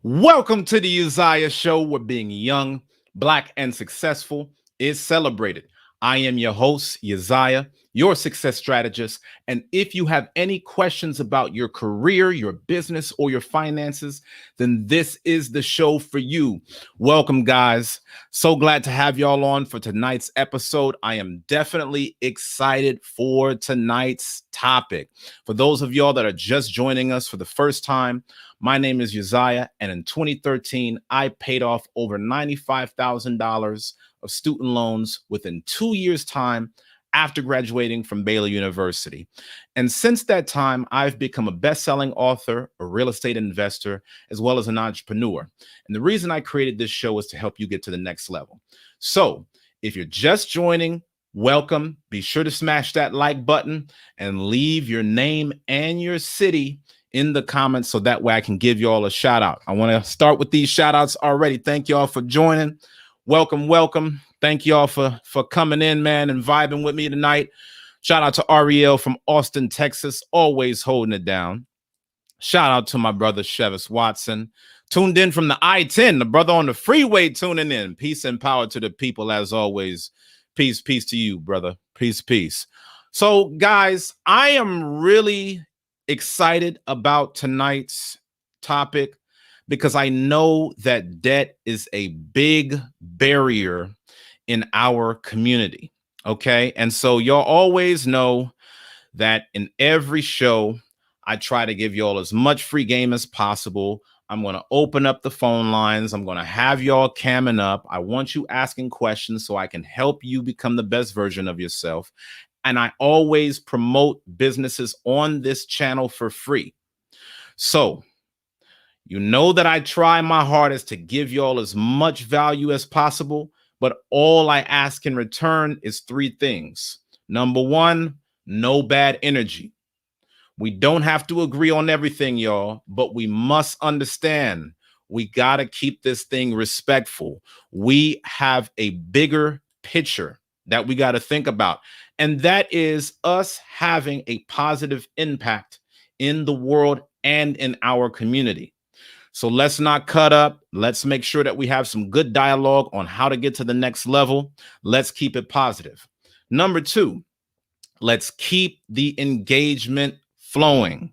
Welcome to the Uzziah Show, where being young, black, and successful is celebrated. I am your host, Uzziah, your success strategist. And if you have any questions about your career, your business, or your finances, then this is the show for you. Welcome, guys. So glad to have y'all on for tonight's episode. I am definitely excited for tonight's topic. For those of y'all that are just joining us for the first time, my name is Uzziah, and in 2013, I paid off over $95,000 of student loans within 2 years' time after graduating from Baylor University. And since that time, I've become a best-selling author, a real estate investor, as well as an entrepreneur. And the reason I created this show is to help you get to the next level. So if you're just joining, welcome. Be sure to smash that like button and leave your name and your city in the comments so that way I can give you all a shout out. I want to start with these shout outs already. Thank y'all for joining. Welcome, welcome. Thank y'all for coming in, man, and vibing with me tonight. Shout out to Ariel from Austin, Texas, always holding it down. Shout out to my brother, Chevis Watson, tuned in from the I-10, the brother on the freeway tuning in. Peace and power to the people as always. Peace, peace to you, brother. Peace, peace. So, guys, I am really excited about tonight's topic because I know that debt is a big barrier in our community. Okay. And so y'all always know that in every show, I try to give y'all as much free game as possible. I'm going to open up the phone lines. I'm going to have y'all camming up. I want you asking questions so I can help you become the best version of yourself. And I always promote businesses on this channel for free. So you know that I try my hardest to give y'all as much value as possible, but all I ask in return is three things. Number one, no bad energy. We don't have to agree on everything, y'all, but we must understand we got to keep this thing respectful. We have a bigger picture that we got to think about, and that is us having a positive impact in the world and in our community. So let's not cut up. Let's make sure that we have some good dialogue on how to get to the next level. Let's keep it positive. Number two, let's keep the engagement flowing.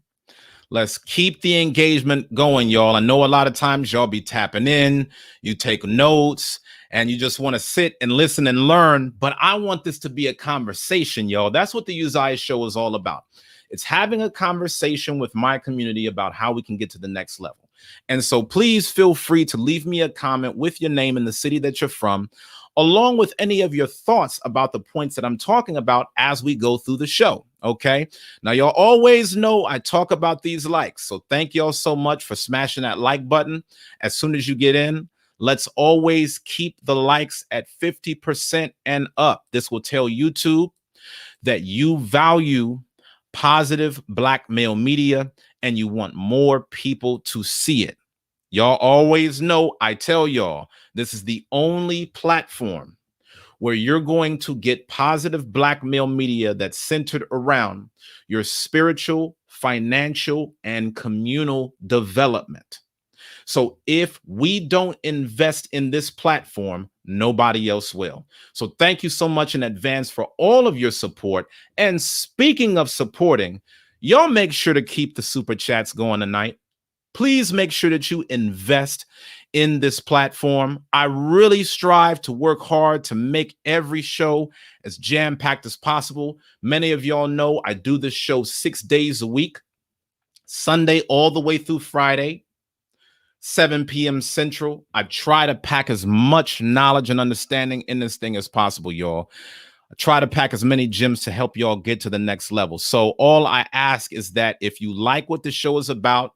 Let's keep the engagement going, y'all. I know a lot of times y'all be tapping in, you take notes, and you just want to sit and listen and learn. But I want this to be a conversation, y'all. That's what the Uzziah Show is all about. It's having a conversation with my community about how we can get to the next level. And so please feel free to leave me a comment with your name and the city that you're from, along with any of your thoughts about the points that I'm talking about as we go through the show. Okay. Now, y'all always know I talk about these likes. So thank y'all so much for smashing that like button as soon as you get in. Let's always keep the likes at 50% and up. This will tell YouTube that you value positive Black male media and you want more people to see it. Y'all always know I tell y'all this is the only platform where you're going to get positive Black male media that's centered around your spiritual, financial, and communal development. So if we don't invest in this platform, nobody else will. So thank you so much in advance for all of your support. And speaking of supporting, y'all make sure to keep the super chats going tonight. Please make sure that you invest in this platform. I really strive to work hard to make every show as jam-packed as possible. Many of y'all know I do this show 6 days a week, Sunday all the way through Friday, 7 p.m. Central. I try to pack as much knowledge and understanding in this thing as possible, y'all. I try to pack as many gems to help y'all get to the next level. So all I ask is that if you like what the show is about,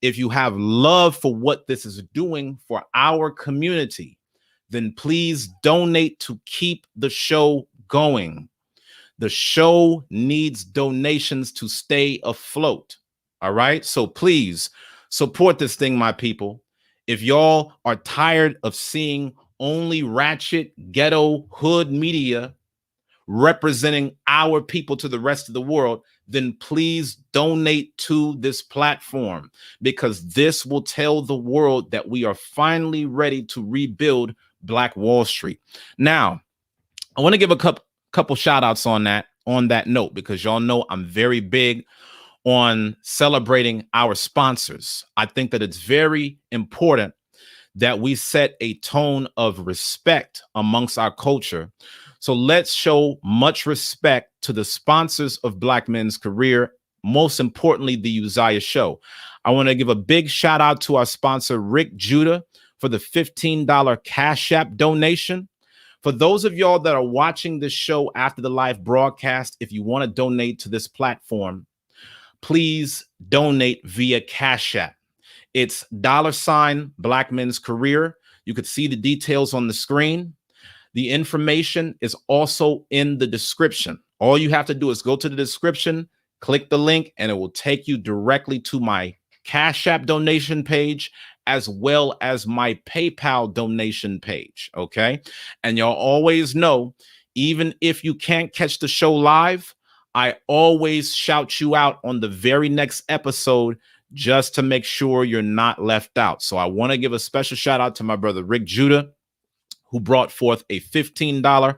if you have love for what this is doing for our community, then please donate to keep the show going. The show needs donations to stay afloat. All right. So please support this thing, my people. If y'all are tired of seeing only ratchet, ghetto, hood media representing our people to the rest of the world, then please donate to this platform, because this will tell the world that we are finally ready to rebuild Black Wall Street. Now, I want to give a couple shout outs on that note, because y'all know I'm very big on celebrating our sponsors. I think that it's very important that we set a tone of respect amongst our culture. So let's show much respect to the sponsors of Black Men's Career, most importantly, the Uzziah Show. I want to give a big shout out to our sponsor, Rick Judah, for the $15 Cash App donation. For those of y'all that are watching this show after the live broadcast, if you want to donate to this platform, please donate via Cash App. It's $ Black Men's Career. You could see the details on the screen. The information is also in the description. All you have to do is go to the description, click the link, and it will take you directly to my Cash App donation page, as well as my PayPal donation page. Okay. And y'all always know, even if you can't catch the show live, I always shout you out on the very next episode, just to make sure you're not left out. So I want to give a special shout out to my brother, Rick Judah, who brought forth a $15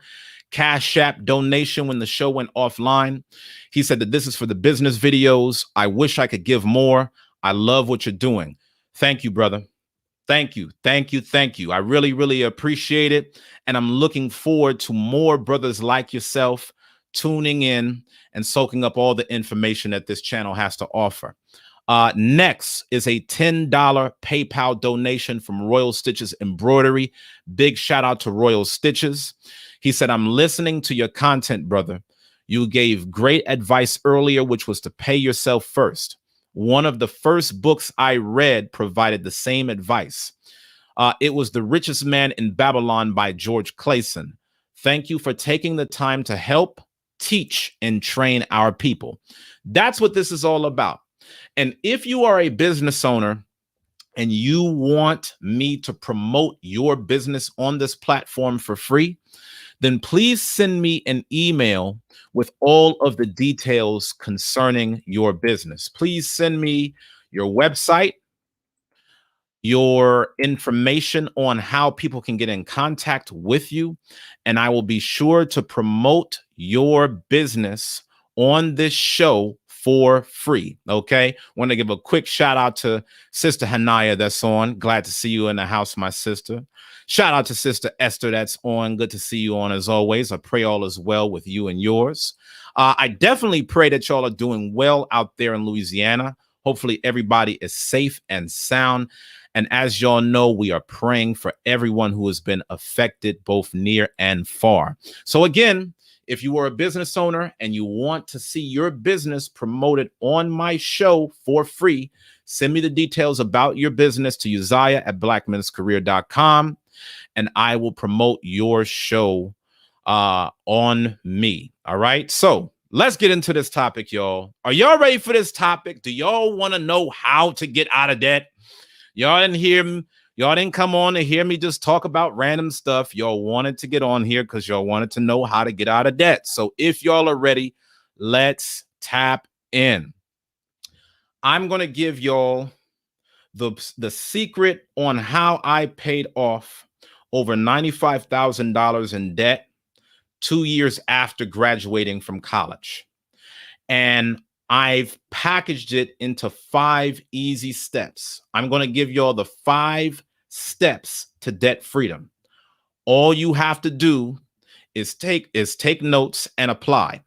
Cash App donation when the show went offline. He said that this is for the business videos. I wish I could give more. I love what you're doing. Thank you, brother. Thank you. Thank you. Thank you. I really, really appreciate it. And I'm looking forward to more brothers like yourself tuning in and soaking up all the information that this channel has to offer. Next is a $10 PayPal donation from Royal Stitches Embroidery. Big shout out to Royal Stitches. He said, I'm listening to your content, brother. You gave great advice earlier, which was to pay yourself first. One of the first books I read provided the same advice. It was The Richest Man in Babylon by George Clason. Thank you for taking the time to help teach and train our people. That's what this is all about. And if you are a business owner and you want me to promote your business on this platform for free, then please send me an email with all of the details concerning your business. Please send me your website, your information on how people can get in contact with you, and I will be sure to promote your business on this show for free. Okay. Want to give a quick shout out to Sister Hanaya that's on. Glad to see you in the house, my sister. Shout out to Sister Esther that's on. Good to see you on as always. I pray all is well with you and yours. I definitely pray that y'all are doing well out there in Louisiana. Hopefully everybody is safe and sound. And as y'all know, we are praying for everyone who has been affected both near and far. So again, if you are a business owner and you want to see your business promoted on my show for free, send me the details about your business to Uzziah at blackmenscareer.com, and I will promote your show on me. All right. So let's get into this topic, y'all. Are y'all ready for this topic? Do y'all want to know how to get out of debt? Y'all didn't hear me. Y'all didn't come on to hear me just talk about random stuff. Y'all wanted to get on here because y'all wanted to know how to get out of debt. So if y'all are ready, let's tap in. I'm going to give y'all the secret on how I paid off over $95,000 in debt 2 years after graduating from college. And I've packaged it into 5 easy steps. I'm going to give y'all the 5 steps to debt freedom. All you have to do is take notes and apply.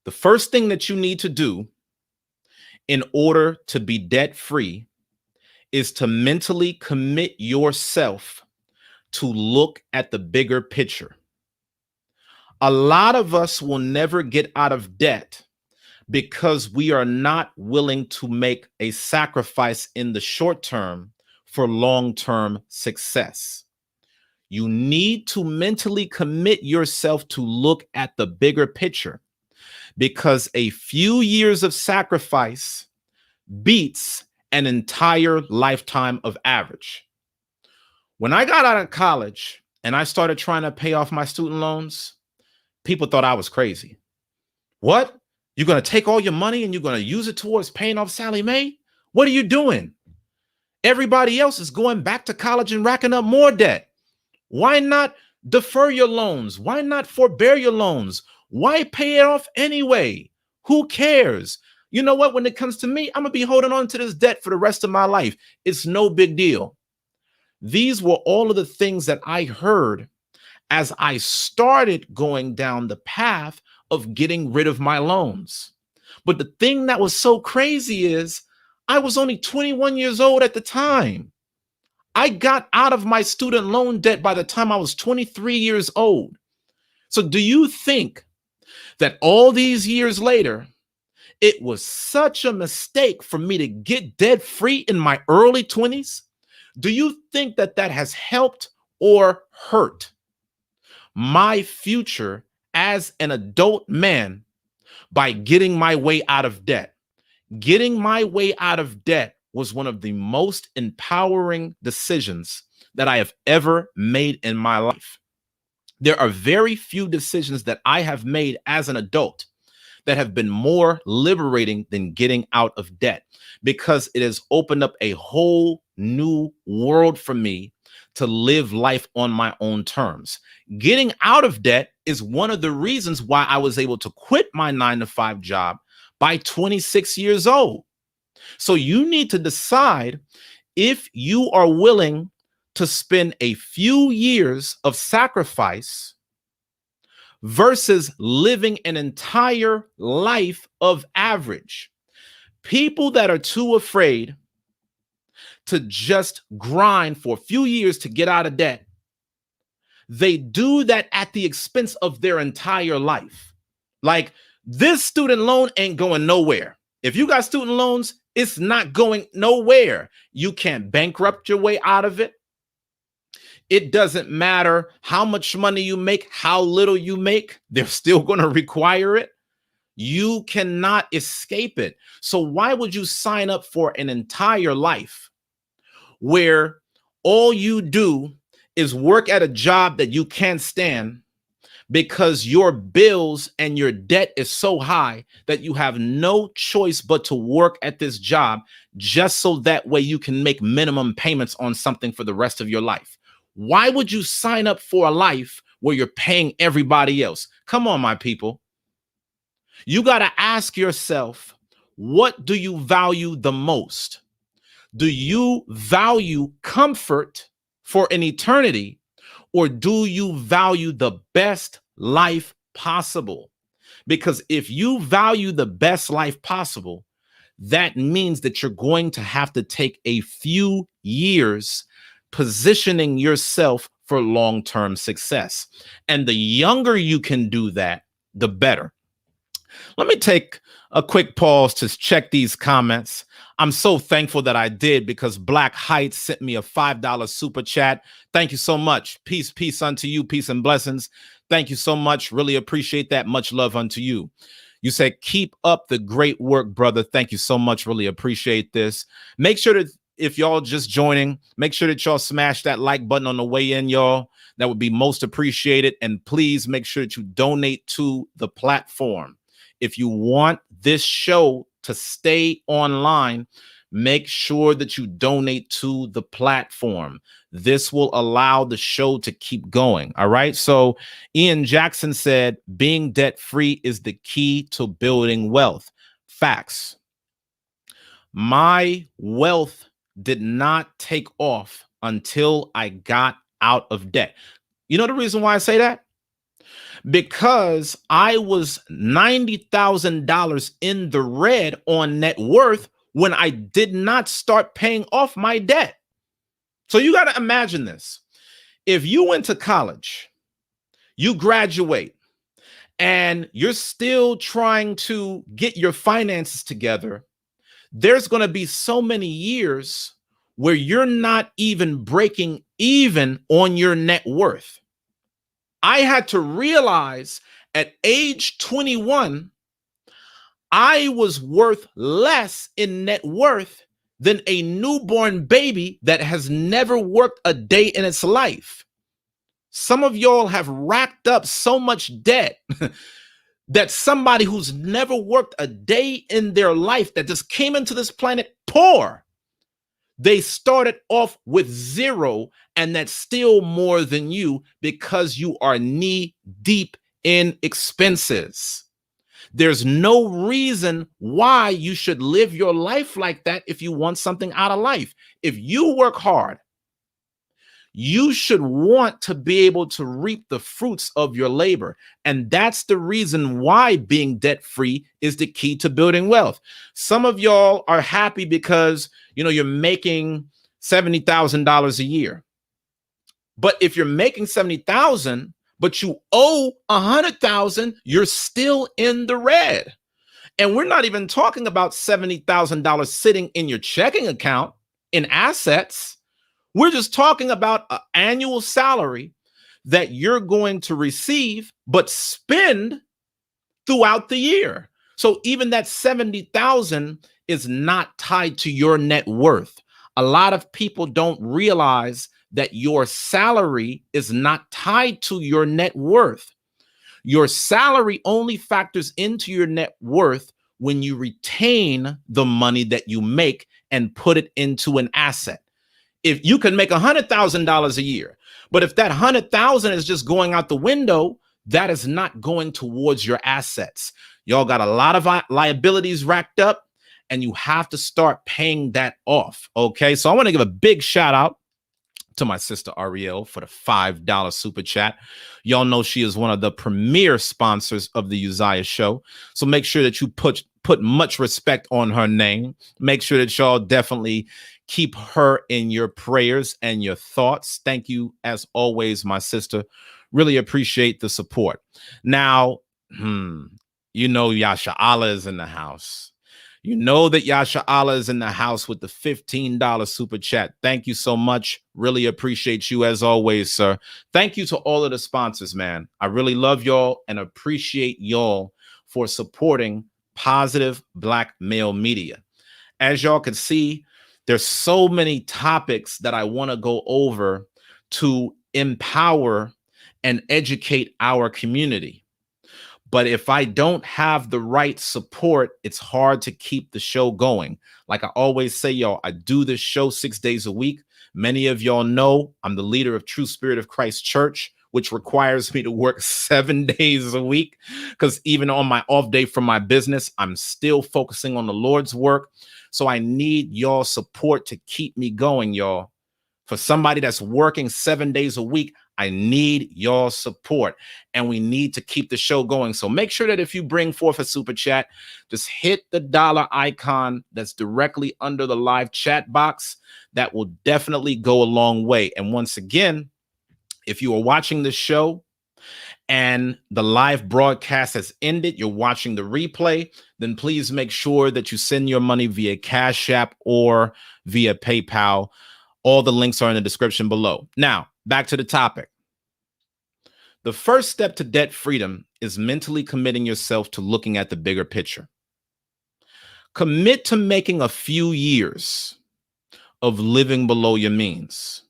The first thing that you need to do in order to be debt free is to mentally commit yourself to look at the bigger picture. A lot of us will never get out of debt because we are not willing to make a sacrifice in the short term for long-term success. You need to mentally commit yourself to look at the bigger picture, because a few years of sacrifice beats an entire lifetime of average. When I got out of college and I started trying to pay off my student loans, people thought I was crazy. What? You're going to take all your money and you're going to use it towards paying off Sally Mae? What are you doing? Everybody else is going back to college and racking up more debt. Why not defer your loans? Why not forbear your loans? Why pay it off anyway? Who cares? You know what? When it comes to me, I'm going to be holding on to this debt for the rest of my life. It's no big deal. These were all of the things that I heard as I started going down the path of getting rid of my loans. But the thing that was so crazy is I was only 21 years old at the time. I got out of my student loan debt by the time I was 23 years old. So do you think that all these years later, it was such a mistake for me to get debt free in my early 20s? Do you think that that has helped or hurt my future as an adult man by getting my way out of debt? Getting my way out of debt was one of the most empowering decisions that I have ever made in my life. There are very few decisions that I have made as an adult that have been more liberating than getting out of debt, because it has opened up a whole new world for me to live life on my own terms. Getting out of debt is one of the reasons why I was able to quit my 9-to-5 job by 26 years old. So you need to decide if you are willing to spend a few years of sacrifice versus living an entire life of average. People that are too afraid to just grind for a few years to get out of debt, they do that at the expense of their entire life. Like, this student loan ain't going nowhere. If you got student loans, it's not going nowhere. You can't bankrupt your way out of it. It doesn't matter how much money you make, how little you make, they're still going to require it. You cannot escape it. So why would you sign up for an entire life where all you do is work at a job that you can't stand because your bills and your debt is so high that you have no choice but to work at this job just so that way you can make minimum payments on something for the rest of your life? Why would you sign up for a life where you're paying everybody else? Come on, my people. You got to ask yourself, what do you value the most? Do you value comfort for an eternity, or do you value the best life possible? Because if you value the best life possible, that means that you're going to have to take a few years positioning yourself for long-term success. And the younger you can do that, the better. Let me take a quick pause to check these comments. I'm so thankful that I did, because Black Heights sent me a $5 super chat. Thank you so much. Peace, peace unto you. Peace and blessings. Thank you so much. Really appreciate that. Much love unto you. You said, keep up the great work, brother. Thank you so much. Really appreciate this. Make sure that if y'all just joining, make sure that y'all smash that like button on the way in, y'all. That would be most appreciated. And please make sure that you donate to the platform. If you want this show to stay online, make sure that you donate to the platform. This will allow the show to keep going. All right. So Ian Jackson said, being debt free is the key to building wealth. Facts. My wealth did not take off until I got out of debt. You know the reason why I say that? Because I was $90,000 in the red on net worth when I did not start paying off my debt. So you got to imagine this. If you went to college, you graduate, and you're still trying to get your finances together, there's going to be so many years where you're not even breaking even on your net worth. I had to realize at age 21, I was worth less in net worth than a newborn baby that has never worked a day in its life. Some of y'all have racked up so much debt that somebody who's never worked a day in their life, that just came into this planet poor, they started off with zero, and that's still more than you because you are knee deep in expenses. There's no reason why you should live your life like that if you want something out of life. If you work hard, you should want to be able to reap the fruits of your labor. And that's the reason why being debt-free is the key to building wealth. Some of y'all are happy because, you're making $70,000 a year. But if you're making $70,000, but you owe $100,000, you're still in the red. And we're not even talking about $70,000 sitting in your checking account in assets. We're just talking about an annual salary that you're going to receive, but spend throughout the year. So even that $70,000 is not tied to your net worth. A lot of people don't realize that your salary is not tied to your net worth. Your salary only factors into your net worth when you retain the money that you make and put it into an asset. If you can make $100,000 a year, but if that $100,000 is just going out the window, that is not going towards your assets. Y'all got a lot of liabilities racked up, and you have to start paying that off. Okay, so I want to give a big shout out to my sister Ariel for the $5 super chat. Y'all know she is one of the premier sponsors of the Uzziah Show. So make sure that you put much respect on her name. Make sure that y'all definitely keep her in your prayers and your thoughts. Thank you, as always, my sister. Really appreciate the support. Now, Yasha Allah is in the house. You know that Yasha Allah is in the house with the $15 super chat. Thank you so much. Really appreciate you as always, sir. Thank you to all of the sponsors, man. I really love y'all and appreciate y'all for supporting positive Black male media. As y'all can see, there's so many topics that I want to go over to empower and educate our community. But if I don't have the right support, it's hard to keep the show going. Like I always say, y'all, I do this show 6 days a week. Many of y'all know I'm the leader of True Spirit of Christ Church, which requires me to work 7 days a week. Because even on my off day from my business, I'm still focusing on the Lord's work. So I need y'all support to keep me going, y'all. For somebody that's working 7 days a week, I need your support, and we need to keep the show going. So make sure that if you bring forth a super chat, just hit the dollar icon that's directly under the live chat box. That will definitely go a long way. And once again, if you are watching the show and the live broadcast has ended, you're watching the replay, then please make sure that you send your money via Cash App or via PayPal. All the links are in the description below. Now, back to the topic. The first step to debt freedom is mentally committing yourself to looking at the bigger picture. Commit to making a few years of living below your means.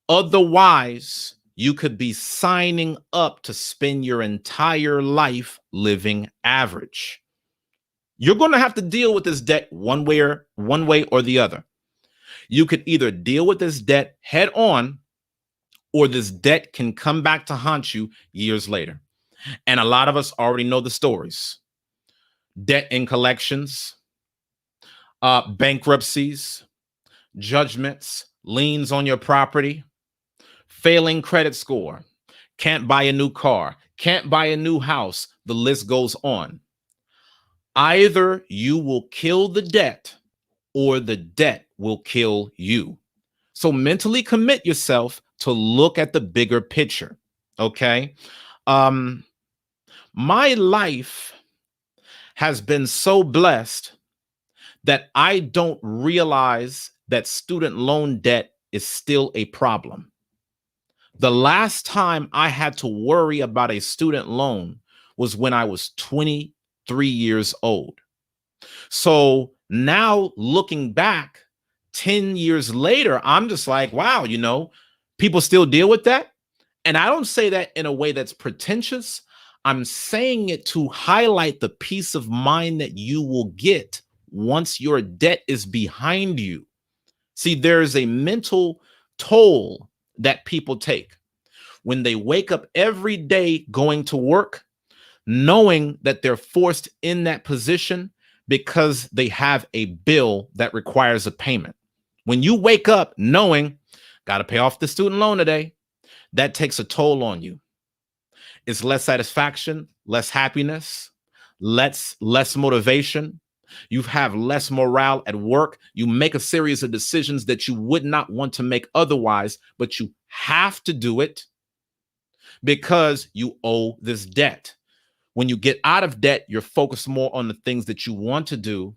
Otherwise, you could be signing up to spend your entire life living average. You're going to have to deal with this debt one way or the other. You could either deal with this debt head on, or this debt can come back to haunt you years later. And a lot of us already know the stories. Debt in collections, bankruptcies, judgments, liens on your property, failing credit score, can't buy a new car, can't buy a new house. The list goes on. Either you will kill the debt or the debt will kill you. So mentally commit yourself to look at the bigger picture. Okay. My life has been so blessed that I don't realize that student loan debt is still a problem. The last time I had to worry about a student loan was when I was 23 years old. So now looking back 10 years later, I'm just like, wow, people still deal with that. And I don't say that in a way that's pretentious. I'm saying it to highlight the peace of mind that you will get once your debt is behind you. See, there's a mental toll that people take when they wake up every day going to work, knowing that they're forced in that position because they have a bill that requires a payment. When you wake up knowing, got to pay off the student loan today, that takes a toll on you. It's less satisfaction, less happiness, less motivation. You have less morale at work. You make a series of decisions that you would not want to make otherwise, but you have to do it because you owe this debt. When you get out of debt, you're focused more on the things that you want to do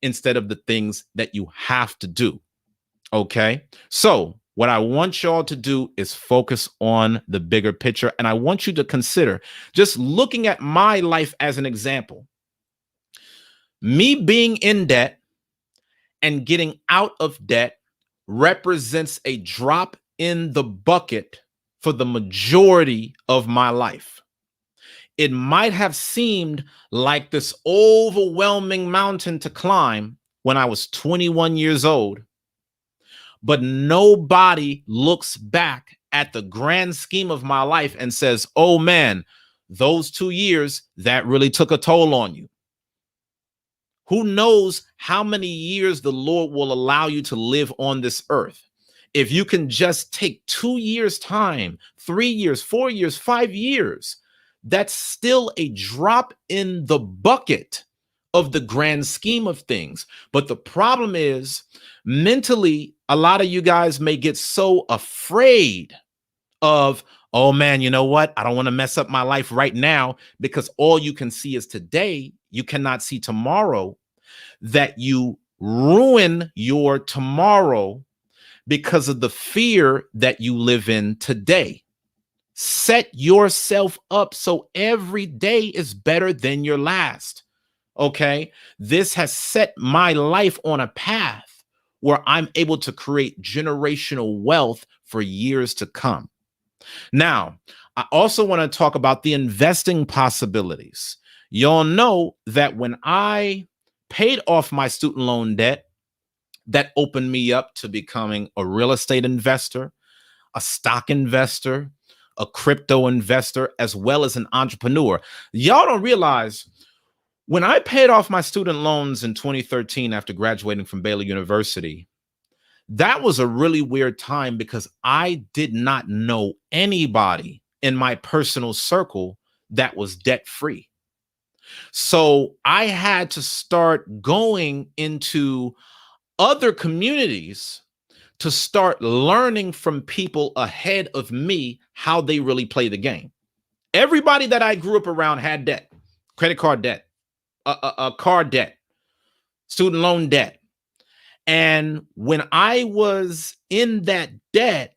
instead of the things that you have to do. Okay, so what I want y'all to do is focus on the bigger picture. And I want you to consider just looking at my life as an example. Me being in debt and getting out of debt represents a drop in the bucket for the majority of my life. It might have seemed like this overwhelming mountain to climb when I was 21 years old. But nobody looks back at the grand scheme of my life and says, oh man, those 2 years, that really took a toll on you. Who knows how many years the Lord will allow you to live on this earth? If you can just take 2 years' time, 3 years, 4 years, 5 years, that's still a drop in the bucket of the grand scheme of things. But the problem is, mentally, a lot of you guys may get so afraid of, oh man, you know what? I don't want to mess up my life right now, because all you can see is today. You cannot see tomorrow. that you ruin your tomorrow because of the fear that you live in today. Set yourself up so every day is better than your last. Okay. This has set my life on a path where I'm able to create generational wealth for years to come. Now, I also want to talk about the investing possibilities. Y'all know that when I paid off my student loan debt, that opened me up to becoming a real estate investor, a stock investor, a crypto investor, as well as an entrepreneur. Y'all don't realize when I paid off my student loans in 2013 after graduating from Baylor University, that was a really weird time because I did not know anybody in my personal circle that was debt free. So I had to start going into other communities to start learning from people ahead of me how they really play the game. Everybody that I grew up around had debt, credit card debt, a car debt, student loan debt. And when I was in that debt,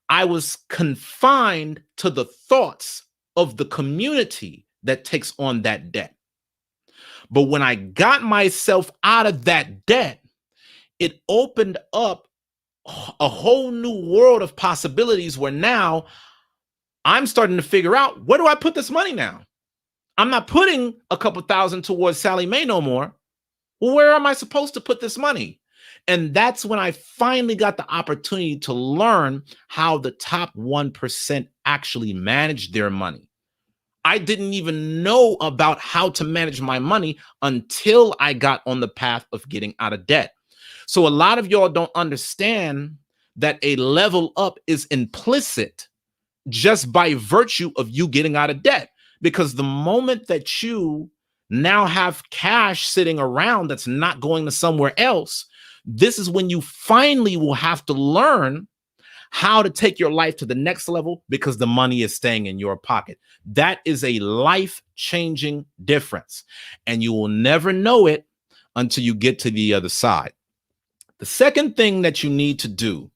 I was confined to the thoughts of the community that takes on that debt. But when I got myself out of that debt, it opened up a whole new world of possibilities where now I'm starting to figure out, where do I put this money now? I'm not putting a couple thousand towards Sally Mae no more. Well, where am I supposed to put this money? And that's when I finally got the opportunity to learn how the top 1% actually manage their money. I didn't even know about how to manage my money until I got on the path of getting out of debt. So a lot of y'all don't understand that a level up is implicit just by virtue of you getting out of debt. Because the moment that you now have cash sitting around that's not going to somewhere else, this is when you finally will have to learn how to take your life to the next level because the money is staying in your pocket. That is a life-changing difference. And you will never know it until you get to the other side. The second thing that you need to do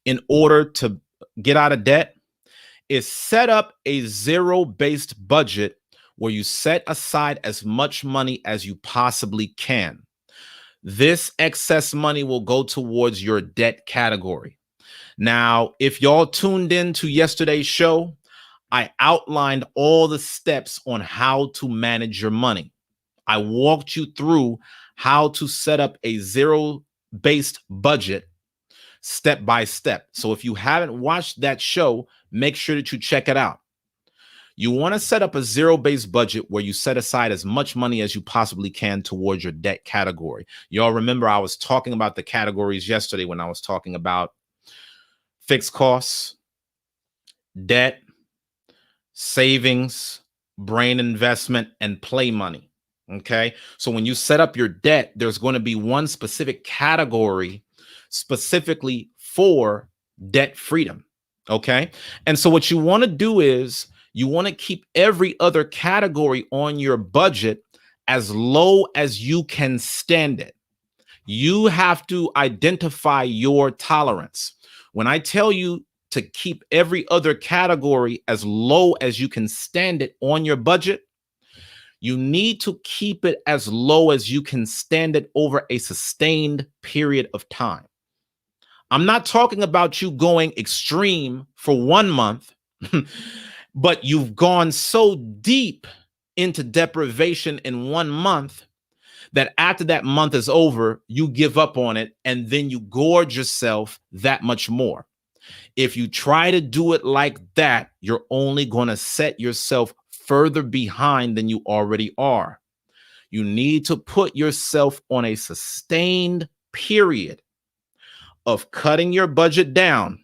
in order to get out of debt is set up a zero-based budget where you set aside as much money as you possibly can. This excess money will go towards your debt category. Now, if y'all tuned in to yesterday's show, I outlined all the steps on how to manage your money. I walked you through how to set up a zero-based budget step by step. So if you haven't watched that show, make sure that you check it out. You want to set up a zero-based budget where you set aside as much money as you possibly can towards your debt category. Y'all remember I was talking about the categories yesterday when I was talking about fixed costs, debt, savings, brain investment, and play money. Okay. So when you set up your debt, there's going to be one specific category specifically for debt freedom. Okay. And so what you want to do is you want to keep every other category on your budget as low as you can stand it. You have to identify your tolerance. When I tell you to keep every other category as low as you can stand it on your budget, you need to keep it as low as you can stand it over a sustained period of time. I'm not talking about you going extreme for 1 month, but you've gone so deep into deprivation in 1 month that after that month is over, you give up on it and then you gorge yourself that much more. If you try to do it like that, you're only going to set yourself further behind than you already are. You need to put yourself on a sustained period of cutting your budget down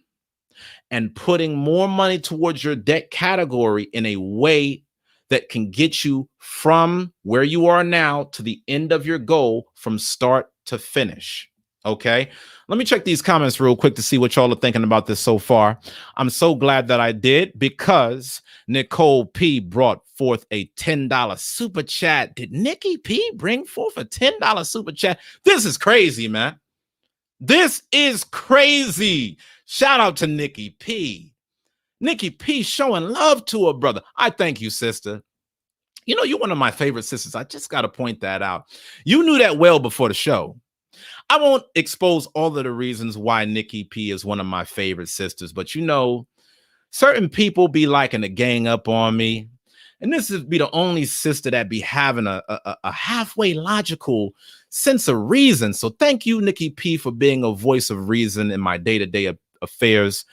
and putting more money towards your debt category in a way that can get you from where you are now to the end of your goal from start to finish. Okay. Let me check these comments real quick to see what y'all are thinking about this so far. I'm so glad that I did because Nicole P brought forth a $10 super chat. Did Nikki P bring forth a $10 super chat? This is crazy, man. This is crazy. Shout out to Nikki P. Nikki P showing love to her brother. I thank you, sister. You know, you're one of my favorite sisters. I just got to point that out. You knew that well before the show. I won't expose all of the reasons why Nikki P is one of my favorite sisters, but you know, certain people be liking to gang up on me. And this is be the only sister that be having a halfway logical sense of reason. So thank you, Nikki P, for being a voice of reason in my day-to-day affairs.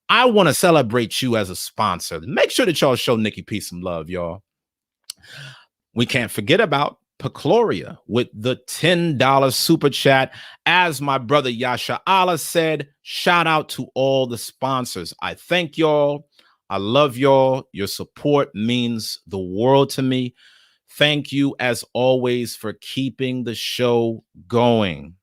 I want to celebrate you as a sponsor. Make sure that y'all show Nikki P some love, y'all. We can't forget about Pecloria with the $10 super chat. As my brother Yasha Allah said, shout out to all the sponsors. I thank y'all. I love y'all. Your support means the world to me. Thank you, as always, for keeping the show going.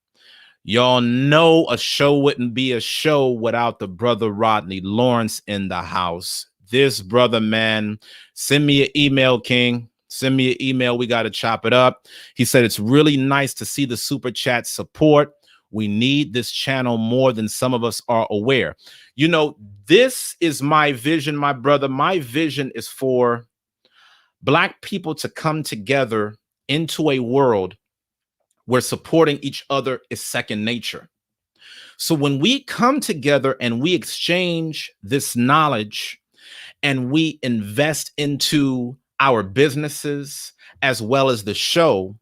Y'all know a show wouldn't be a show without the brother Rodney Lawrence in the house. This brother, man, send me an email, King. Send me an email. We got to chop it up. He said it's really nice to see the super chat support. We need this channel more than some of us are aware. You know, this is my vision, my brother. My vision is for Black people to come together into a world where supporting each other is second nature. So when we come together and we exchange this knowledge and we invest into our businesses as well as the show,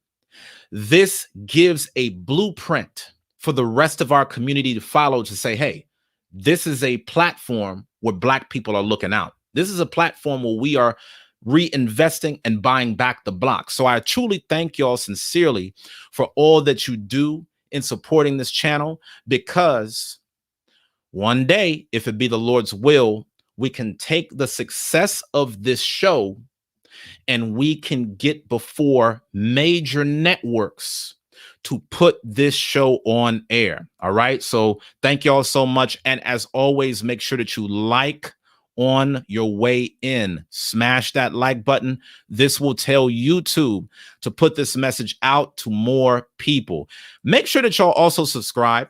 this gives a blueprint for the rest of our community to follow, to say, hey, this is a platform where Black people are looking out. This is a platform where we are reinvesting and buying back the block. So I truly thank y'all sincerely for all that you do in supporting this channel, because one day, if it be the Lord's will, we can take the success of this show and we can get before major networks to put this show on air. All right. So thank y'all so much. And as always, make sure that you like on your way in. Smash that like button. This will tell YouTube to put this message out to more people. Make sure that y'all also subscribe,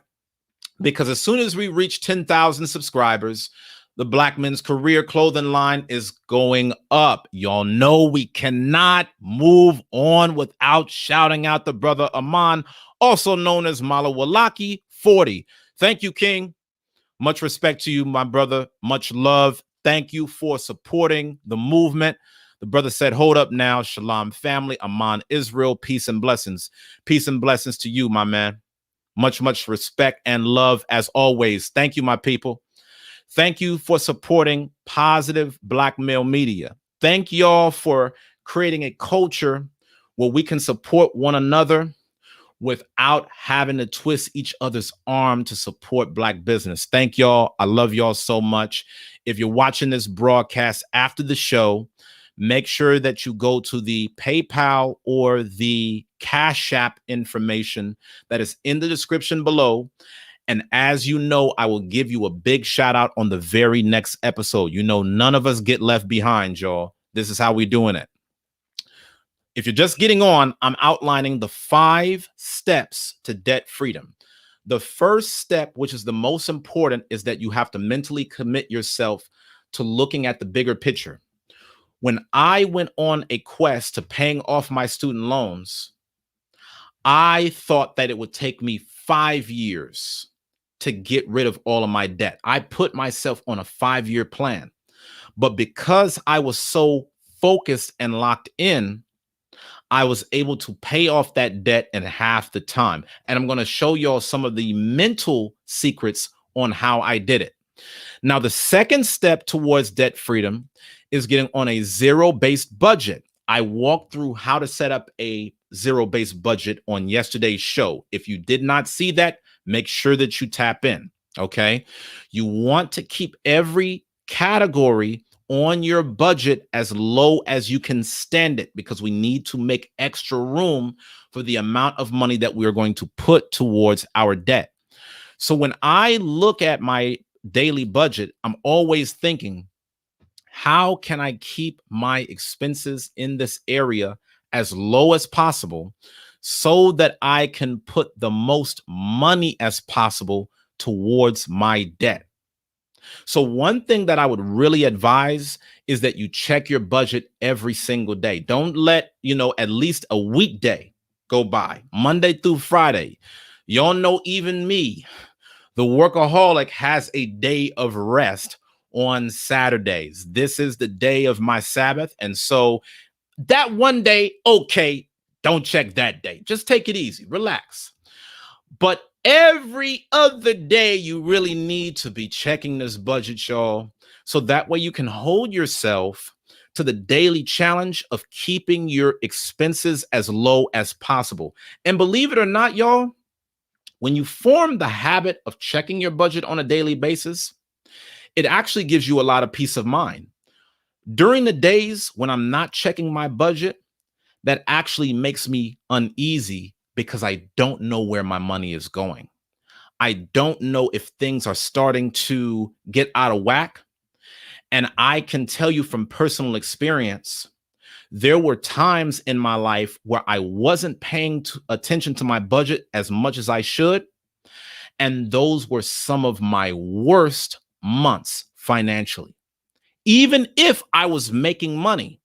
because as soon as we reach 10,000 subscribers, the Black Men's Career Clothing line is going up. Y'all know we cannot move on without shouting out the brother Aman, also known as Malawalaki 40. Thank you, King. Much respect to you, my brother. Much love. Thank you for supporting the movement. The brother said, hold up now, Shalom family, Aman Israel, peace and blessings. Peace and blessings to you, my man. Much, much respect and love as always. Thank you, my people. Thank you for supporting positive Black male media. Thank y'all for creating a culture where we can support one another without having to twist each other's arm to support Black business. Thank y'all. I love y'all so much. If you're watching this broadcast after the show, make sure that you go to the PayPal or the Cash App information that is in the description below. And as you know, I will give you a big shout out on the very next episode. You know, none of us get left behind, y'all. This is how we're doing it. If you're just getting on, I'm outlining the 5 steps to debt freedom. The first step, which is the most important, is that you have to mentally commit yourself to looking at the bigger picture. When I went on a quest to paying off my student loans, I thought that it would take me 5 years to get rid of all of my debt. I put myself on a 5-year plan. But because I was so focused and locked in, I was able to pay off that debt in half the time. And I'm going to show y'all some of the mental secrets on how I did it. Now, the second step towards debt freedom is getting on a zero-based budget. I walked through how to set up a zero-based budget on yesterday's show. If you did not see that, make sure that you tap in, okay? You want to keep every category on your budget as low as you can stand it, because we need to make extra room for the amount of money that we are going to put towards our debt. So when I look at my daily budget, I'm always thinking, how can I keep my expenses in this area as low as possible so that I can put the most money as possible towards my debt? So, one thing that I would really advise is that you check your budget every single day. Don't let, at least a weekday go by, Monday through Friday. Y'all know, even me, the workaholic, has a day of rest on Saturdays. This is the day of my Sabbath. And so that one day, okay, don't check that day. Just take it easy, relax. But every other day, you really need to be checking this budget, y'all. So that way you can hold yourself to the daily challenge of keeping your expenses as low as possible. And believe it or not, y'all, when you form the habit of checking your budget on a daily basis, it actually gives you a lot of peace of mind. During the days when I'm not checking my budget, that actually makes me uneasy because I don't know where my money is going. I don't know if things are starting to get out of whack. And I can tell you from personal experience, there were times in my life where I wasn't paying attention to my budget as much as I should. And those were some of my worst months financially. Even if I was making money,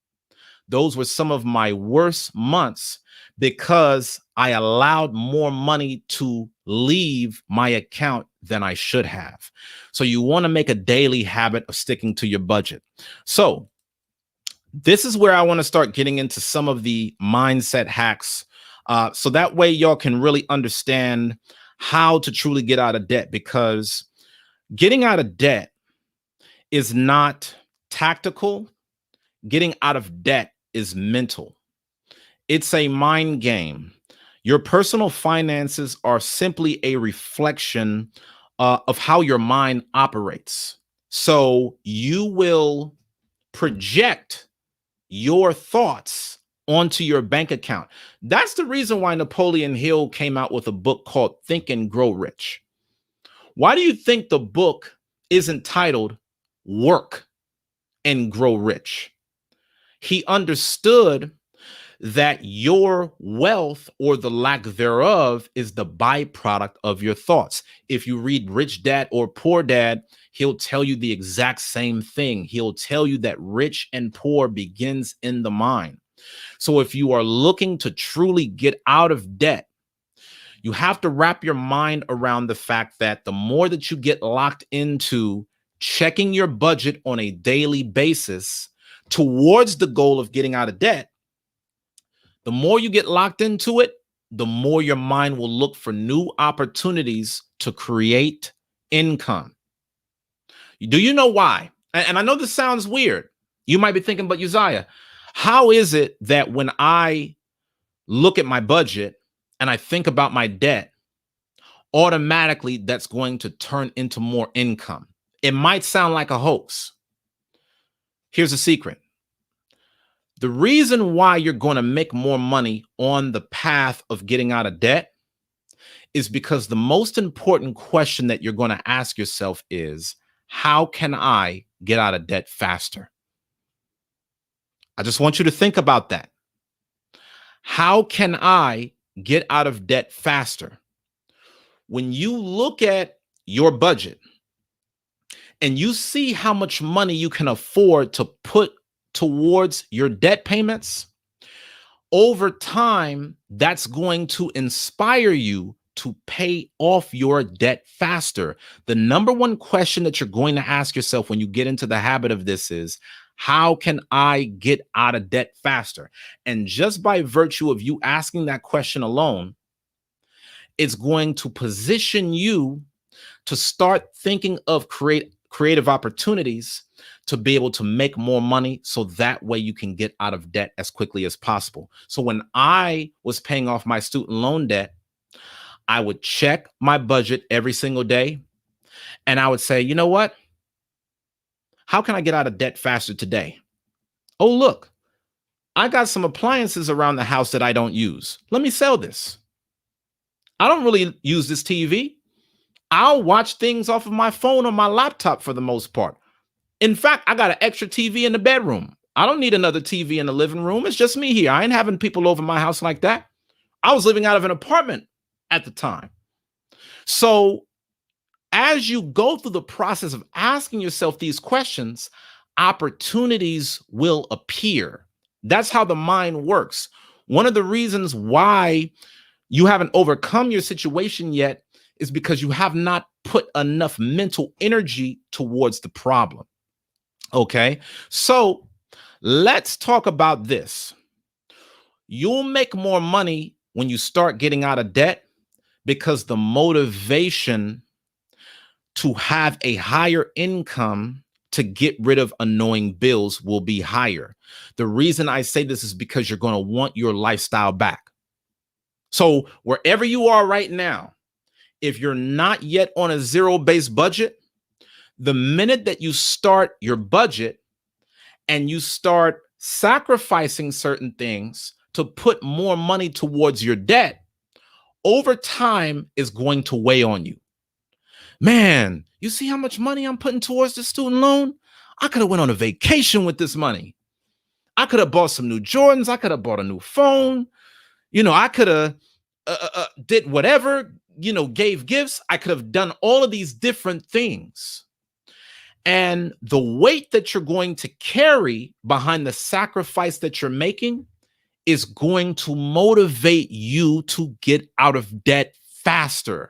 those were some of my worst months because I allowed more money to leave my account than I should have. So you want to make a daily habit of sticking to your budget. So this is where I want to start getting into some of the mindset hacks. So that way y'all can really understand how to truly get out of debt, because getting out of debt is not tactical. Getting out of debt is mental. It's a mind game. Your personal finances are simply a reflection of how your mind operates. So you will project your thoughts onto your bank account. That's the reason why Napoleon Hill came out with a book called Think and Grow Rich. Why do you think the book is entitled Work and Grow Rich? He understood that your wealth, or the lack thereof, is the byproduct of your thoughts. If you read Rich Dad or Poor Dad, he'll tell you the exact same thing. He'll tell you that rich and poor begins in the mind. So if you are looking to truly get out of debt, you have to wrap your mind around the fact that the more that you get locked into checking your budget on a daily basis towards the goal of getting out of debt, the more you get locked into it, the more your mind will look for new opportunities to create income. Do you know why? And I know this sounds weird. You might be thinking, but Uzziah, how is it that when I look at my budget and I think about my debt, automatically that's going to turn into more income? It might sound like a hoax. Here's a secret. The reason why you're going to make more money on the path of getting out of debt is because the most important question that you're going to ask yourself is, how can I get out of debt faster? I just want you to think about that. How can I get out of debt faster? When you look at your budget and you see how much money you can afford to put towards your debt payments, over time, that's going to inspire you to pay off your debt faster. The number one question that you're going to ask yourself when you get into the habit of this is, how can I get out of debt faster? And just by virtue of you asking that question alone, it's going to position you to start thinking of creative opportunities to be able to make more money, so that way you can get out of debt as quickly as possible. So when I was paying off my student loan debt, I would check my budget every single day and I would say, you know what? How can I get out of debt faster today? Oh, look, I got some appliances around the house that I don't use. Let me sell this. I don't really use this TV. I'll watch things off of my phone or my laptop for the most part. In fact, I got an extra TV in the bedroom. I don't need another TV in the living room. It's just me here. I ain't having people over my house like that. I was living out of an apartment at the time. So as you go through the process of asking yourself these questions, opportunities will appear. That's how the mind works. One of the reasons why you haven't overcome your situation yet is because you have not put enough mental energy towards the problem. Okay, so let's talk about this. You'll make more money when you start getting out of debt because the motivation to have a higher income to get rid of annoying bills will be higher. The reason I say this is because you're going to want your lifestyle back. So wherever you are right now, if you're not yet on a zero-based budget, the minute that you start your budget and you start sacrificing certain things to put more money towards your debt, over time is going to weigh on you. Man, you see how much money I'm putting towards the student loan? I could have went on a vacation with this money. I could have bought some new Jordans. I could have bought a new phone. I could have did whatever, gave gifts. I could have done all of these different things. And the weight that you're going to carry behind the sacrifice that you're making is going to motivate you to get out of debt faster,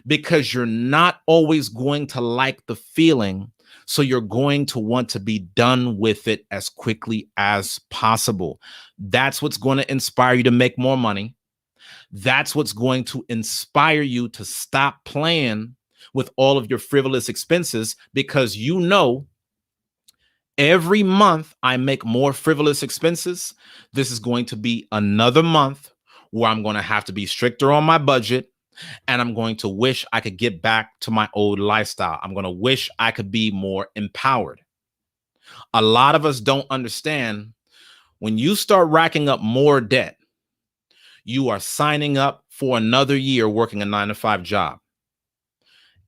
because you're not always going to like the feeling. So you're going to want to be done with it as quickly as possible. That's what's going to inspire you to make more money. That's what's going to inspire you to stop playing with all of your frivolous expenses, because every month I make more frivolous expenses. This is going to be another month where I'm going to have to be stricter on my budget, and I'm going to wish I could get back to my old lifestyle. I'm going to wish I could be more empowered. A lot of us don't understand, when you start racking up more debt, you are signing up for another year working a 9-to-5 job.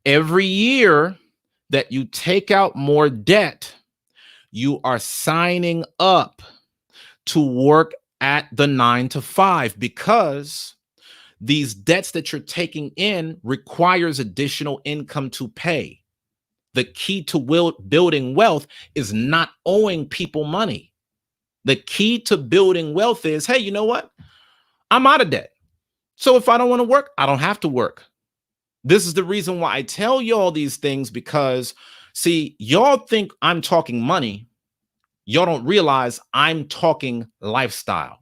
Every year that you take out more debt, you are signing up to work at the 9-to-5, because these debts that you're taking in requires additional income to pay. The key to building wealth is not owing people money. The key to building wealth is, hey, you know what? I'm out of debt. So if I don't want to work, I don't have to work. This is the reason why I tell you all these things, because, see, y'all think I'm talking money. Y'all don't realize I'm talking lifestyle.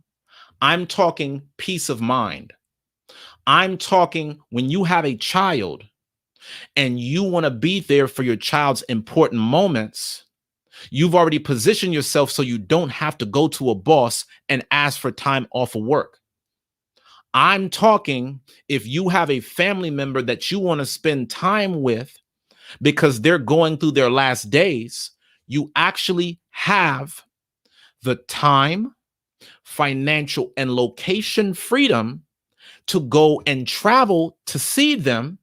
I'm talking peace of mind. I'm talking when you have a child and you want to be there for your child's important moments, you've already positioned yourself so you don't have to go to a boss and ask for time off of work. I'm talking if you have a family member that you want to spend time with because they're going through their last days, you actually have the time, financial, and location freedom to go and travel to see them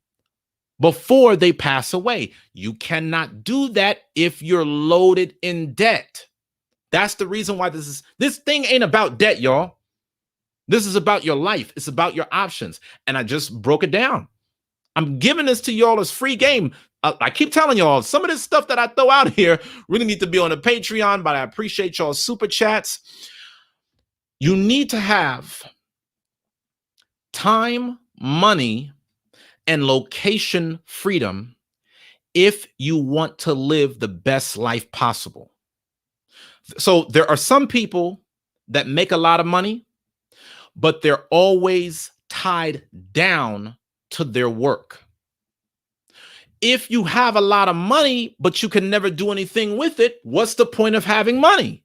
before they pass away. You cannot do that if you're loaded in debt. That's the reason why this thing ain't about debt, y'all. This is about your life. It's about your options. And I just broke it down. I'm giving this to y'all as free game. I keep telling y'all, some of this stuff that I throw out here really need to be on the Patreon, but I appreciate y'all's super chats. You need to have time, money, and location freedom if you want to live the best life possible. So there are some people that make a lot of money, but they're always tied down to their work. If you have a lot of money, but you can never do anything with it, what's the point of having money?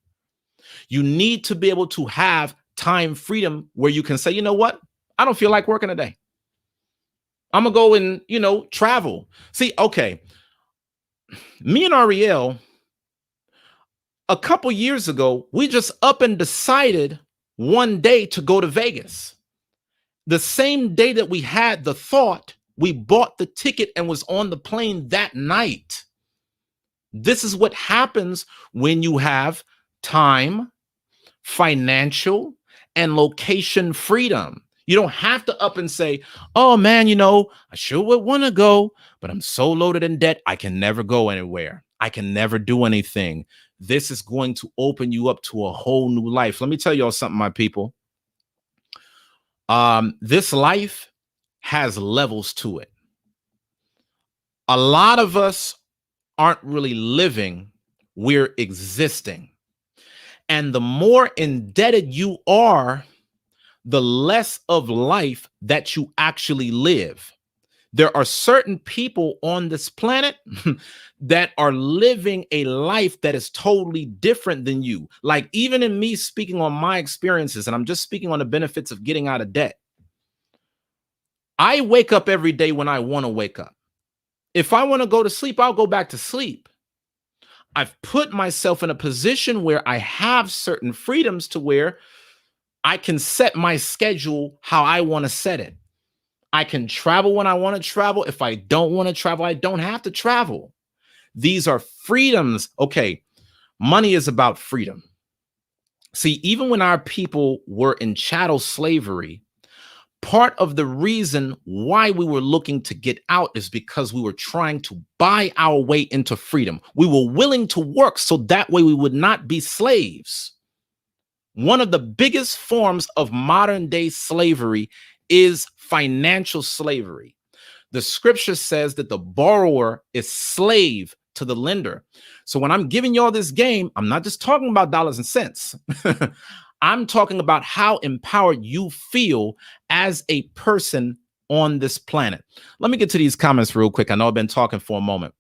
You need to be able to have time freedom where you can say, you know what? I don't feel like working today. I'm going to go and, travel. See, okay. Me and Ariel, A couple years ago, we just up and decided one day to go to Vegas. The same day that we had the thought, we bought the ticket and was on the plane that night. This is what happens when you have time, financial, and location freedom. You don't have to up and say, oh man, I sure would want to go, but I'm so loaded in debt, I can never go anywhere. I can never do anything. This is going to open you up to a whole new life. Let me tell y'all something, my people. This life has levels to it. A lot of us aren't really living, we're existing. And the more indebted you are, the less of life that you actually live. There are certain people on this planet that are living a life that is totally different than you. Like, even in me speaking on my experiences, and I'm just speaking on the benefits of getting out of debt. I wake up every day when I want to wake up. If I want to go to sleep, I'll go back to sleep. I've put myself in a position where I have certain freedoms to where I can set my schedule how I want to set it. I can travel when I want to travel. If I don't want to travel, I don't have to travel. These are freedoms. Okay, money is about freedom. See, even when our people were in chattel slavery, part of the reason why we were looking to get out is because we were trying to buy our way into freedom. We were willing to work so that way we would not be slaves. One of the biggest forms of modern day slavery is financial slavery. The scripture says that the borrower is slave to the lender. So when I'm giving y'all this game, I'm not just talking about dollars and cents. I'm talking about how empowered you feel as a person on this planet. Let me get to these comments real quick. I know I've been talking for a moment.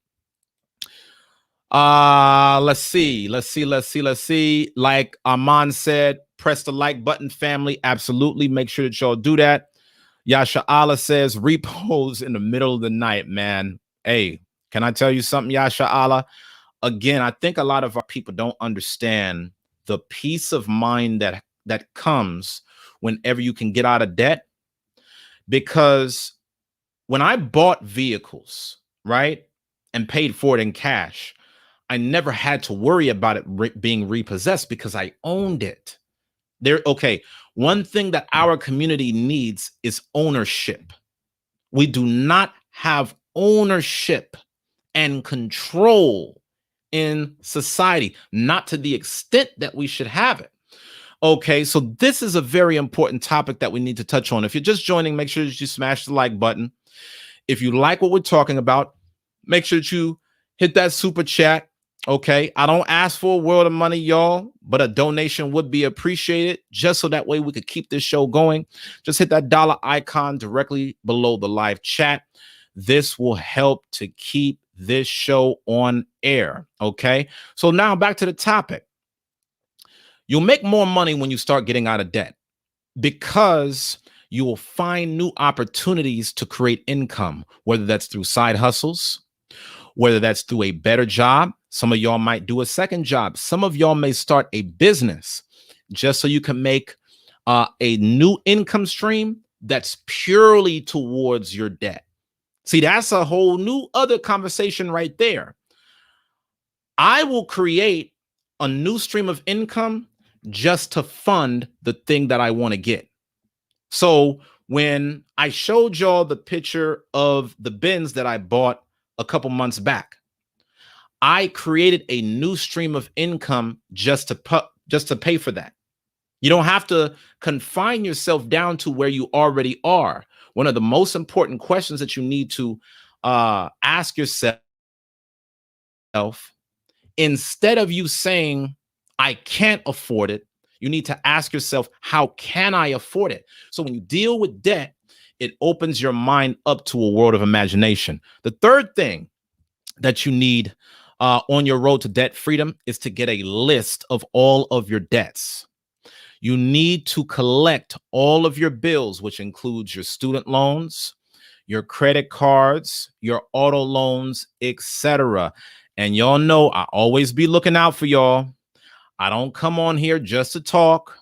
Let's see. Like Armand said, press the like button, family. Absolutely. Make sure that y'all do that. Yasha Allah says, repose in the middle of the night, man. Hey, can I tell you something, Yasha Allah? Again, I think a lot of our people don't understand the peace of mind that comes whenever you can get out of debt. Because when I bought vehicles, right, and paid for it in cash, I never had to worry about it being repossessed because I owned it. Okay, one thing that our community needs is ownership. We do not have ownership and control in society, not to the extent that we should have it. Okay, so this is a very important topic that we need to touch on. If you're just joining, make sure that you smash the like button. If you like what we're talking about, make sure that you hit that super chat. Okay, I don't ask for a world of money, y'all, but a donation would be appreciated just so that way we could keep this show going. Just hit that dollar icon directly below the live chat. This will help to keep this show on air. Okay, so now back to the topic. You'll make more money when you start getting out of debt because you will find new opportunities to create income, whether that's through side hustles, whether that's through a better job. Some of y'all might do a second job. Some of y'all may start a business just so you can make a new income stream that's purely towards your debt. See, that's a whole new other conversation right there. I will create a new stream of income just to fund the thing that I want to get. So when I showed y'all the picture of the bins that I bought a couple months back, I created a new stream of income just to pay for that. You don't have to confine yourself down to where you already are. One of the most important questions that you need to ask yourself, instead of you saying, I can't afford it, you need to ask yourself, how can I afford it? So when you deal with debt, it opens your mind up to a world of imagination. The third thing that you need on your road to debt freedom is to get a list of all of your debts. You need to collect all of your bills, which includes your student loans, your credit cards, your auto loans, etc. And y'all know I always be looking out for y'all. I don't come on here just to talk.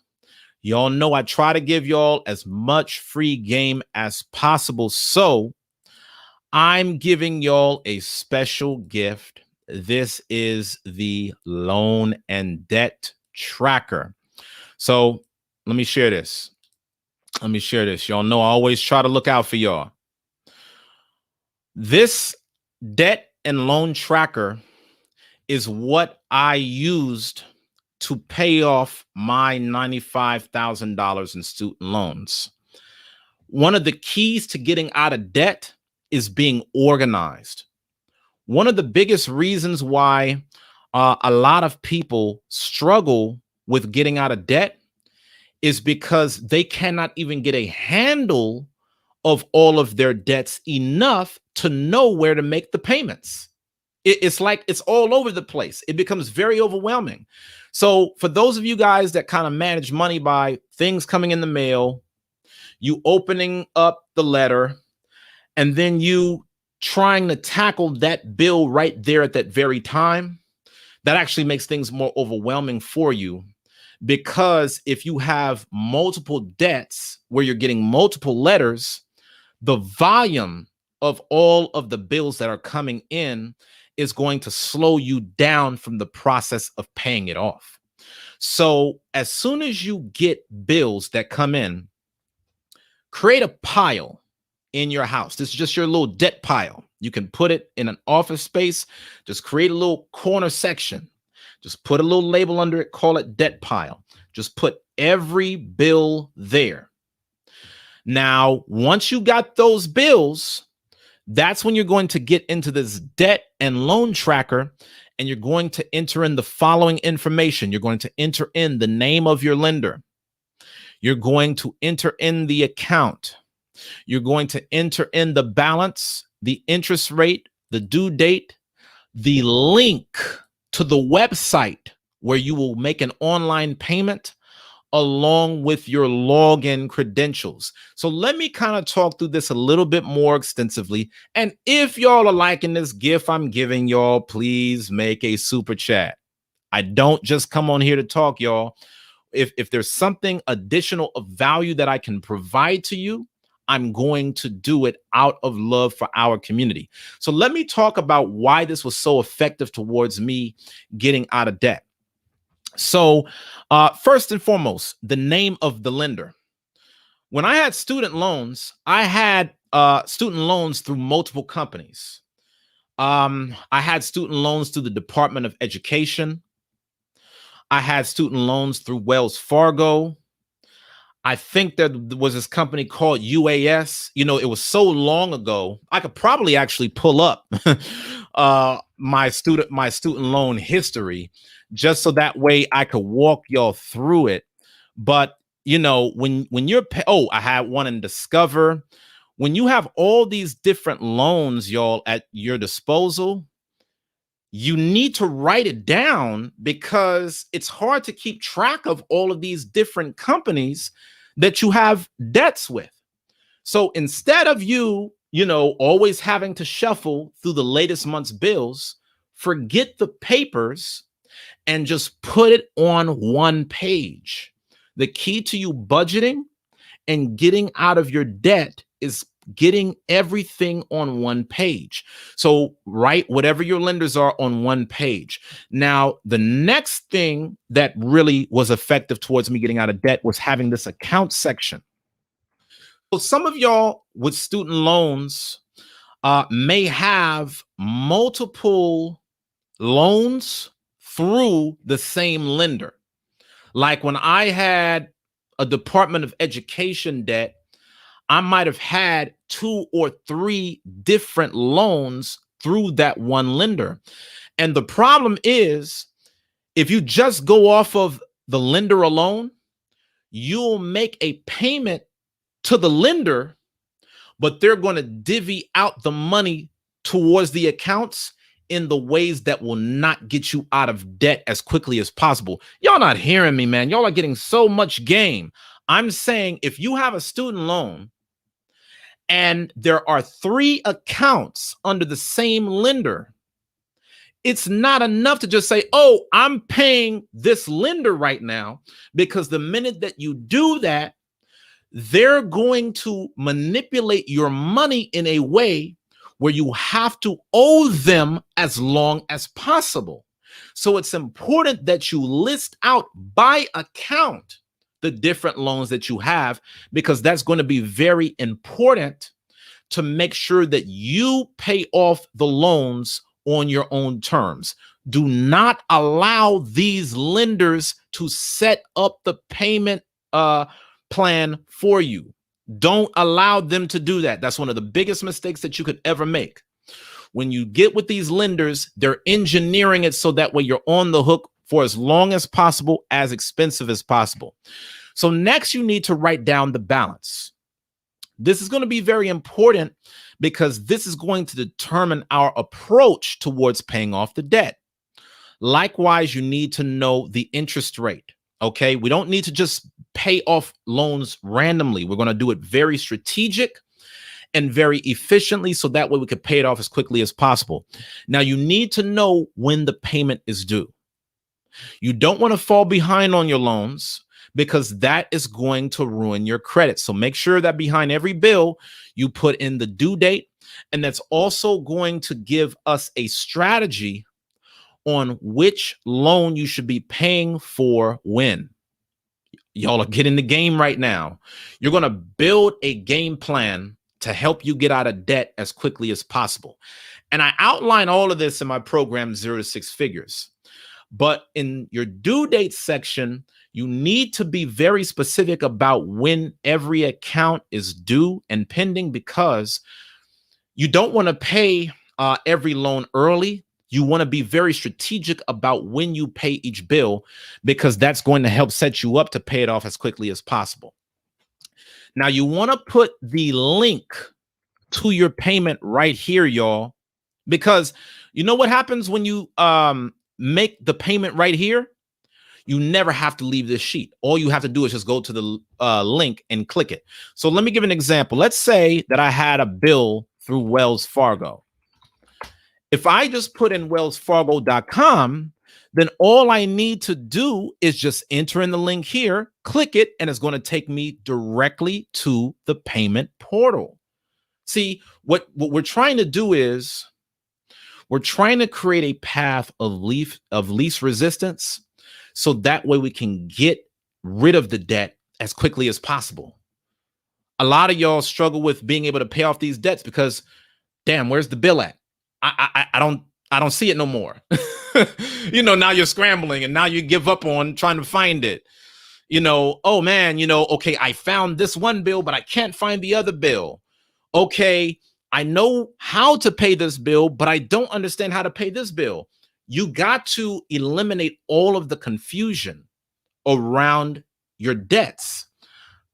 Y'all know I try to give y'all as much free game as possible. So I'm giving y'all a special gift. This is the loan and debt tracker. So let me share this. Y'all know I always try to look out for y'all. This debt and loan tracker is what I used to pay off my $95,000 in student loans. One of the keys to getting out of debt is being organized. One of the biggest reasons why a lot of people struggle with getting out of debt is because they cannot even get a handle of all of their debts enough to know where to make the payments. It's like it's all over the place. It becomes very overwhelming. So for those of you guys that kind of manage money by things coming in the mail, you opening up the letter, and then you trying to tackle that bill right there at that very time, that actually makes things more overwhelming for you. Because if you have multiple debts where you're getting multiple letters, the volume of all of the bills that are coming in is going to slow you down from the process of paying it off. So as soon as you get bills that come in, create a pile in your house. This is just your little debt pile. You can put it in an office space. Just create a little corner section. Just put a little label under it, call it debt pile. Just put every bill there. Now, once you got those bills, that's when you're going to get into this debt and loan tracker, and you're going to enter in the following information. You're going to enter in the name of your lender. You're going to enter in the account. You're going to enter in the balance, the interest rate, the due date, the link to the website where you will make an online payment, along with your login credentials. So let me kind of talk through this a little bit more extensively. And if y'all are liking this gift I'm giving y'all, please make a super chat. I don't just come on here to talk, y'all. If there's something additional of value that I can provide to you, I'm going to do it out of love for our community. So let me talk about why this was so effective towards me getting out of debt. So first and foremost, the name of the lender. When I had student loans, I had student loans through multiple companies. I had student loans through the Department of Education. I had student loans through Wells Fargo. I think there was this company called UAS. You know, it was so long ago. I could probably actually pull up my student loan history, just so that way I could walk y'all through it. But you know, when you're I had one in Discover. When you have all these different loans, y'all, at your disposal, you need to write it down, because it's hard to keep track of all of these different companies that you have debts with. So instead of you know, always having to shuffle through the latest month's bills, forget the papers and just put it on one page. The key to you budgeting and getting out of your debt is getting everything on one page. So write whatever your lenders are on one page. Now, the next thing that really was effective towards me getting out of debt was having this account section. So some of y'all with student loans may have multiple loans through the same lender. Like when I had a Department of Education debt, I might have had 2 or 3 different loans through that one lender. And the problem is, if you just go off of the lender alone, you'll make a payment to the lender, but they're going to divvy out the money towards the accounts in the ways that will not get you out of debt as quickly as possible. Y'all not hearing me, man. Y'all are getting so much game. I'm saying if you have a student loan and there are 3 accounts under the same lender, it's not enough to just say, oh, I'm paying this lender right now, because the minute that you do that, they're going to manipulate your money in a way where you have to owe them as long as possible. So it's important that you list out by account the different loans that you have, because that's going to be very important to make sure that you pay off the loans on your own terms. Do not allow these lenders to set up the payment plan for you. Don't allow them to do that. That's one of the biggest mistakes that you could ever make. When you get with these lenders, they're engineering it so that way you're on the hook for as long as possible, as expensive as possible. So next, you need to write down the balance. This is going to be very important because this is going to determine our approach towards paying off the debt. Likewise, you need to know the interest rate. Okay, we don't need to just pay off loans randomly. We're going to do it very strategic and very efficiently, so that way we could pay it off as quickly as possible. Now, you need to know when the payment is due. You don't want to fall behind on your loans, because that is going to ruin your credit. So make sure that behind every bill, you put in the due date. And that's also going to give us a strategy on which loan you should be paying for when. Y'all are getting the game right now. You're going to build a game plan to help you get out of debt as quickly as possible. And I outline all of this in my program, 0 to 6 Figures. But in your due date section, you need to be very specific about when every account is due and pending, because you don't want to pay every loan early. You want to be very strategic about when you pay each bill, because that's going to help set you up to pay it off as quickly as possible. Now, you want to put the link to your payment right here, y'all, because you know what happens when you make the payment right here? You never have to leave this sheet. All you have to do is just go to the link and click it. So let me give an example. Let's say that I had a bill through Wells Fargo. If I just put in wellsfargo.com, then all I need to do is just enter in the link here, click it, and it's going to take me directly to the payment portal. See, what we're trying to do is we're trying to create a path of least resistance, so that way we can get rid of the debt as quickly as possible. A lot of y'all struggle with being able to pay off these debts because, damn, where's the bill at? I don't see it no more. Now you're scrambling and now you give up on trying to find it. Oh man, okay, I found this one bill, but I can't find the other bill. Okay, I know how to pay this bill, but I don't understand how to pay this bill. You got to eliminate all of the confusion around your debts.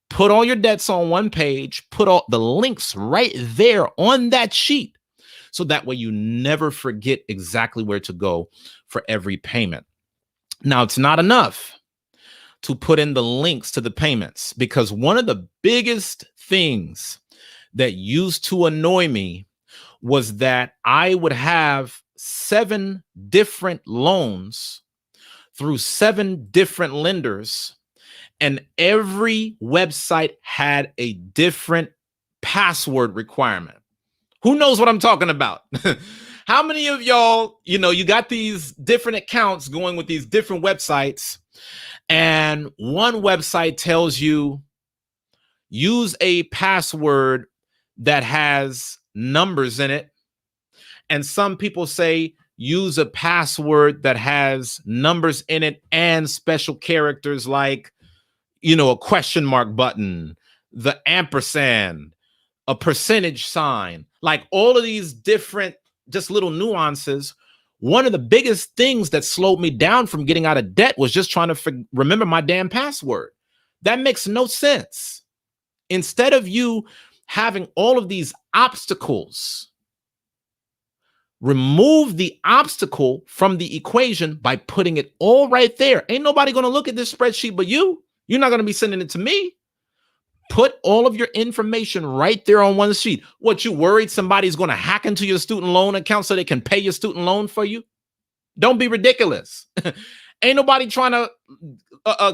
Put all your debts on one page, put all the links right there on that sheet, so that way you never forget exactly where to go for every payment. Now, it's not enough to put in the links to the payments, because one of the biggest things that used to annoy me was that I would have 7 different loans through 7 different lenders, and every website had a different password requirement. Who knows what I'm talking about? How many of y'all, you got these different accounts going with these different websites, and one website tells you use a password that has numbers in it, and some people say use a password that has numbers in it and special characters like, a question mark button, the ampersand, a percentage sign, like all of these different just little nuances. One of the biggest things that slowed me down from getting out of debt was just trying to remember my damn password. That makes no sense. Instead of you having all of these obstacles, remove the obstacle from the equation by putting it all right there. Ain't nobody going to look at this spreadsheet but you. You're not going to be sending it to me. Put all of your information right there on one sheet. What, you worried somebody's going to hack into your student loan account so they can pay your student loan for you? Don't be ridiculous. Ain't nobody trying to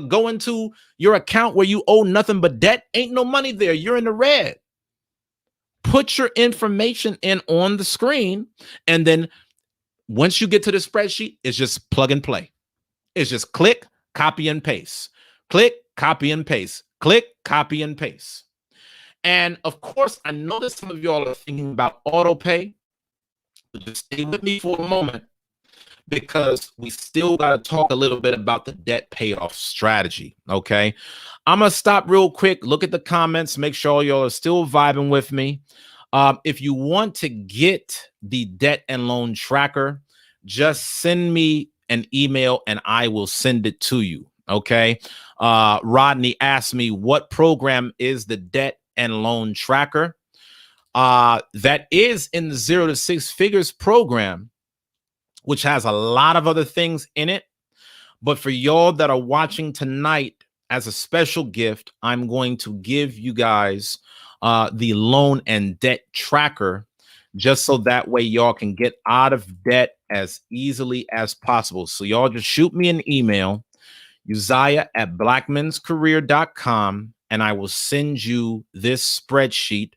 go into your account where you owe nothing but debt. Ain't no money there. You're in the red. Put your information in on the screen, and then once you get to the spreadsheet, it's just plug and play. It's just click, copy, and paste. Click, copy, and paste. Click, copy, and paste. And of course, I know that some of y'all are thinking about auto pay. But just stay with me for a moment, because we still got to talk a little bit about the debt payoff strategy. Okay. I'm going to stop real quick. Look at the comments. Make sure y'all are still vibing with me. If you want to get the debt and loan tracker, just send me an email and I will send it to you. Okay. Rodney asked me, what program is the debt and loan tracker? That is in the 0 to 6 figures program, which has a lot of other things in it. But for y'all that are watching tonight, as a special gift, I'm going to give you guys the loan and debt tracker, just so that way y'all can get out of debt as easily as possible. So y'all just shoot me an email, uzziah@blackmanscareer.com, and I will send you this spreadsheet.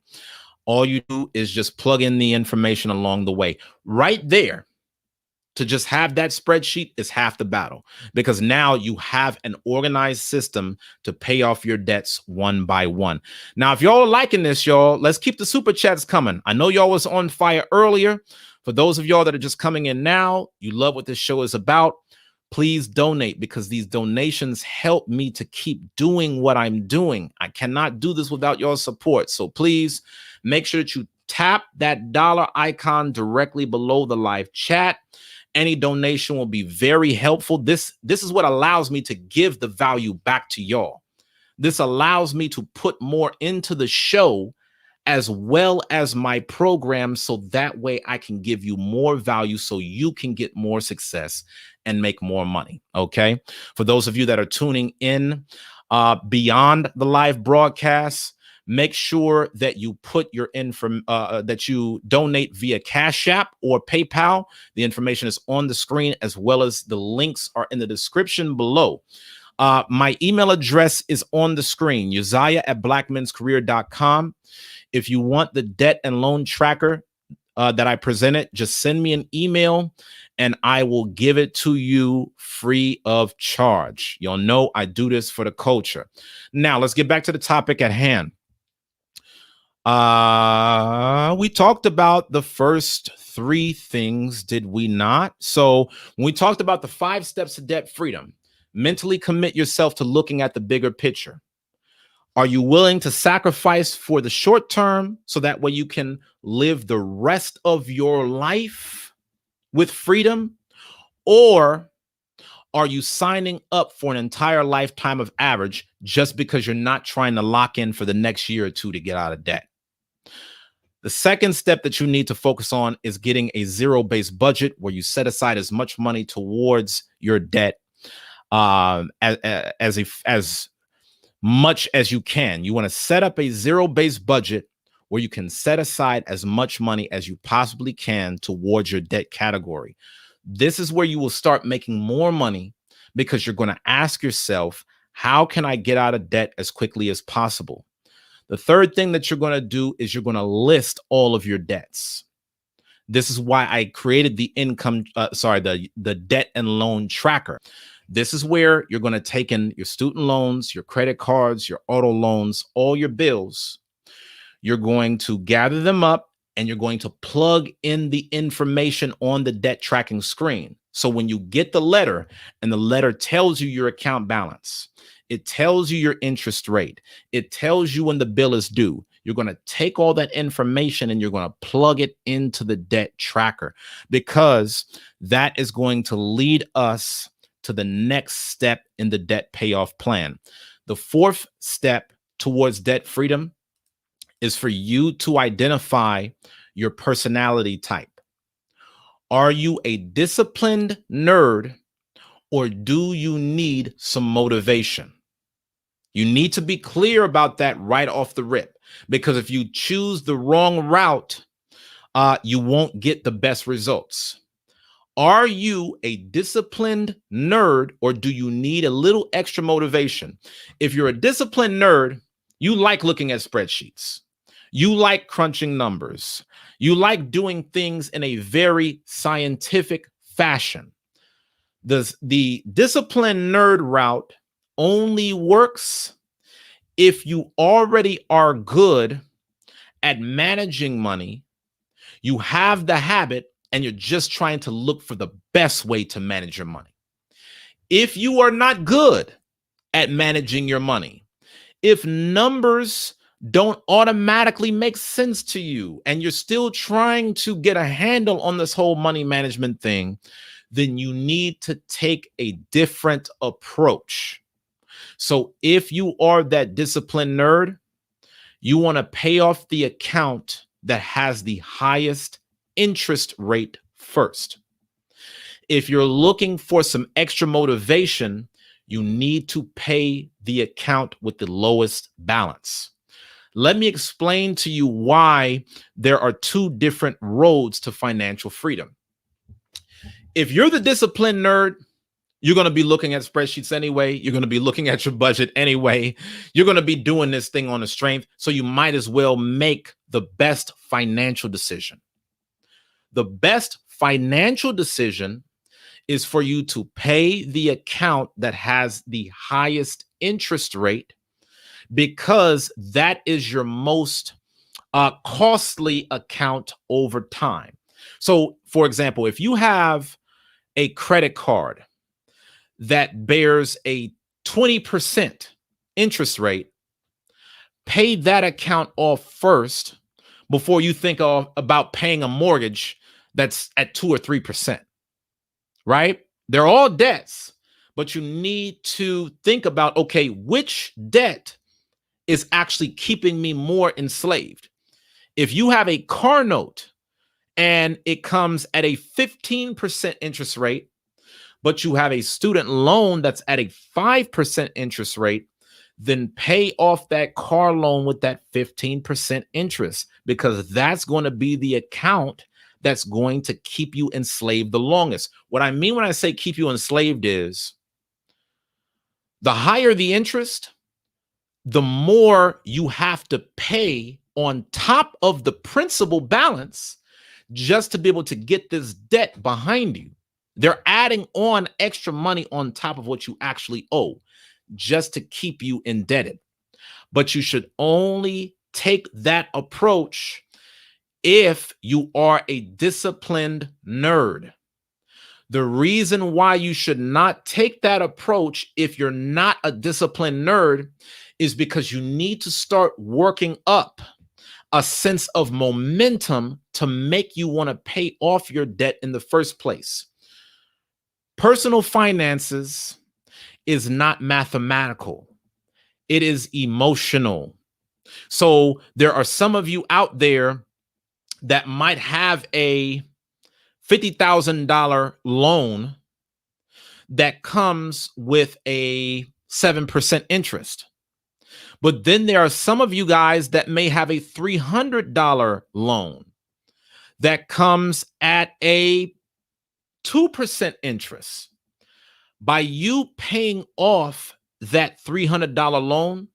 All you do is just plug in the information along the way. Right there, to just have that spreadsheet is half the battle, because now you have an organized system to pay off your debts one by one. Now, if y'all are liking this, y'all, let's keep the super chats coming. I know y'all was on fire earlier. For those of y'all that are just coming in now, you love what this show is about. Please donate, because these donations help me to keep doing what I'm doing. I cannot do this without your support. So please make sure that you tap that dollar icon directly below the live chat. Any donation will be very helpful. This is what allows me to give the value back to y'all. This allows me to put more into the show as well as my program, so that way I can give you more value so you can get more success and make more money. Okay. For those of you that are tuning in beyond the live broadcast, make sure that you put your that you donate via Cash App or PayPal. The information is on the screen, as well as the links are in the description below. My email address is on the screen, uzziah@blackmanscareer.com. If you want the debt and loan tracker that I presented, just send me an email and I will give it to you free of charge. Y'all know I do this for the culture. Now, let's get back to the topic at hand. We talked about the first 3 things, did we not? So when we talked about the 5 steps to debt freedom, mentally commit yourself to looking at the bigger picture. Are you willing to sacrifice for the short term so that way you can live the rest of your life with freedom? Or are you signing up for an entire lifetime of average just because you're not trying to lock in for the next year or 2 to get out of debt? The second step that you need to focus on is getting a zero-based budget, where you set aside as much money towards your debt as much as you can. You want to set up a zero-based budget where you can set aside as much money as you possibly can towards your debt category. This is where you will start making more money, because you're going to ask yourself, how can I get out of debt as quickly as possible? The third thing that you're going to do is you're going to list all of your debts. This is why I created the the debt and loan tracker. This is where you're going to take in your student loans, your credit cards, your auto loans, all your bills. You're going to gather them up and you're going to plug in the information on the debt tracking screen. So when you get the letter and the letter tells you your account balance, it tells you your interest rate, it tells you when the bill is due, you're going to take all that information and you're going to plug it into the debt tracker, because that is going to lead us to the next step in the debt payoff plan. The 4th step towards debt freedom is for you to identify your personality type. Are you a disciplined nerd, or do you need some motivation? You need to be clear about that right off the rip, because if you choose the wrong route, you won't get the best results. Are you a disciplined nerd, or do you need a little extra motivation? If you're a disciplined nerd, you like looking at spreadsheets. You like crunching numbers. You like doing things in a very scientific fashion. The disciplined nerd route only works if you already are good at managing money, you have the habit, and you're just trying to look for the best way to manage your money. If you are not good at managing your money, if numbers don't automatically make sense to you and you're still trying to get a handle on this whole money management thing, then you need to take a different approach. So if you are that disciplined nerd, you want to pay off the account that has the highest interest rate first. If you're looking for some extra motivation, you need to pay the account with the lowest balance. Let me explain to you why there are two different roads to financial freedom. If you're the disciplined nerd, you're going to be looking at spreadsheets anyway. You're going to be looking at your budget anyway. You're going to be doing this thing on a strength. So you might as well make the best financial decision. The best financial decision is for you to pay the account that has the highest interest rate, because that is your most costly account over time. So, for example, if you have a credit card that bears a 20% interest rate, pay that account off first before you think about paying a mortgage that's at 2 or 3%, right? They're all debts, but you need to think about, okay, which debt is actually keeping me more enslaved? If you have a car note and it comes at a 15% interest rate, but you have a student loan that's at a 5% interest rate, then pay off that car loan with that 15% interest, because that's going to be the account that's going to keep you enslaved the longest. What I mean when I say keep you enslaved is the higher the interest, the more you have to pay on top of the principal balance just to be able to get this debt behind you. They're adding on extra money on top of what you actually owe just to keep you indebted. But you should only take that approach if you are a disciplined nerd. The reason why you should not take that approach if you're not a disciplined nerd is because you need to start working up a sense of momentum to make you want to pay off your debt in the first place. Personal finances is not mathematical. It is emotional. So there are some of you out there that might have a $50,000 loan that comes with a 7% interest. But then there are some of you guys that may have a $300 loan that comes at a 2% interest. By you paying off that $300 loan,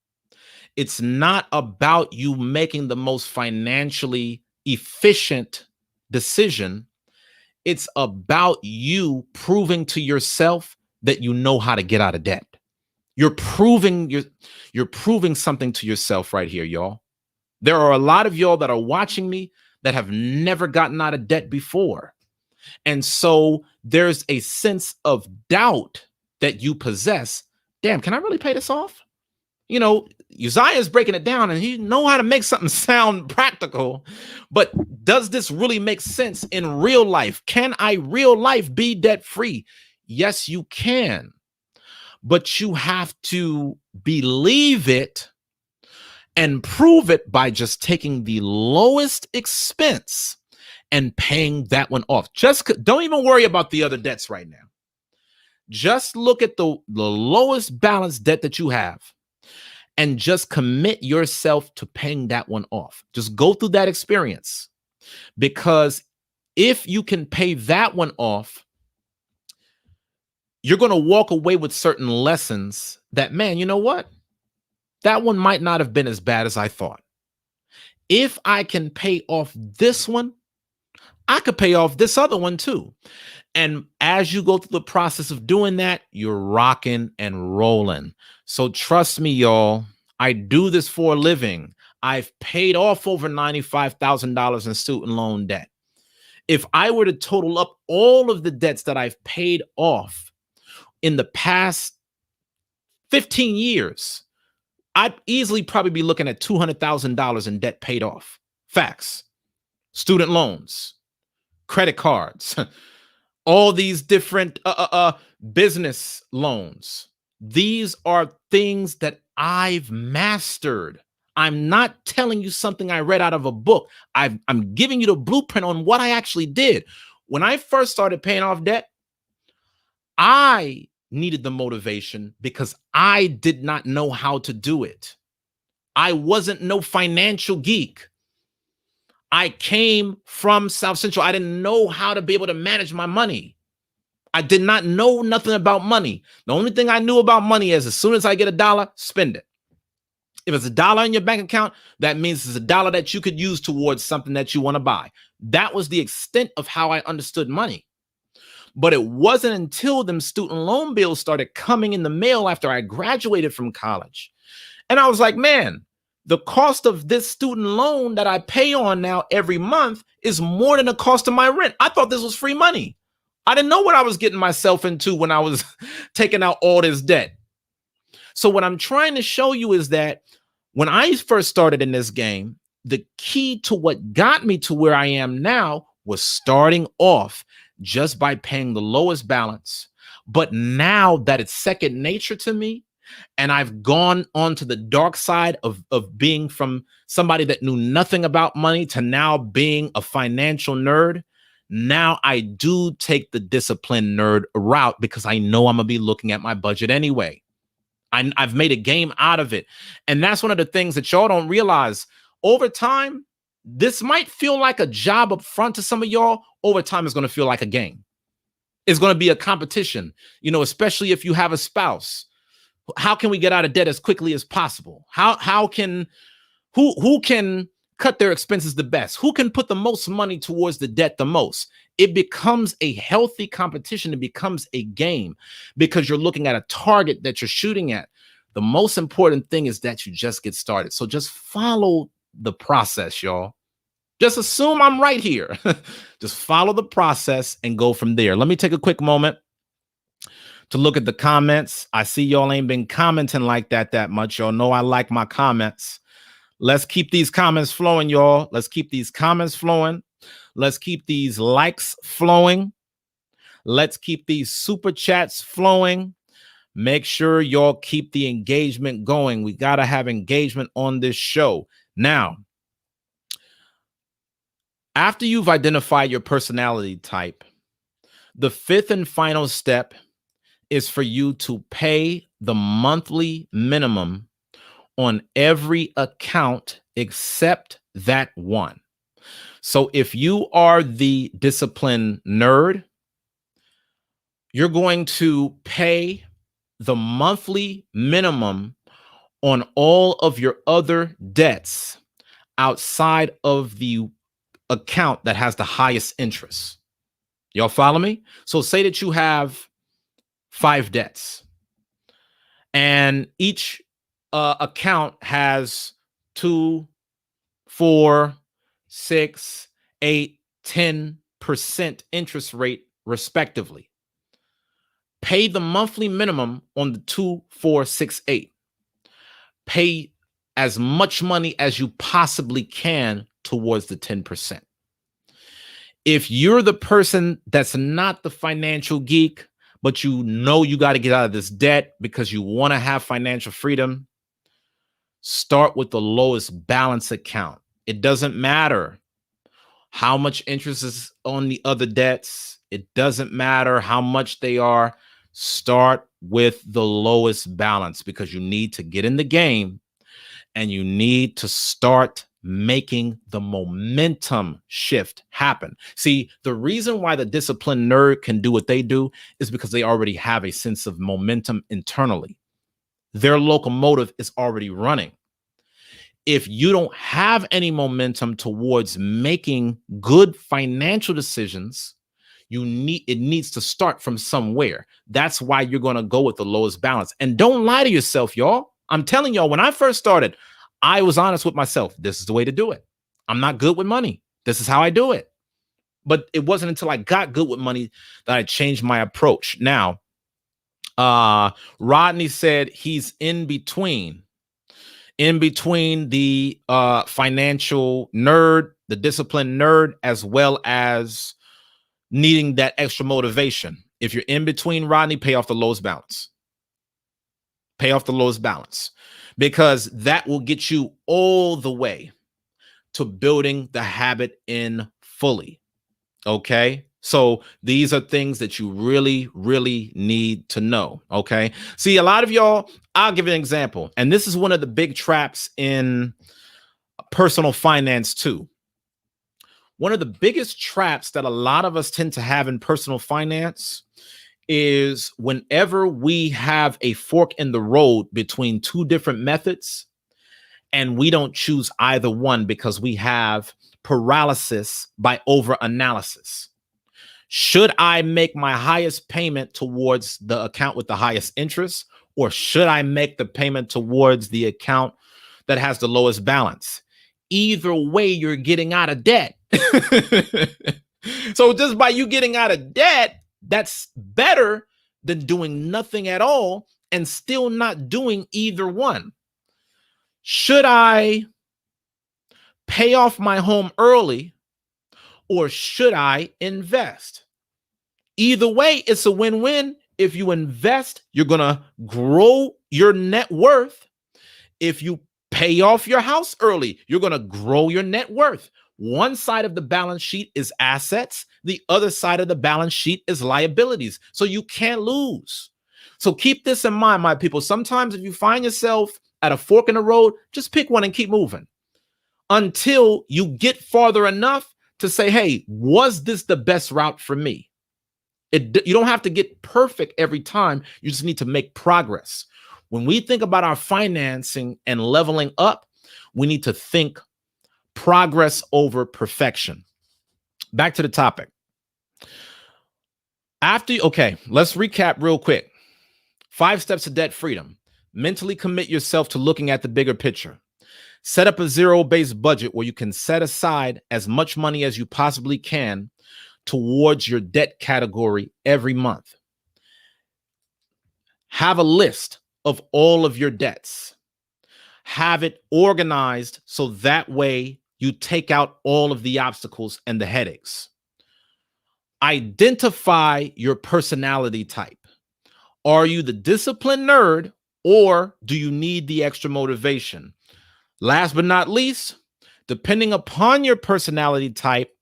it's not about you making the most financially efficient decision. It's about you proving to yourself that you know how to get out of debt. You're proving something to yourself right here, y'all. There are a lot of y'all that are watching me that have never gotten out of debt before. And so there's a sense of doubt that you possess. Damn, can I really pay this off? You know, Uzziah is breaking it down and he know how to make something sound practical, but does this really make sense in real life? Can I real life be debt free? Yes, you can, but you have to believe it and prove it by just taking the lowest expense and paying that one off. Just don't even worry about the other debts right now. Just look at the lowest balance debt that you have and just commit yourself to paying that one off. Just go through that experience, because if you can pay that one off, you're going to walk away with certain lessons that, man, you know what? That one might not have been as bad as I thought. If I can pay off this one, I could pay off this other one too. And as you go through the process of doing that, you're rocking and rolling. So trust me, y'all, I do this for a living. I've paid off over $95,000 in student loan debt. If I were to total up all of the debts that I've paid off in the past 15 years, I'd easily probably be looking at $200,000 in debt paid off. Facts. Student loans, credit cards, all these different business loans. These are things that I've mastered. I'm not telling you something I read out of a book. I'm giving you the blueprint on what I actually did. When I first started paying off debt, I needed the motivation because I did not know how to do it. I wasn't no financial geek. I came from South Central. I didn't know how to be able to manage my money. I did not know nothing about money. The only thing I knew about money is as soon as I get $1, spend it. If it's $1 in your bank account, that means it's $1 that you could use towards something that you want to buy. That was the extent of how I understood money. But it wasn't until them student loan bills started coming in the mail after I graduated from college. And I was like, man, the cost of this student loan that I pay on now every month is more than the cost of my rent. I thought this was free money. I didn't know what I was getting myself into when I was taking out all this debt. So what I'm trying to show you is that when I first started in this game, the key to what got me to where I am now was starting off just by paying the lowest balance. But now that it's second nature to me, and I've gone onto the dark side of being from somebody that knew nothing about money to now being a financial nerd, now I do take the disciplined nerd route because I know I'm going to be looking at my budget anyway. I've made a game out of it. And that's one of the things that y'all don't realize. Over time, this might feel like a job up front to some of y'all. Over time, it's going to feel like a game. It's going to be a competition, especially if you have a spouse. How can we get out of debt as quickly as possible? Who can cut their expenses the best? Who can put the most money towards the debt the most? It becomes a healthy competition. It becomes a game because you're looking at a target that you're shooting at. The most important thing is that you just get started. So just follow the process, y'all. Just assume I'm right here. Just follow the process and go from there. Let me take a quick moment to look at the comments. I see y'all ain't been commenting like that much. Y'all know I like my comments. Let's keep these comments flowing, y'all. Let's keep these comments flowing. Let's keep these likes flowing. Let's keep these super chats flowing. Make sure y'all keep the engagement going. We got to have engagement on this show. Now, after you've identified your personality type, the fifth and final step is for you to pay the monthly minimum on every account except that one. So if you are the disciplined nerd, you're going to pay the monthly minimum on all of your other debts outside of the account that has the highest interest. Y'all follow me? So say that you have 5 debts and each account has 2, 4, 6, 8, 10% interest rate respectively. Pay the monthly minimum on the 2, 4, 6, 8. Pay as much money as you possibly can towards the 10%. If you're the person that's not the financial geek, but you know you got to get out of this debt because you want to have financial freedom, start with the lowest balance account. It doesn't matter how much interest is on the other debts. It doesn't matter how much they are. Start with the lowest balance because you need to get in the game and you need to start making the momentum shift happen. See, the reason why the disciplined nerd can do what they do is because they already have a sense of momentum internally. Their locomotive is already running. If you don't have any momentum towards making good financial decisions, it needs to start from somewhere. That's why you're going to go with the lowest balance. And don't lie to yourself, y'all. I'm telling y'all, when I first started, I was honest with myself. This is the way to do it. I'm not good with money. This is how I do it. But it wasn't until I got good with money that I changed my approach. Now, Rodney said he's in between the financial nerd, the disciplined nerd, as well as needing that extra motivation. If you're in between, Rodney, pay off the lowest balance. Pay off the lowest balance, because that will get you all the way to building the habit in fully. Okay. So these are things that you really, really need to know. Okay. See, a lot of y'all, I'll give you an example. And this is one of the big traps in personal finance too. One of the biggest traps that a lot of us tend to have in personal finance is whenever we have a fork in the road between two different methods and we don't choose either one because we have paralysis by over-analysis. Should I make my highest payment towards the account with the highest interest, or should I make the payment towards the account that has the lowest balance? Either way, you're getting out of debt. So just by you getting out of debt, that's better than doing nothing at all and still not doing either one. Should I pay off my home early, or should I invest? Either way, it's a win-win. If you invest, you're going to grow your net worth. If you pay off your house early, you're going to grow your net worth. One side of the balance sheet is assets. The other side of the balance sheet is liabilities. So you can't lose. So keep this in mind, my people. Sometimes if you find yourself at a fork in the road, just pick one and keep moving until you get farther enough to say, hey, was this the best route for me? You don't have to get perfect every time. You just need to make progress. When we think about our financing and leveling up, we need to think progress over perfection. Back to the topic. Okay, let's recap real quick. 5 steps to debt freedom. Mentally commit yourself to looking at the bigger picture. Set up a zero-based budget where you can set aside as much money as you possibly can towards your debt category every month. Have a list of all of your debts. Have it organized so that way you take out all of the obstacles and the headaches. Identify your personality type. Are you the disciplined nerd, or do you need the extra motivation? Last but not least, depending upon your personality type,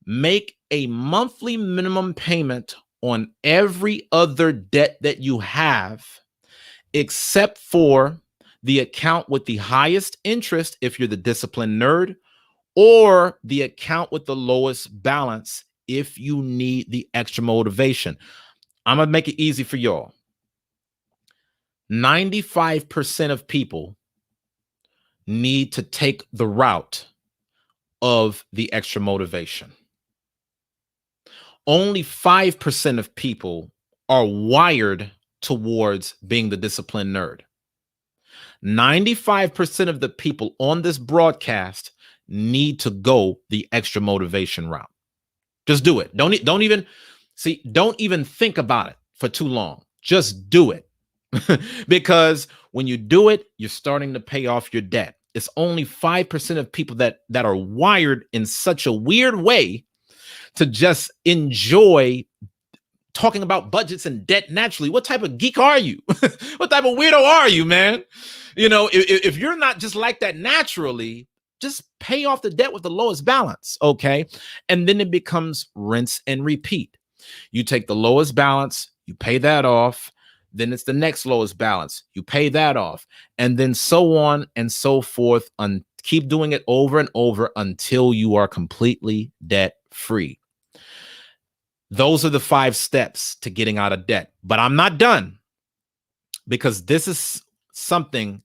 make a monthly minimum payment on every other debt that you have, except for the account with the highest interest if you're the disciplined nerd, or the account with the lowest balance if you need the extra motivation. I'm going to make it easy for y'all. 95% of people need to take the route of the extra motivation. Only 5% of people are wired towards being the disciplined nerd. 95% of the people on this broadcast need to go the extra motivation route. Just do it. Don't even think about it for too long. Just do it. Because when you do it, you're starting to pay off your debt. It's only 5% of people that are wired in such a weird way to just enjoy talking about budgets and debt naturally. What type of geek are you? What type of weirdo are you, man? You know, if you're not just like that naturally, just pay off the debt with the lowest balance, okay? And then it becomes rinse and repeat. You take the lowest balance, you pay that off, then it's the next lowest balance, you pay that off, and then so on and so forth Keep doing it over and over until you are completely debt free. Those are the 5 steps to getting out of debt. But I'm not done, because this is something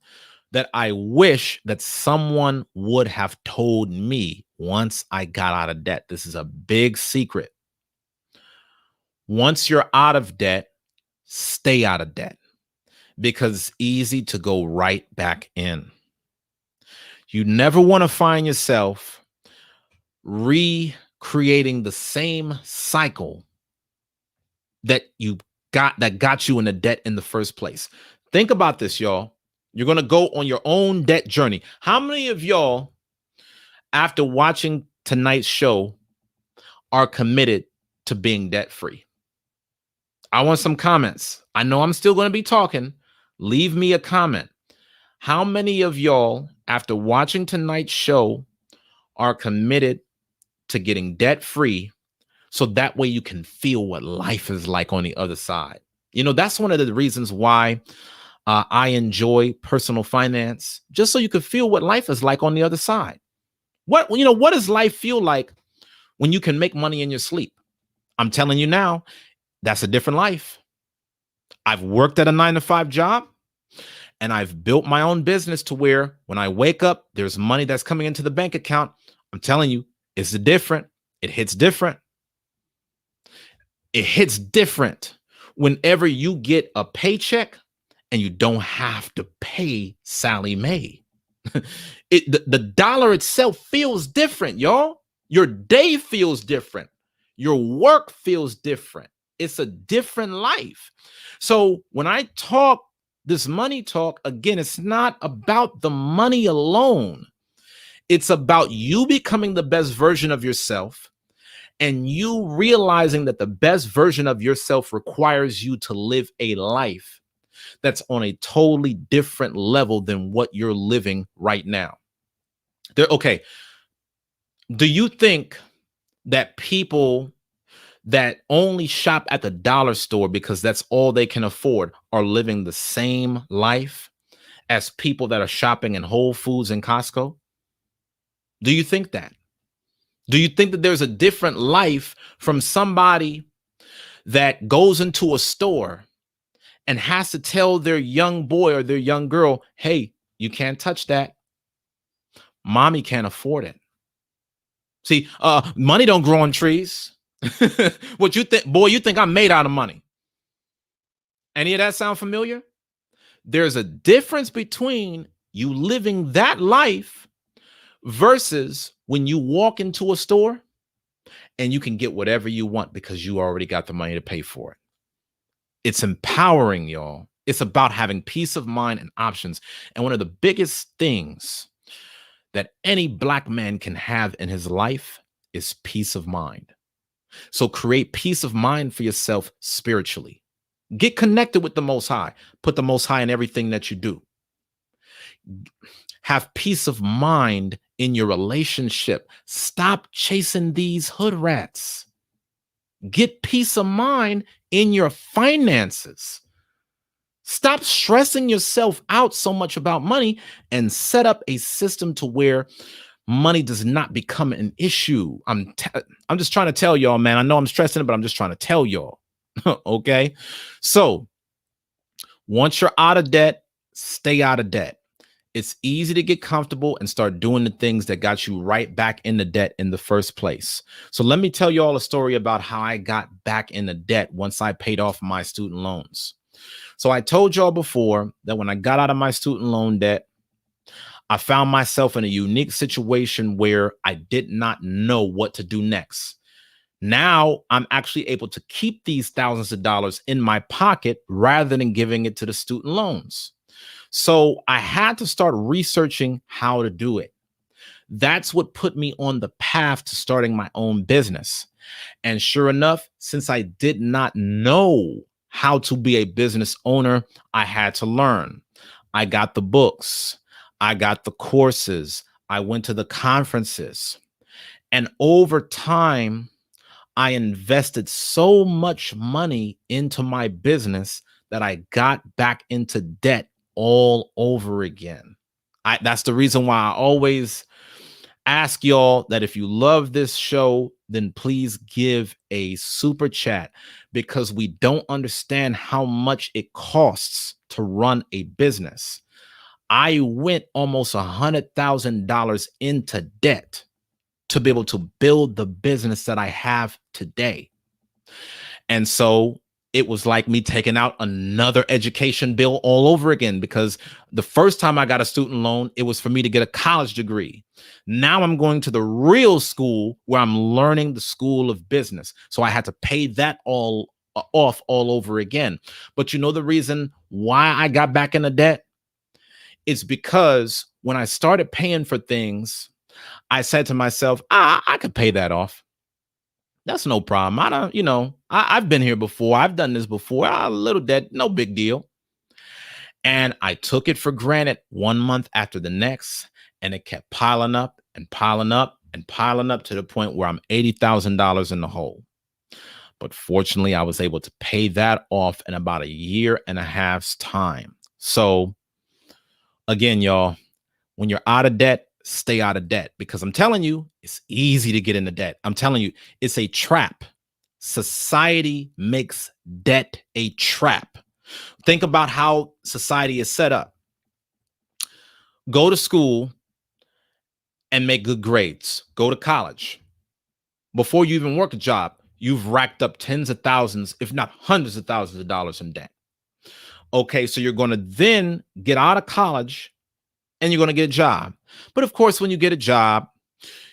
that I wish that someone would have told me once I got out of debt. This is a big secret. Once you're out of debt, stay out of debt, because it's easy to go right back in. You never want to find yourself recreating the same cycle that got you in the debt in the first place. Think about this, y'all. You're going to go on your own debt journey. How many of y'all, after watching tonight's show, are committed to being debt free? I want some comments. I know I'm still going to be talking. Leave me a comment. How many of y'all, after watching tonight's show, are committed to getting debt free, so that way you can feel what life is like on the other side? You know, that's one of the reasons why I enjoy personal finance, just so you can feel what life is like on the other side. What does life feel like when you can make money in your sleep? I'm telling you now, that's a different life. I've worked at a 9-to-5 job, and I've built my own business to where when I wake up, there's money that's coming into the bank account. I'm telling you, it's different. It hits different. It hits different whenever you get a paycheck and you don't have to pay Sally Mae. The dollar itself feels different, y'all. Your day feels different. Your work feels different. It's a different life. So when I talk this money talk, again, it's not about the money alone. It's about you becoming the best version of yourself, and you realizing that the best version of yourself requires you to live a life that's on a totally different level than what you're living right now. Okay. Do you think that people that only shop at the dollar store because that's all they can afford are living the same life as people that are shopping in Whole Foods and Costco? Do you think that? Do you think that there's a different life from somebody that goes into a store and has to tell their young boy or their young girl, hey, you can't touch that. Mommy can't afford it. See, money don't grow on trees. What you think, boy? You think I'm made out of money? Any of that sound familiar? There's a difference between you living that life versus when you walk into a store and you can get whatever you want because you already got the money to pay for it. It's empowering, y'all. It's about having peace of mind and options. And one of the biggest things that any Black man can have in his life is peace of mind. So create peace of mind for yourself spiritually. Get connected with the Most High. Put the Most High in everything that you do. Have peace of mind in your relationship. Stop chasing these hood rats. Get peace of mind in your finances. Stop stressing yourself out so much about money and set up a system to where money does not become an issue. I'm just trying to tell y'all, man. I know I'm stressing it, but I'm just trying to tell y'all. Okay. So once you're out of debt, stay out of debt. It's easy to get comfortable and start doing the things that got you right back into debt in the first place. So let me tell you all a story about how I got back into debt once I paid off my student loans. So I told y'all before that when I got out of my student loan debt, I found myself in a unique situation where I did not know what to do next. Now I'm actually able to keep these thousands of dollars in my pocket rather than giving it to the student loans. So I had to start researching how to do it. That's what put me on the path to starting my own business. And sure enough, since I did not know how to be a business owner, I had to learn. I got the books. I got the courses. I went to the conferences. And over time, I invested so much money into my business that I got back into debt all over again. That's the reason why I always ask y'all that if you love this show, then please give a super chat, because we don't understand how much it costs to run a business. I went almost $100,000 into debt to be able to build the business that I have today. And so it was like me taking out another education bill all over again, because the first time I got a student loan, it was for me to get a college degree. Now I'm going to the real school where I'm learning the school of business. So I had to pay that all off all over again. But you know the reason why I got back into debt? It's because when I started paying for things, I said to myself, I could pay that off. That's no problem. I don't, I've been here before. I've done this before. A little debt, no big deal. And I took it for granted one month after the next, and it kept piling up and piling up and piling up to the point where I'm $80,000 in the hole. But fortunately, I was able to pay that off in about a year and a half's time. So again, y'all, when you're out of debt, stay out of debt, because I'm telling you, it's easy to get into debt. I'm telling you, it's a trap. Society makes debt a trap. Think about how society is set up. Go to school and make good grades. Go to college. Before you even work a job, you've racked up tens of thousands, if not hundreds of thousands of dollars in debt. Okay, so you're going to then get out of college and you're going to get a job. But of course, when you get a job,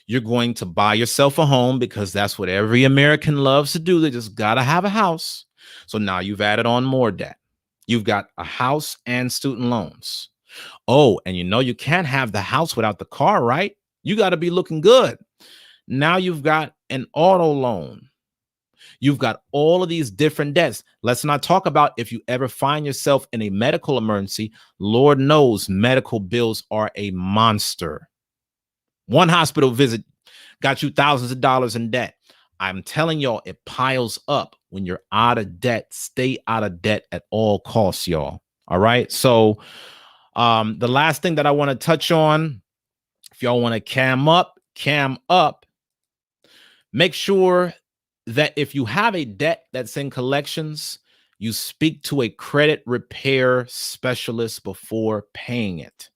you're going to buy yourself a home, because that's what every American loves to do. They just got to have a house. So now you've added on more debt. You've got a house and student loans. Oh, and you can't have the house without the car, right? You got to be looking good. Now you've got an auto loan. You've got all of these different debts. Let's not talk about if you ever find yourself in a medical emergency. Lord knows medical bills are a monster. One hospital visit got you thousands of dollars in debt. I'm telling y'all, it piles up. When you're out of debt, stay out of debt at all costs, y'all. All right. So the last thing that I want to touch on, if y'all want to cam up, make sure that if you have a debt that's in collections, you speak to a credit repair specialist before paying it.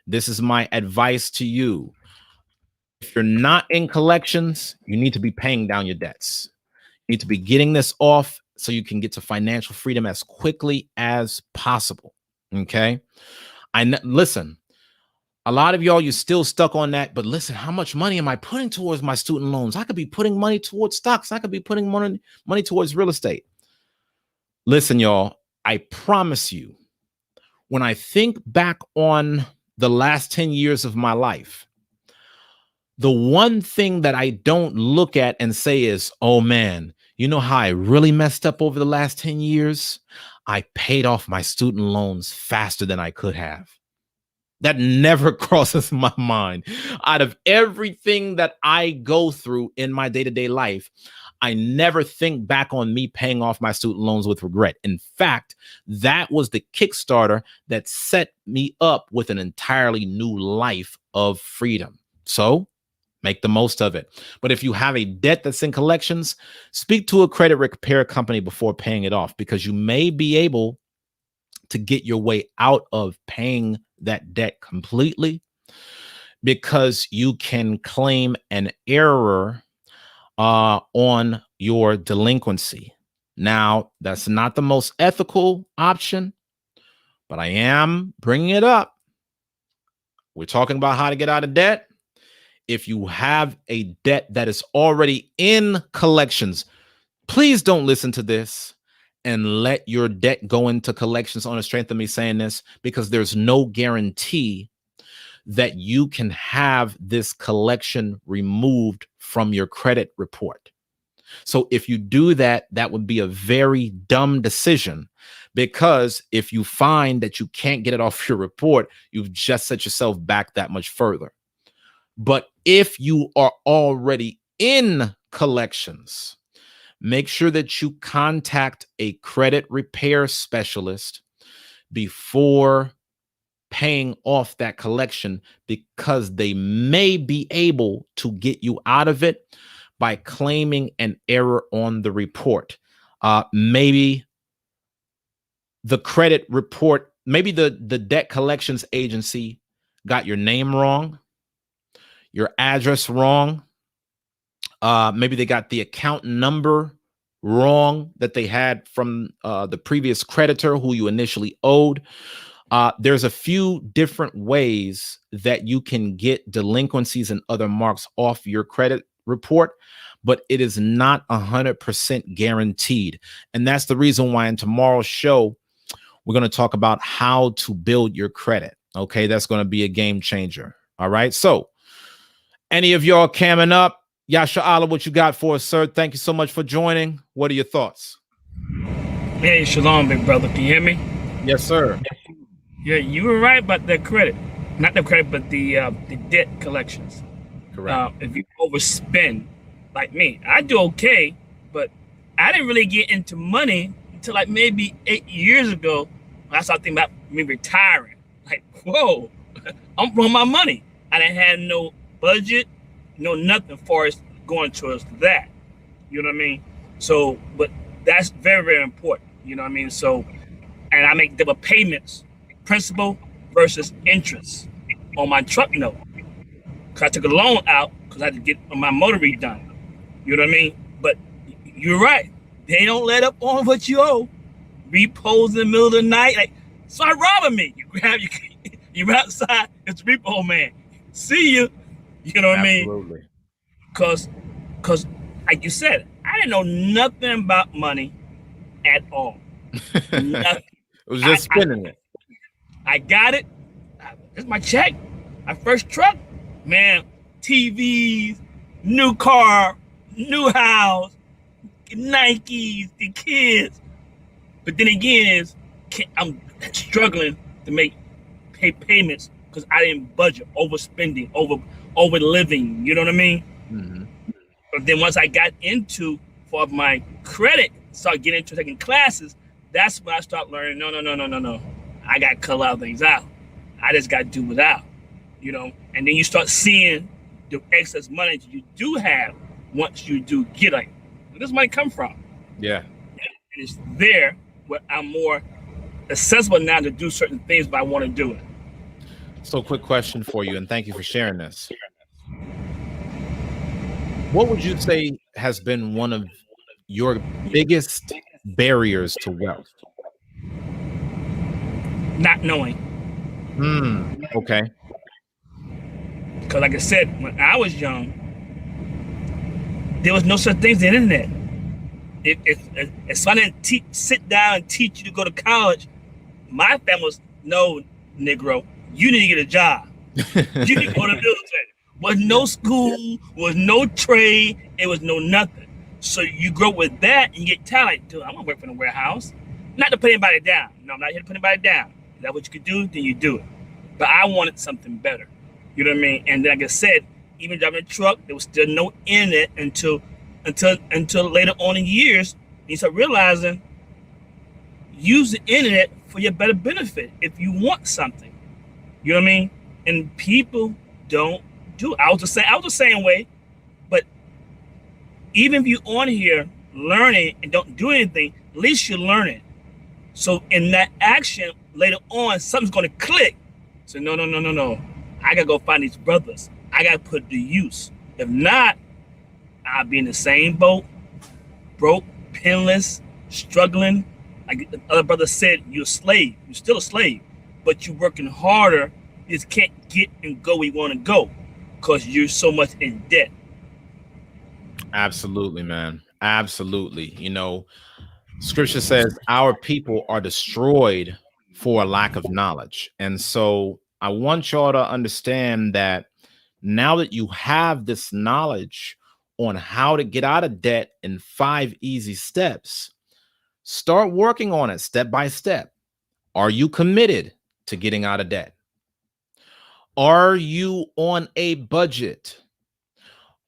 This is my advice to you. If you're not in collections, you need to be paying down your debts. You need to be getting this off so you can get to financial freedom as quickly as possible. Okay. Listen, a lot of y'all, you're still stuck on that. But listen, how much money am I putting towards my student loans? I could be putting money towards stocks. I could be putting money towards real estate. Listen, y'all, I promise you, when I think back on the last 10 years of my life, the one thing that I don't look at and say is, oh man, you know how I really messed up over the last 10 years? I paid off my student loans faster than I could have. That never crosses my mind. Out of everything that I go through in my day-to-day life, I never think back on me paying off my student loans with regret. In fact, that was the Kickstarter that set me up with an entirely new life of freedom. So make the most of it. But if you have a debt that's in collections, speak to a credit repair company before paying it off, because you may be able to get your way out of paying that debt completely, because you can claim an error on your delinquency. Now, that's not the most ethical option, but I am bringing it up. We're talking about how to get out of debt. If you have a debt that is already in collections, please don't listen to this and let your debt go into collections on the strength of me saying this, because there's no guarantee that you can have this collection removed from your credit report. So if you do that, that would be a very dumb decision, because if you find that you can't get it off your report, you've just set yourself back that much further. But if you are already in collections, make sure that you contact a credit repair specialist before paying off that collection because they may be able to get you out of it by claiming an error on the report. Maybe the credit report, maybe the debt collections agency got your name wrong, your address wrong. Maybe they got the account number wrong that they had from the previous creditor who you initially owed. There's a few different ways that you can get delinquencies and other marks off your credit report, but it is not 100% guaranteed. And that's the reason why in tomorrow's show, we're going to talk about how to build your credit. Okay, that's going to be a game changer. All right. So any of y'all camming up? Yasha Allah, what you got for us, sir? Thank you so much for joining. What are your thoughts? Hey, shalom, big brother. Can you hear me? Yes, sir. Yeah, you were right about the credit. Not the credit, but the debt collections. Correct. If you overspend, like me, I do okay, but I didn't really get into money until like maybe 8 years ago when I started thinking about me retiring. Like, whoa, I'm blowing my money. I didn't have no budget, no nothing for us going towards that. You know what I mean? So, but that's very, very important. You know what I mean? So, and I make double payments, principal versus interest on my truck note. Cause I took a loan out because I had to get my motor redone. You know what I mean? But you're right. They don't let up on what you owe. Repos in the middle of the night. Like, start robbing me. You grab you're outside, it's repo man. See you. You know what Absolutely. I mean? Cause like you said, I didn't know nothing about money at all. Nothing. It was just spending it. I got it. It's my check. My first truck, man. TVs, new car, new house, Nikes, the kids. But then again, I'm struggling to pay payments because I didn't budget, overspending, over living. You know what I mean? Mm-hmm. But then once I got into for my credit, started getting into taking classes. That's when I start learning. No. I got to cut a lot of things out. I just got to do without. You know, and then you start seeing the excess money that you do have once you do get it. Where does money come from? Yeah. And it's there where I'm more accessible now to do certain things, but I want to do it. So quick question for you, and thank you for sharing this. What would you say has been one of your biggest barriers to wealth? Not knowing. Okay. Because like I said, when I was young, there was no such thing as the internet. If someone didn't sit down and teach you to go to college, my family was, no, Negro, you need to get a job. You need to go to the military. Was no school, was no trade, it was no nothing. So you grow with that and you get talent. Dude, I'm gonna work for the warehouse. Not to put anybody down. No, I'm not here to put anybody down. Is that what you could do? Then you do it. But I wanted something better. You know what I mean? And like I said, even driving a truck, there was still no internet until later on in years. You start realizing, use the internet for your better benefit if you want something. You know what I mean? And people don't do it. I was the same way. But even if you're on here learning and don't do anything, at least you're learning. So in that action, later on, something's going to click. So no. I got to go find these brothers. I got to put it to use. If not, I'll be in the same boat, broke, penniless, struggling. Like the other brother said, you're a slave. You're still a slave, but you're working harder. You just can't get and go where you want to go because you're so much in debt. Absolutely, man. Absolutely. You know, scripture says our people are destroyed for a lack of knowledge. And so I want y'all to understand that now that you have this knowledge on how to get out of debt in 5 easy steps, start working on it step by step. Are you committed to getting out of debt? Are you on a budget?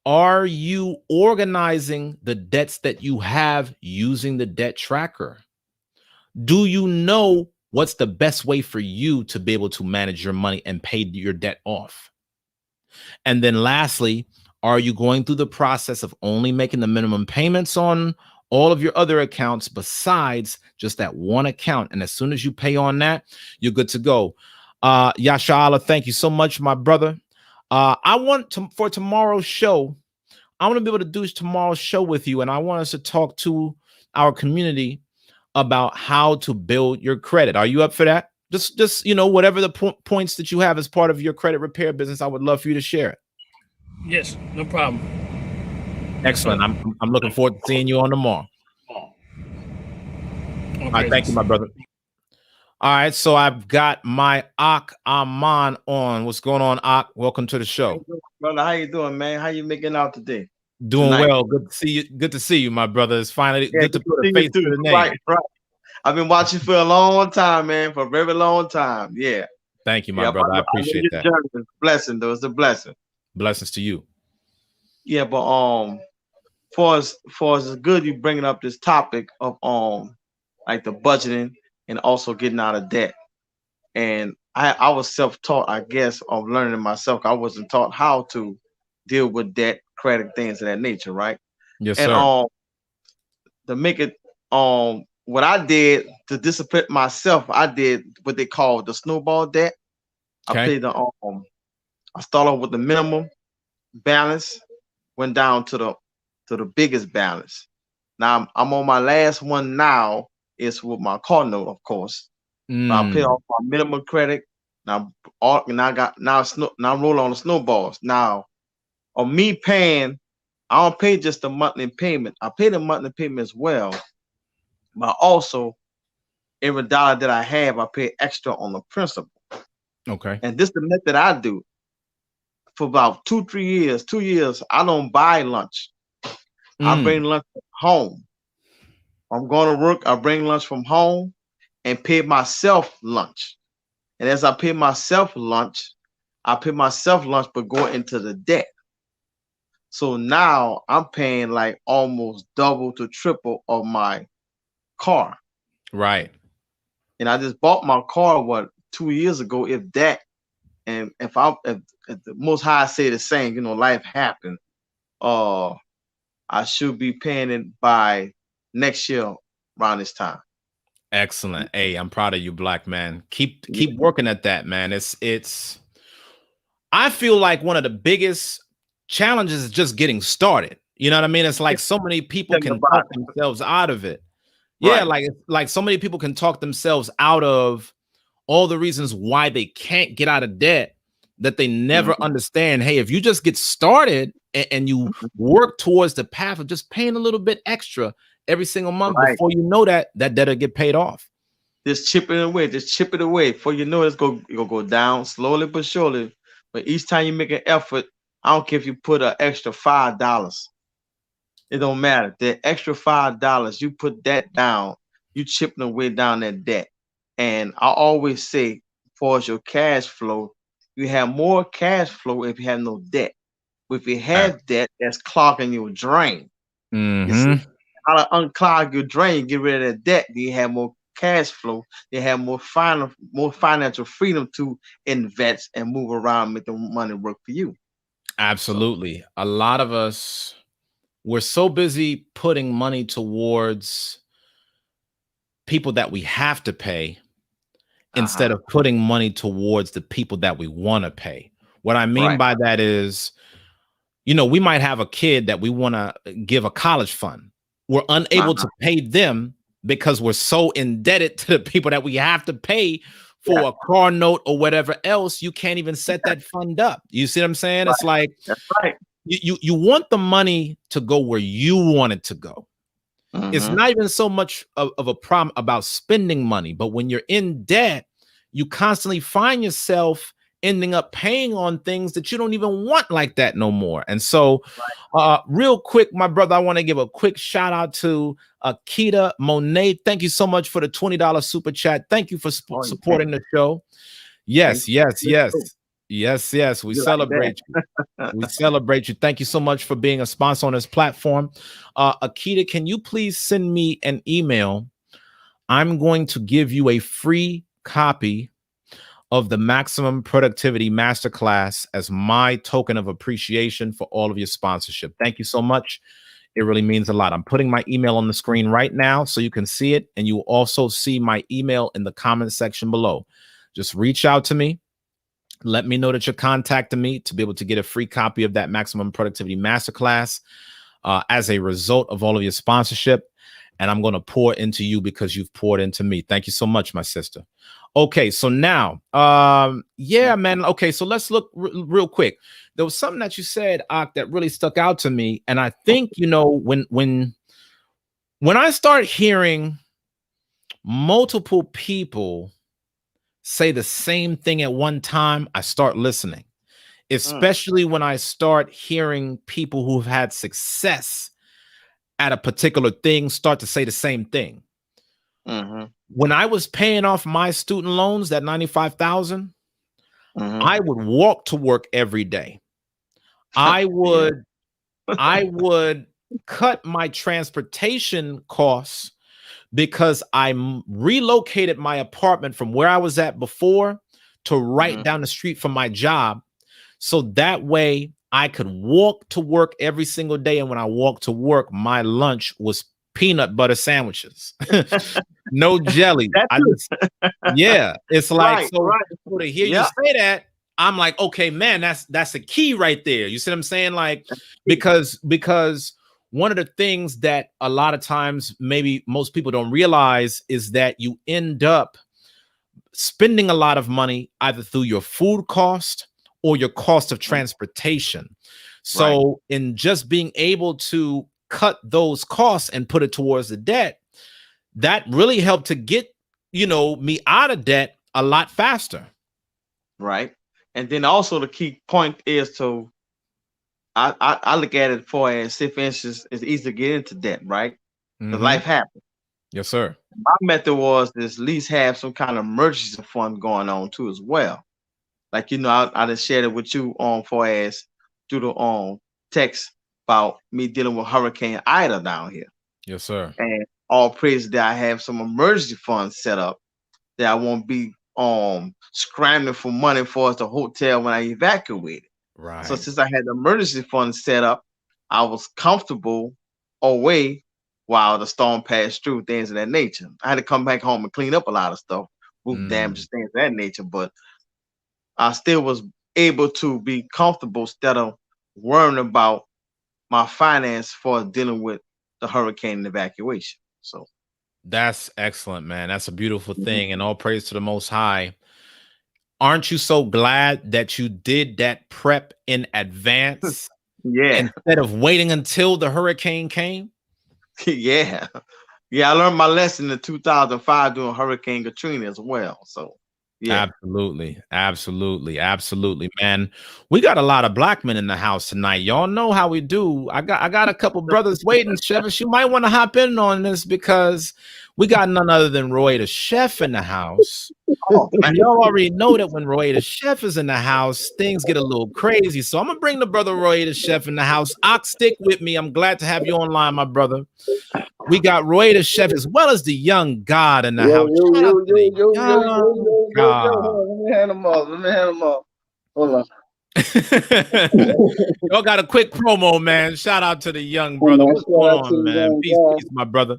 Are you organizing the debts that you have using the debt tracker? Do you know what's the best way for you to be able to manage your money and pay your debt off? And then lastly, are you going through the process of only making the minimum payments on all of your other accounts besides just that one account? And as soon as you pay on that, you're good to go. Yashala, thank you so much, my brother. I want to, for tomorrow's show, I want to be able to do tomorrow's show with you, and I want us to talk to our community about how to build your credit. Are you up for that? Just whatever the points that you have as part of your credit repair business, I would love for you to share it. Yes, no problem. Excellent. I'm looking forward to seeing you on tomorrow. All right, thank you, my brother. All right, so I've got my Ak Aman on. What's going on, Ak? Welcome to the show. Brother, how you doing, man? How you making out today? Doing well. Good to see you. Good to see you, my brother. It's finally good to put a face to the name. Right. I've been watching for a long time, man, for a very long time. Yeah. Thank you, my brother. I appreciate that. It's a blessing, though. It's a blessing. Blessings to you. Yeah, but for us it's good you bringing up this topic of like the budgeting and also getting out of debt. And I was self-taught, I guess, of learning myself. I wasn't taught how to deal with debt, credit, things of that nature, right? Yes, and sir. To make it what I did to discipline myself, I did what they call the snowball debt. Okay. I paid I started off with the minimum balance, went down to the biggest balance. Now I'm on my last one now. It's with my car note, of course. I pay off my minimum credit. Now I'm rolling on the snowballs. Now on me paying, I don't pay just the monthly payment. I pay the monthly payment as well. But also every dollar that I have, I pay extra on the principal. Okay. And this is the method I do. For about 2 years, I don't buy lunch. I bring lunch home. I'm going to work, I bring lunch from home and pay myself lunch. And as I pay myself lunch, but go into the debt. So now I'm paying like almost double to triple of my car. Right. And I just bought my car 2 years ago, if that. And if the Most High say the same, life happened. I should be paying it by next year around this time. Excellent. Hey, I'm proud of you, black man. Keep working at that, man. It's I feel like one of the biggest challenges is just getting started. You know what I mean? It's like so many people can talk themselves out of it. Yeah, like so many people can talk themselves out of all the reasons why they can't get out of debt, that they never understand. Hey, if you just get started and you work towards the path of just paying a little bit extra every single month, before you know that debt will get paid off. Just chip it away. Before you know it's gonna go down slowly but surely. But each time you make an effort, I don't care if you put an extra $5. It don't matter. The extra $5, you put that down, you chipping away down that debt. And I always say, as far as your cash flow, you have more cash flow if you have no debt. But if you have debt, that's clogging your drain. You see, how to unclog your drain, get rid of that debt, then you have more cash flow, you have more financial freedom to invest and move around, make the money work for you. Absolutely. So, a lot of us, we're so busy putting money towards people that we have to pay instead of putting money towards the people that we want to pay. What I mean by that is, we might have a kid that we want to give a college fund. We're unable to pay them because we're so indebted to the people that we have to pay for a car note or whatever else. You can't even set that fund up. You see what I'm saying? It's like, you want the money to go where you want it to go. It's not even so much of a problem about spending money, but when you're in debt, you constantly find yourself ending up paying on things that you don't even want like that no more. And so real quick, my brother, I want to give a quick shout out to Akita Monet. Thank you so much for the $20 super chat. Thank you for supporting the show. Yes. We celebrate you. We celebrate you. Thank you so much for being a sponsor on this platform. Akita, can you please send me an email I'm going to give you a free copy of the Maximum Productivity Masterclass as my token of appreciation for all of your sponsorship. Thank you so much. It really means a lot. I'm putting my email on the screen right now so you can see it, and you will also see my email in the comment section below. Just reach out to me. Let me know that you're contacting me to be able to get a free copy of that Maximum Productivity Masterclass as a result of all of your sponsorship. And I'm going to pour into you because you've poured into me. Thank you so much, my sister. Okay, so now, yeah, man. Okay, so let's look real quick. There was something that you said, Ak, that really stuck out to me, and I think when I start hearing multiple people say the same thing at one time, I start listening. Especially when I start hearing people who've had success at a particular thing start to say the same thing. When I was paying off my student loans, that $95,000, I would walk to work every day. I would cut my transportation costs because I relocated my apartment from where I was at before to right down the street from my job. So that way I could walk to work every single day. And when I walked to work, my lunch was peanut butter sandwiches. No jelly. Yeah, it's like, so to hear you say that, I'm like, okay, man, that's a key right there. You see what I'm saying? Like, because one of the things that a lot of times maybe most people don't realize is that you end up spending a lot of money either through your food cost or your cost of transportation. So in just being able to cut those costs and put it towards the debt, that really helped to get, me out of debt a lot faster. Right. And then also the key point is to, I look at it for as, say, for instance, it's easy to get into debt, right? Because life happens. Yes, sir. My method was to at least have some kind of emergency fund going on too as well. Like, I just shared it with you on for as through the text about me dealing with Hurricane Ida down here. Yes, sir. And all praise that I have some emergency funds set up that I won't be scrambling for money for us the hotel when I evacuated. Right. So since I had the emergency fund set up, I was comfortable away while the storm passed through, things of that nature. I had to come back home and clean up a lot of stuff, roof damage, things of that nature, but I still was able to be comfortable instead of worrying about my finance for dealing with the hurricane and evacuation. So that's excellent, man. That's a beautiful thing. And all praise to the Most High. Aren't you so glad that you did that prep in advance? Yeah. Instead of waiting until the hurricane came? Yeah. Yeah, I learned my lesson in 2005 during Hurricane Katrina as well. So yeah. Absolutely, man. We got a lot of black men in the house tonight. Y'all know how we do. I got a couple brothers waiting. Chevis, you might want to hop in on this because we got none other than Roy the Chef in the house. And y'all already know that when Roy the Chef is in the house, things get a little crazy. So I'm gonna bring the brother Roy the Chef in the house. Ox, stick with me. I'm glad to have you online, my brother. We got Roy the Chef as well as the young God in the house. Let me hand him off. Hold on. Y'all got a quick promo, man. Shout out to the young brother. What's going on, man? Peace, my brother.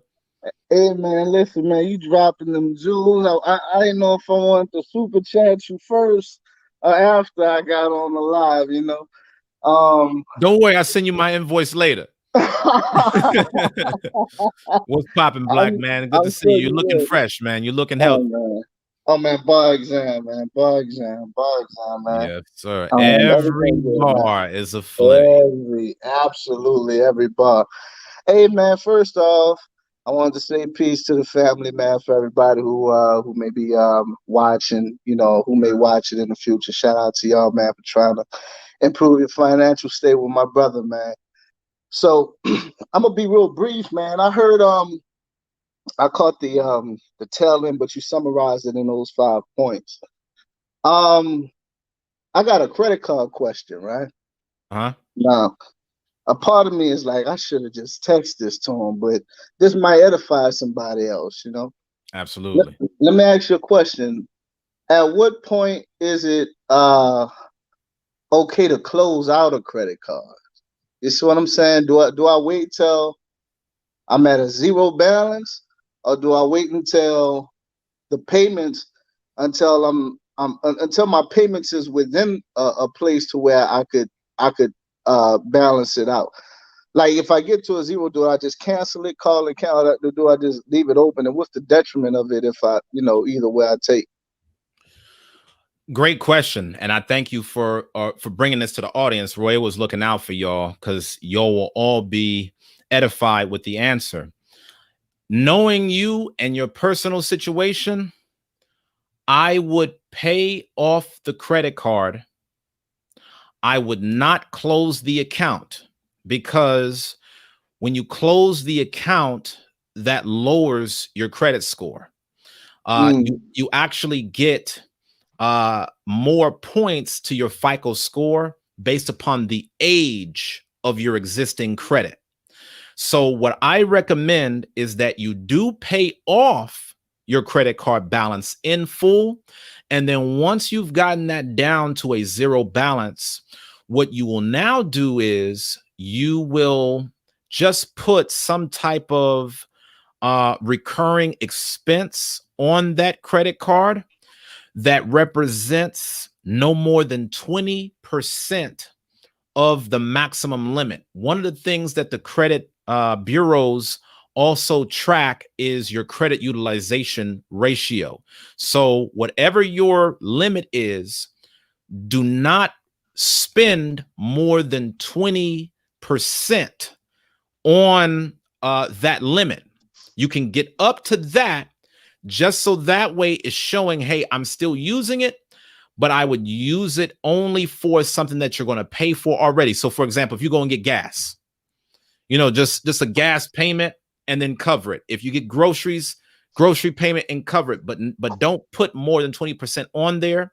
Hey, man, listen, man, you dropping them jewels. I didn't know if I wanted to super chat you first or after I got on the live, Don't worry, I'll send you my invoice later. What's popping, black man? Good to see you. You're looking fresh, man. You're looking healthy. Oh man, bar exam, man. Man. Yes, sir. Every bar is a flame. Absolutely every bar. Hey man, first off, I wanted to say peace to the family, man, for everybody who may be watching, who may watch it in the future. Shout out to y'all, man, for trying to improve your financial state with my brother, man. So I'm gonna be real brief, man. I heard I caught the tail end, but you summarized it in those 5 points. I got a credit card question, right? Now, a part of me is like, I should have just texted this to him, but this might edify somebody else, Absolutely. Let me ask you a question. At what point is it okay to close out a credit card? You see what I'm saying? Do I wait till I'm at a zero balance, or do I wait until the payments until my payments is within a place to where I could balance it out? Like if I get to a zero, do I just cancel it, call it, count it? Do I just leave it open? And what's the detriment of it if I, either way I take? Great question, and I thank you for bringing this to the audience. Roy was looking out for y'all because y'all will all be edified with the answer. Knowing you and your personal situation, I would pay off the credit card. I would not close the account, because when you close the account, that lowers your credit score. You actually get more points to your FICO score based upon the age of your existing credit. So what I recommend is that you do pay off your credit card balance in full. And then once you've gotten that down to a zero balance, what you will now do is you will just put some type of recurring expense on that credit card that represents no more than 20% of the maximum limit. One of the things that the credit bureaus also track is your credit utilization ratio. So whatever your limit is, do not spend more than 20% on that limit. You can get up to that, just so that way it's showing, hey, I'm still using it, but I would use it only for something that you're going to pay for already. So for example, if you go and get gas, just a gas payment and then cover it. If you get groceries, grocery payment and cover it, but don't put more than 20% on there.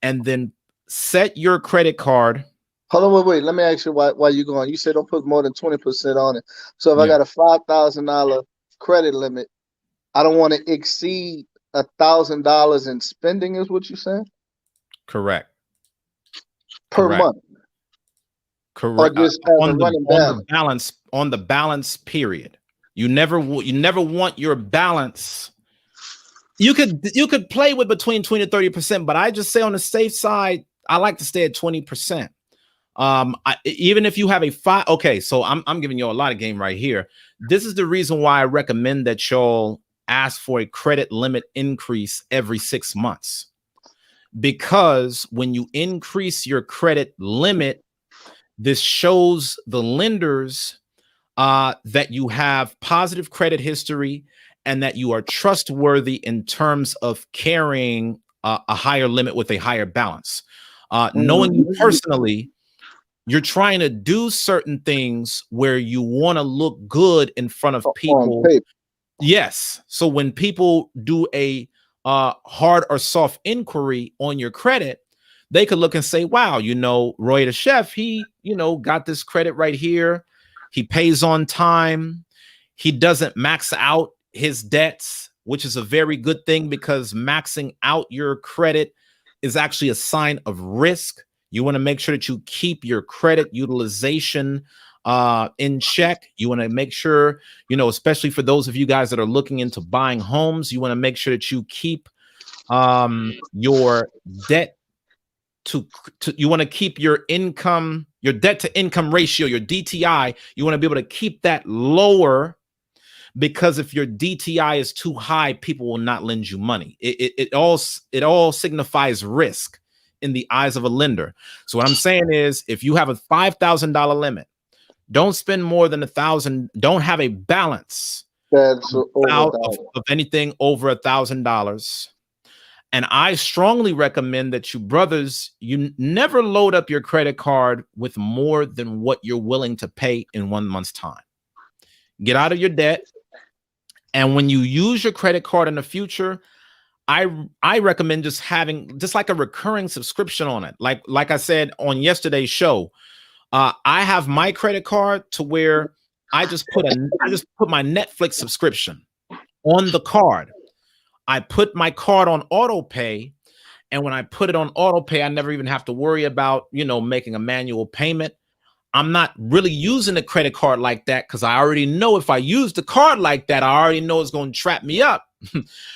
And then set your credit card. Hold on, wait. Let me ask you why you going. You said don't put more than 20% on it. So if I got a $5,000 credit limit, I don't want to exceed $1,000 in spending, is what you're saying? Correct. Per month. Correct. Or just on the balance period. You never want your balance. You could play with between 20 to 30%, but I just say on the safe side, I like to stay at 20%. Even if you have okay, so I'm giving you a lot of game right here. This is the reason why I recommend that y'all ask for a credit limit increase every 6 months, because when you increase your credit limit, this shows the lenders that you have positive credit history and that you are trustworthy in terms of carrying a higher limit with a higher balance. Knowing you personally, you're trying to do certain things where you want to look good in front of people. Yes. So when people do a hard or soft inquiry on your credit, they could look and say, wow, Roy the chef, he, got this credit right here. He pays on time. He doesn't max out his debts, which is a very good thing, because maxing out your credit is actually a sign of risk. You want to make sure that you keep your credit utilization in check. You want to make sure, especially for those of you guys that are looking into buying homes, you want to make sure that you keep your debt you want to keep your debt to income ratio, your DTI. You want to be able to keep that lower, because if your DTI is too high, people will not lend you money. It all signifies risk in the eyes of a lender. So what I'm saying is, if you have a $5,000 limit, don't spend more than $1,000. Don't have a balance of anything over $1,000. And I strongly recommend that you brothers, you never load up your credit card with more than what you're willing to pay in 1 month's time. Get out of your debt. And when you use your credit card in the future, I recommend just having like a recurring subscription on it. Like I said on yesterday's show, I have my credit card to where I just put my Netflix subscription on the card. I put my card on auto pay. And when I put it on auto pay, I never even have to worry about, making a manual payment. I'm not really using the credit card like that because I already know if I use the card like that, I already know it's going to trap me up.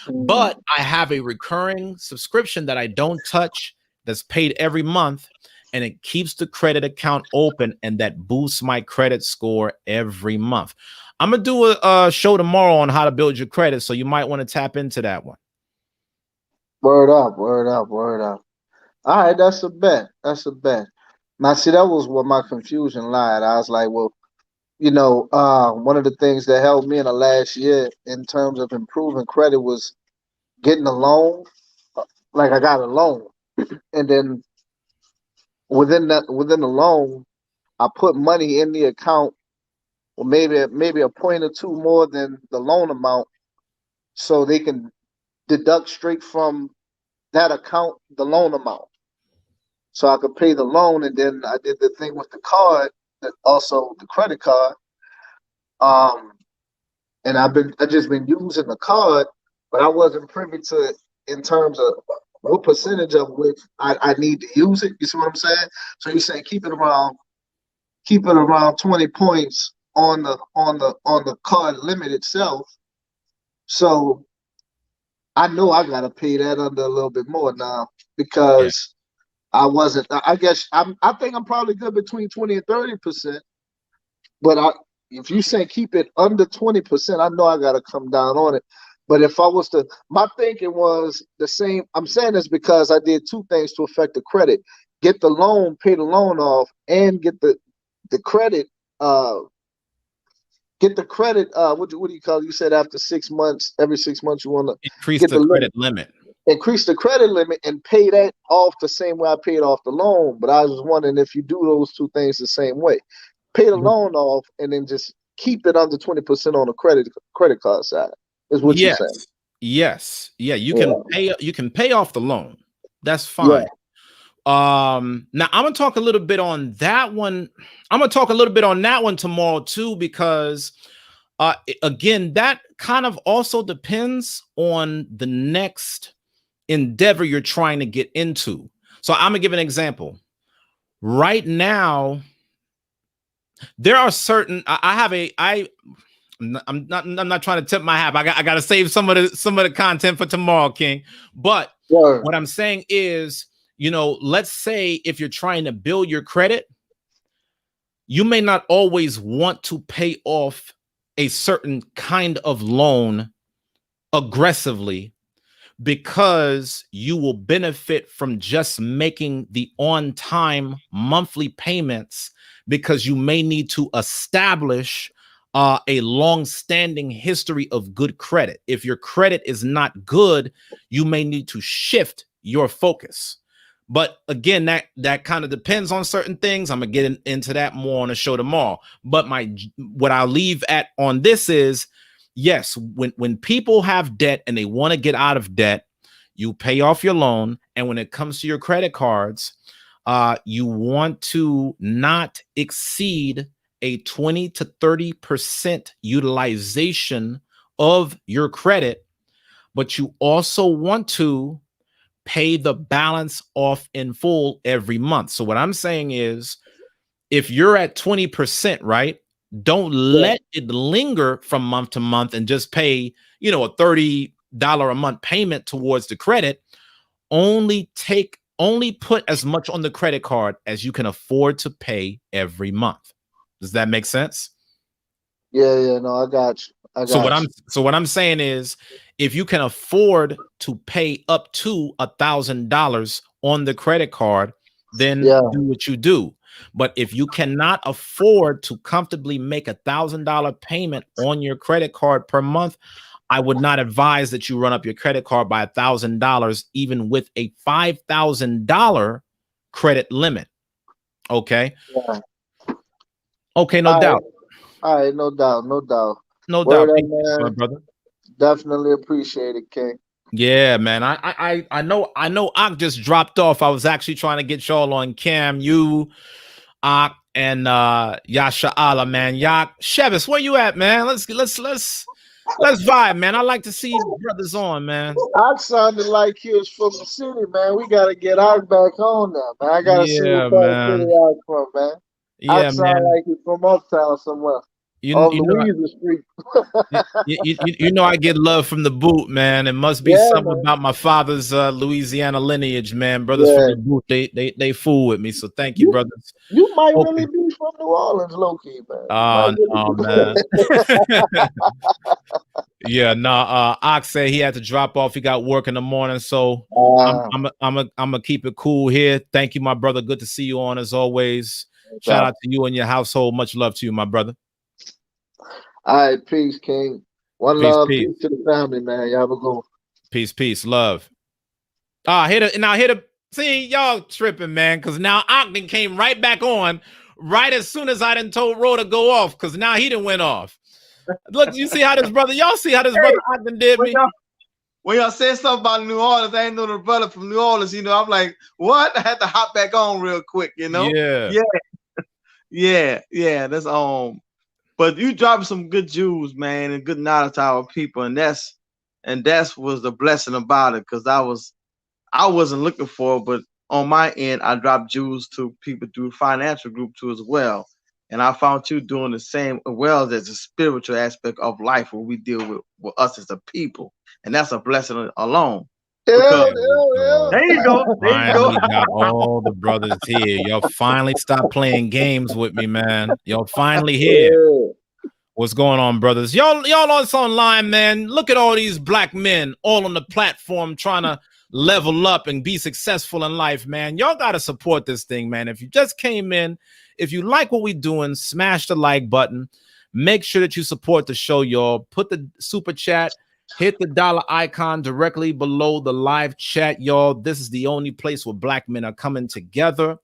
But I have a recurring subscription that I don't touch that's paid every month, and it keeps the credit account open, and that boosts my credit score every month. I'm going to do a show tomorrow on how to build your credit, so you might want to tap into that one. Word up, word up, word up. All right, that's a bet. That's a bet. Now, see, that was where my confusion lied. I was like, well, one of the things that helped me in the last year in terms of improving credit was getting a loan. Like I got a loan, and then within the loan, I put money in the account, or maybe a point or two more than the loan amount, so they can deduct straight from that account the loan amount, so I could pay the loan. And then I did the thing with the card, that also the credit card. And I just been using the card, but I wasn't privy to in terms of what percentage of which I need to use it. You see what I'm saying? So you say keep it around 20 points on the card limit itself. So I know I gotta pay that under a little bit more now, because I wasn't. I guess I think I'm probably good between 20 and 30%. But if you say keep it under 20%, I know I gotta come down on it. But if I was to, my thinking was the same. I'm saying this because I did two things to affect the credit: get the loan, pay the loan off, and get the credit. Get the credit. What do you call it? You said after 6 months, every 6 months you want to increase the credit limit. Increase the credit limit and pay that off the same way I paid off the loan. But I was wondering if you do those two things the same way: pay the loan off and then just keep it under 20% on the credit card side. Is what you're saying? Yes. Yeah. You can pay off the loan. That's fine. Yeah. Now I'm gonna talk a little bit on that one. I'm gonna talk a little bit on that one tomorrow too, because again, that kind of also depends on the next endeavor you're trying to get into. So I'm gonna give an example. Right now, there are certain I'm not trying to tip my hat. I got to save some of the content for tomorrow, King. But what I'm saying is, let's say if you're trying to build your credit, you may not always want to pay off a certain kind of loan aggressively, because you will benefit from just making the on-time monthly payments, because you may need to establish a long-standing history of good credit. If your credit is not good, you may need to shift your focus. But again, that kind of depends on certain things. I'm gonna get into that more on the show tomorrow. But what I'll leave at on this is, yes, when people have debt and they want to get out of debt, you pay off your loan. And when it comes to your credit cards, you want to not exceed a 20 to 30% utilization of your credit, but you also want to pay the balance off in full every month. So what I'm saying is, if you're at 20%, right, don't let it linger from month to month and just pay, a $30 a month payment towards the credit. Only put as much on the credit card as you can afford to pay every month. Does that make sense? Yeah, no, I got you. So what I'm saying is, if you can afford to pay up to $1,000 on the credit card, then do what you do. But if you cannot afford to comfortably make $1,000 payment on your credit card per month, I would not advise that you run up your credit card by $1,000, even with a $5,000 credit limit. Okay. Yeah. Okay, no doubt. All right, no doubt. No Word doubt, up, man. man. Brother. Definitely appreciate it, King. Yeah, man. I know I just dropped off. I was actually trying to get y'all on cam. You, and Yasha Allah, man. Yak Shevis, where you at, man? Let's Let's vibe, man. I like to see brothers on, man. I sounded like he was from the city, man. We gotta get Ark back on now, man. I gotta see Yeah, what part of the city man. Ark from, man. I Yeah, sound man. like he's from uptown somewhere. You, On you know, Louisa Street. you know, I get love from the boot, man. It must be Yeah, something man. about my father's Louisiana lineage, man. Brothers from Yeah. the boot, they fool with me. So thank you, You brothers. you might Okay. really be from New Orleans, low key, man. You might Oh, really man. be. Yeah, nah. Ox said he had to drop off. He got work in the morning, so uh, I'm gonna keep it cool here. Thank you, my brother. Good to see you on as always. Shout out to you and your household. Much love to you, my brother. all right, peace, King. One Peace, love, peace, peace to the family, man. Y'all have a good one. peace, love. See y'all tripping, man, because now Ogden came right back on right as soon as I done told Ro to go off, because now he done went off. Look, you see how this brother, y'all see how this brother Ogden did me? When y'all said something about New Orleans, I ain't know the brother from New Orleans. You know, I'm like, what? I had to hop back on real quick. You know? Yeah. That's But you dropping some good jewels, man, and good knowledge to our people, and that's was the blessing about it, because I wasn't looking for it, but on my end, I dropped jewels to people through financial group too as well. And I found you doing the same as well as the spiritual aspect of life where we deal with us as a people. And that's a blessing alone. Because there you go. There you go. Finally got all the brothers here. Y'all finally stop playing games with me, man. Y'all finally here. Yeah. What's going on, brothers? Y'all us online, man. Look at all these black men all on the platform trying to level up and be successful in life, man. Y'all got to support this thing, man. If you just came in, if you like what we're doing, smash the like button. Make sure that you support the show, y'all. Put the super chat, hit the dollar icon directly below the live chat, y'all. This is the only place where black men are coming together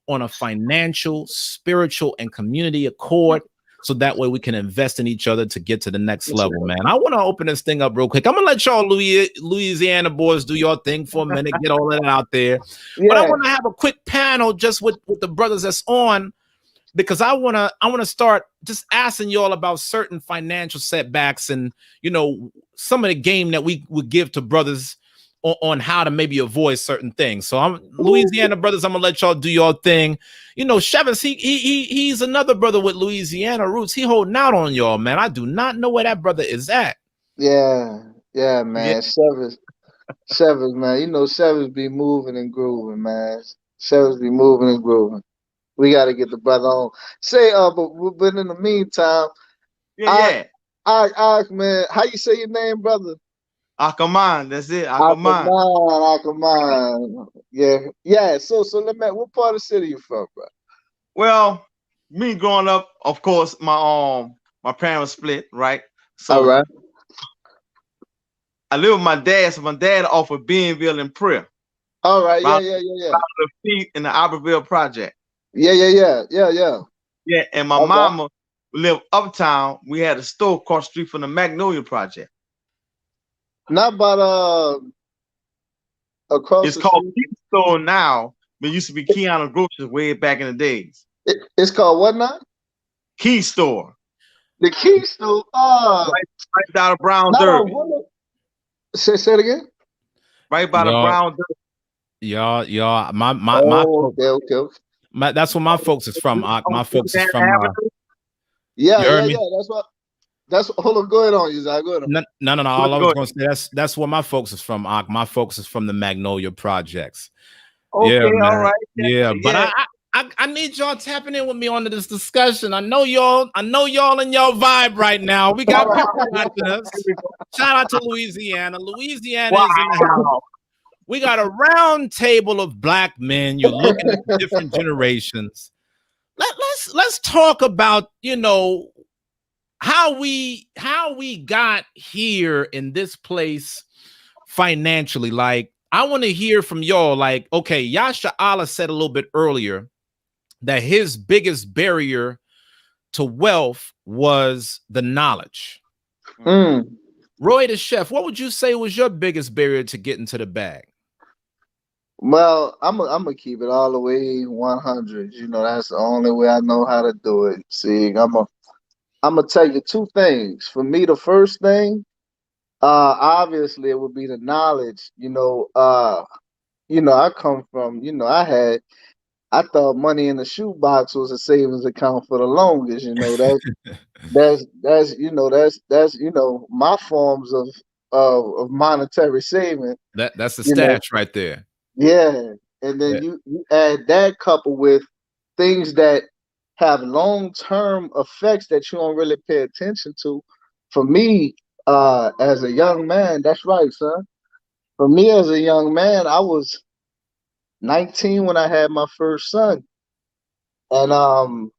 on a financial, spiritual, and community accord. So that way we can invest in each other to get to the next level, man. I want to open this thing up real quick. I'm going to let y'all Louisiana boys do your thing for a minute, get all that out there. Yeah. But I want to have a quick panel just with the brothers that's on, because I want to start just asking y'all about certain financial setbacks and, you know, some of the game that we would give to brothers on how to maybe avoid certain things. So Louisiana brothers, I'm gonna let y'all do your thing. You know, Chevins, he's another brother with Louisiana roots. He holding out on y'all, man. I do not know where that brother is at. Yeah, man. Severs, man. You know, Severs be moving and grooving, man. Severs be moving and grooving. We got to get the brother on. Say, but in the meantime, Yeah. Man, how you say your name, brother? Akaman, that's it. Akaman. Akaman. Yeah. So let me. What part of the city you from, bro? Well, me growing up, of course, my parents split, right? So all right. I live with my dad. So my dad off of Bienville and Prayer. All right. Yeah. The feet in the Iberville project. Yeah. Yeah, and my mama lived uptown. We had a store across the street from the Magnolia project. Not about across. It's called Key Store now, but it used to be Keanu Groceries way back in the days. It's called what now? Key Store. The Key Store. Right out of Brown Derby. Say it again. Right by the Brown Derby. Y'all. Okay. That's where my folks is from. My folks is from. Yeah. That's hold on. Go ahead on, Uzziah. Go ahead. No. All I was going to say, that's where my folks is from. My folks is from the Magnolia Projects. Okay, yeah, all right. Yeah, but I need y'all tapping in with me on this discussion. I know y'all in your vibe right now. We got people watching us. Shout out to Louisiana. Louisiana is in the house. We got a round table of black men. You're looking at different generations. Let's talk about, you know, how we got here in this place financially. Like, I want to hear from y'all. Like, okay, Yasha Allah said a little bit earlier that his biggest barrier to wealth was the knowledge. Roy the chef, what would you say was your biggest barrier to get into the bag? Well, I'm gonna keep it all the way 100. You know, that's the only way I know how to do it. See, I'm gonna tell you two things. For me, the first thing, obviously, it would be the knowledge. I come from. I thought money in the shoebox was a savings account for the longest. That's my forms of monetary saving. That's the You know, stash right there. yeah, and then Yeah. you add that coupled with things that have long term effects that you don't really pay attention to. For me, as a young man, that's right, son. For me as a young man, I was 19 when I had my first son, and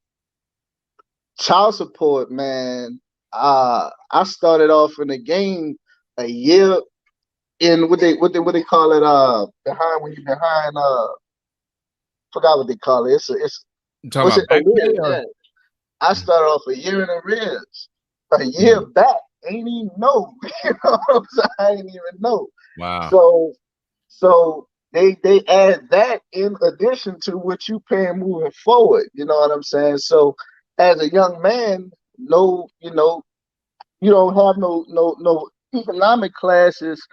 child support, man. I started off in the game a year in what they call it behind when you behind forgot what they call it. It's You talking what's about it back pay arrears? or? Yeah, I started off a year in arrears. A year back, ain't even know. You know what I'm saying? I ain't even know. Wow. So they add that in addition to what you paying moving forward. You know what I'm saying? So as a young man, no, you don't have no economic classes,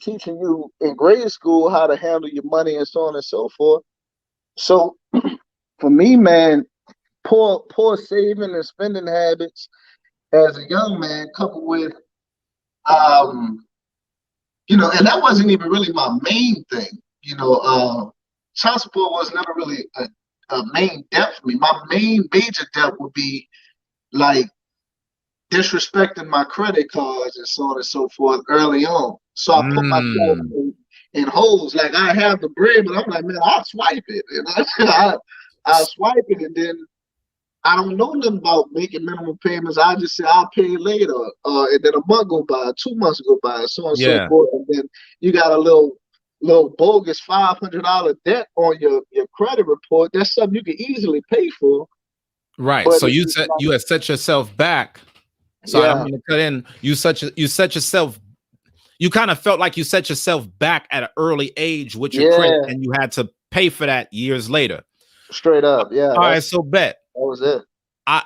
teaching you in grade school how to handle your money and so on and so forth. So for me, man, poor saving and spending habits as a young man, coupled with um, and that wasn't even really my main thing. Child support was never really a main debt for me. My main major debt would be like disrespecting my credit cards and so on and so forth early on. So I put myself Mm. in holes. Like I have the bread, but I'm like, man, I'll swipe it. And I'll swipe it, and then I don't know nothing about making minimum payments. I just say I'll pay later, and then a month go by, 2 months go by, so on and so Yeah. forth, and then you got a little bogus $500 debt on your credit report. That's something you can easily pay for, Right. but So it's just like, you had set yourself back. So I'm yeah, going to cut in. You set yourself. You kind of felt like you set yourself back at an early age with your credit, yeah, and you had to pay for that years later. straight up, yeah, All right. that So bet. was it.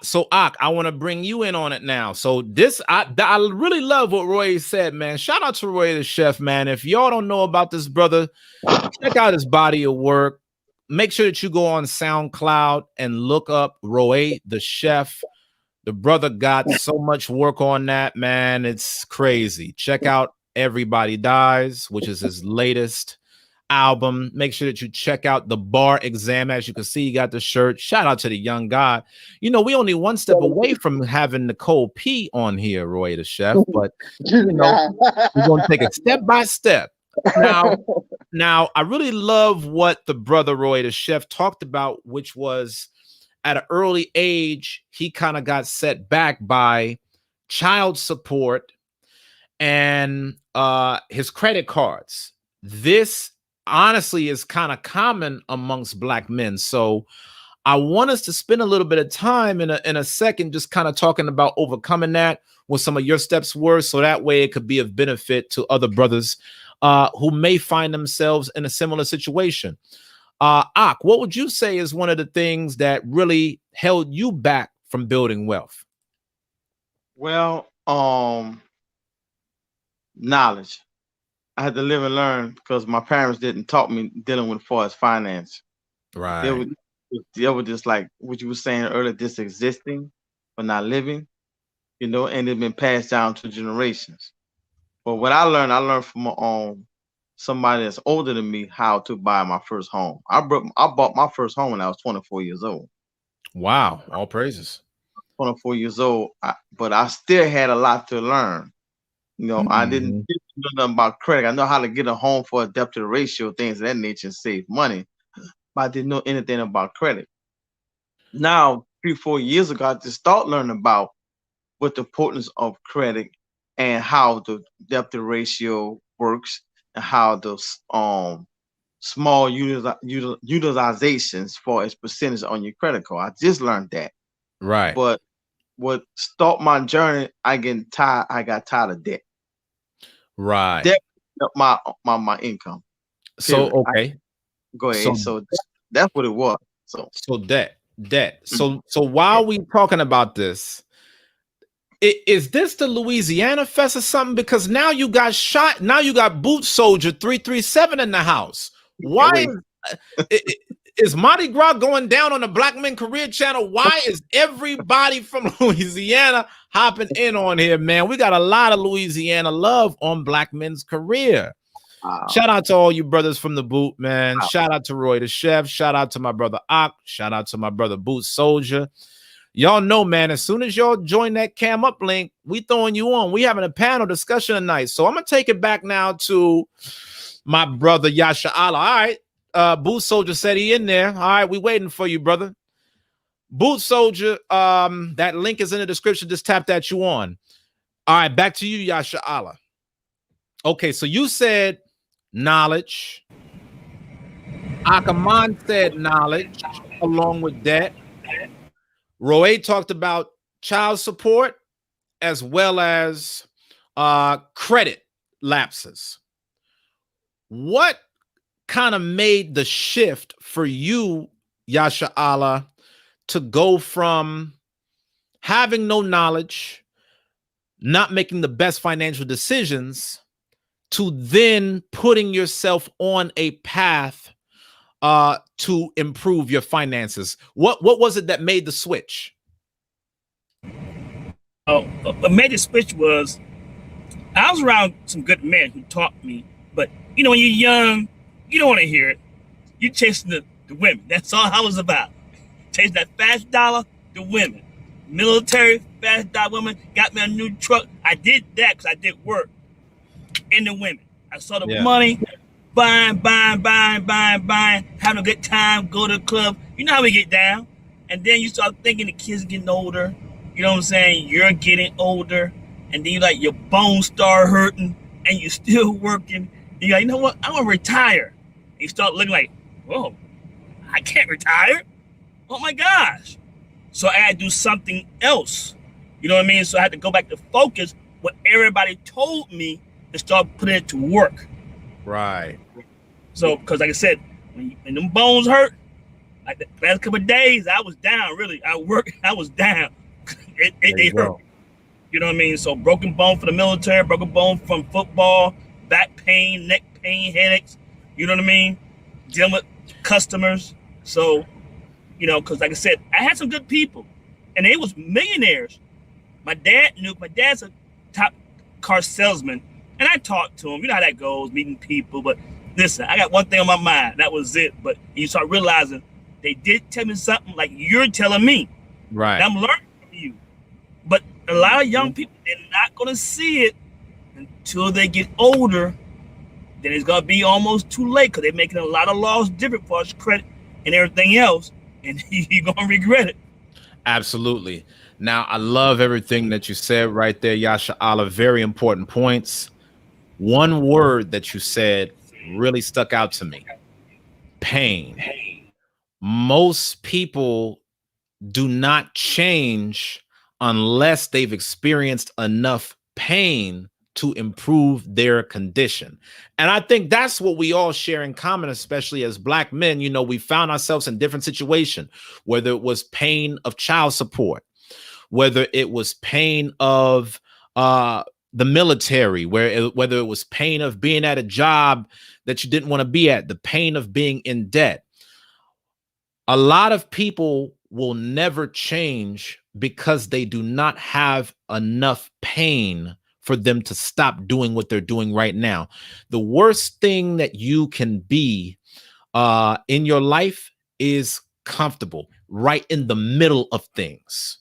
So Ak, I want to bring you in on it now. So I really love what Roy said, man. Shout out to Roy the chef, man. If y'all don't know about this brother, check out his body of work. Make sure that you go on SoundCloud and look up Roy the chef. The brother got so much work on that, man. It's crazy. Check out Everybody Dies, which is his latest album. Make sure that you check out the bar exam. As you can see, you got the shirt. Shout out to the young guy. We only one step away from having Nicole P on here, Roy the chef, but Nah. we're going to take it step by step. Now, I really love what the brother Roy the chef talked about, which was at an early age, he kind of got set back by child support and his credit cards. This honestly is kind of common amongst Black men. So I want us to spend a little bit of time in a second just kind of talking about overcoming that, what some of your steps were, so that way it could be of benefit to other brothers who may find themselves in a similar situation. Ak, what would you say is one of the things that really held you back from building wealth? Well, knowledge. I had to live and learn because my parents didn't taught me dealing with far as finance. They Right. would they were just like what you were saying earlier, just existing but not living, and it's been passed down to generations. But what I learned from somebody that's older than me how to buy my first home. I bought my first home when I was 24 years old. Wow. All praises. 24 years old, but I still had a lot to learn. I didn't Mhm. know nothing about credit. I know how to get a home for a debt to ratio, things of that nature, and save money, but I didn't know anything about credit. Now, 3, 4 years ago, I just started learning about what the importance of credit and how the debt to ratio works and how the small utilizations for its percentage on your credit card. I just learned that. Right. But what stopped my journey, I got tired of debt. Right. Debt up my income. So, Period. okay. Go So, ahead. So that's what it was. So debt. So while we talking about this, Is this the Louisiana Fest or something? Because now you got shot. Now you got Boot Soldier 337 in the house. Why is Mardi Gras going down on the Black Men Career Channel? Why is everybody from Louisiana hopping in on here, man? We got a lot of Louisiana love on Black Men's Career. Shout out to all you brothers from the Boot, man. Shout out to Roy the Chef. Shout out to my brother Ock. Shout out to my brother Boot Soldier. Y'all know, man, as soon as y'all join that Cam Up link, we throwing you on. We having a panel discussion tonight. So I'm going to take it back now to my brother Yasha Allah. All right. Boot Soldier said he in there. All right. We waiting for you, brother. Boot Soldier, that link is in the description. Just tap that you on. All right. Back to you, Yasha Allah. Okay. So you said knowledge. Akaman said knowledge along with that. Roy talked about child support as well as credit lapses. What kind of made the shift for you, Yasha Allah, to go from having no knowledge, not making the best financial decisions, to then putting yourself on a path to improve your finances? What was it that made the switch? What made the switch was I was around some good men who taught me, but you know, when you're young, you don't want to hear it. You're chasing the women. That's all I was about. Chasing that fast dollar, the women. Military, fast dollar women, got me a new truck. I did that because I did work. And the women. I saw the money. Buying, having a good time, go to the club. You know how we get down. And then you start thinking the kids are getting older. You know what I'm saying? You're getting older. And then you like your bones start hurting and you're still working. And you're like, you know what? I want to retire. And you start looking like, whoa, I can't retire. Oh my gosh. So I had to do something else. You know what I mean? So I had to go back to focus what everybody told me and start putting it to work. Right. So, because like I said, when them bones hurt, like the last couple of days, I was down, really. I was down. It hurt. You know what I mean? So broken bone for the military, broken bone from football, back pain, neck pain, headaches. You know what I mean? Dealing with customers. So, you know, because like I said, I had some good people. And they was millionaires. My dad's a top car salesman. And I talked to him. You know how that goes, meeting people. But listen, I got one thing on my mind. That was it. But you start realizing they did tell me something like you're telling me. Right. And I'm learning from you. But a lot of young people, they're not going to see it until they get older. Then it's going to be almost too late because they're making a lot of laws different for us, credit and everything else. And you're going to regret it. Absolutely. Now, I love everything that you said right there, Yasha Allah. Very important points. One word that you said really stuck out to me. Pain. Most people do not change unless they've experienced enough pain to improve their condition. And I think that's what we all share in common, especially as Black men. You know, we found ourselves in different situations, whether it was pain of child support, whether it was pain of the military, whether it was pain of being at a job that you didn't want to be at, the pain of being in debt. A lot of people will never change because they do not have enough pain for them to stop doing what they're doing right now. The worst thing that you can be in your life is comfortable, right in the middle of things.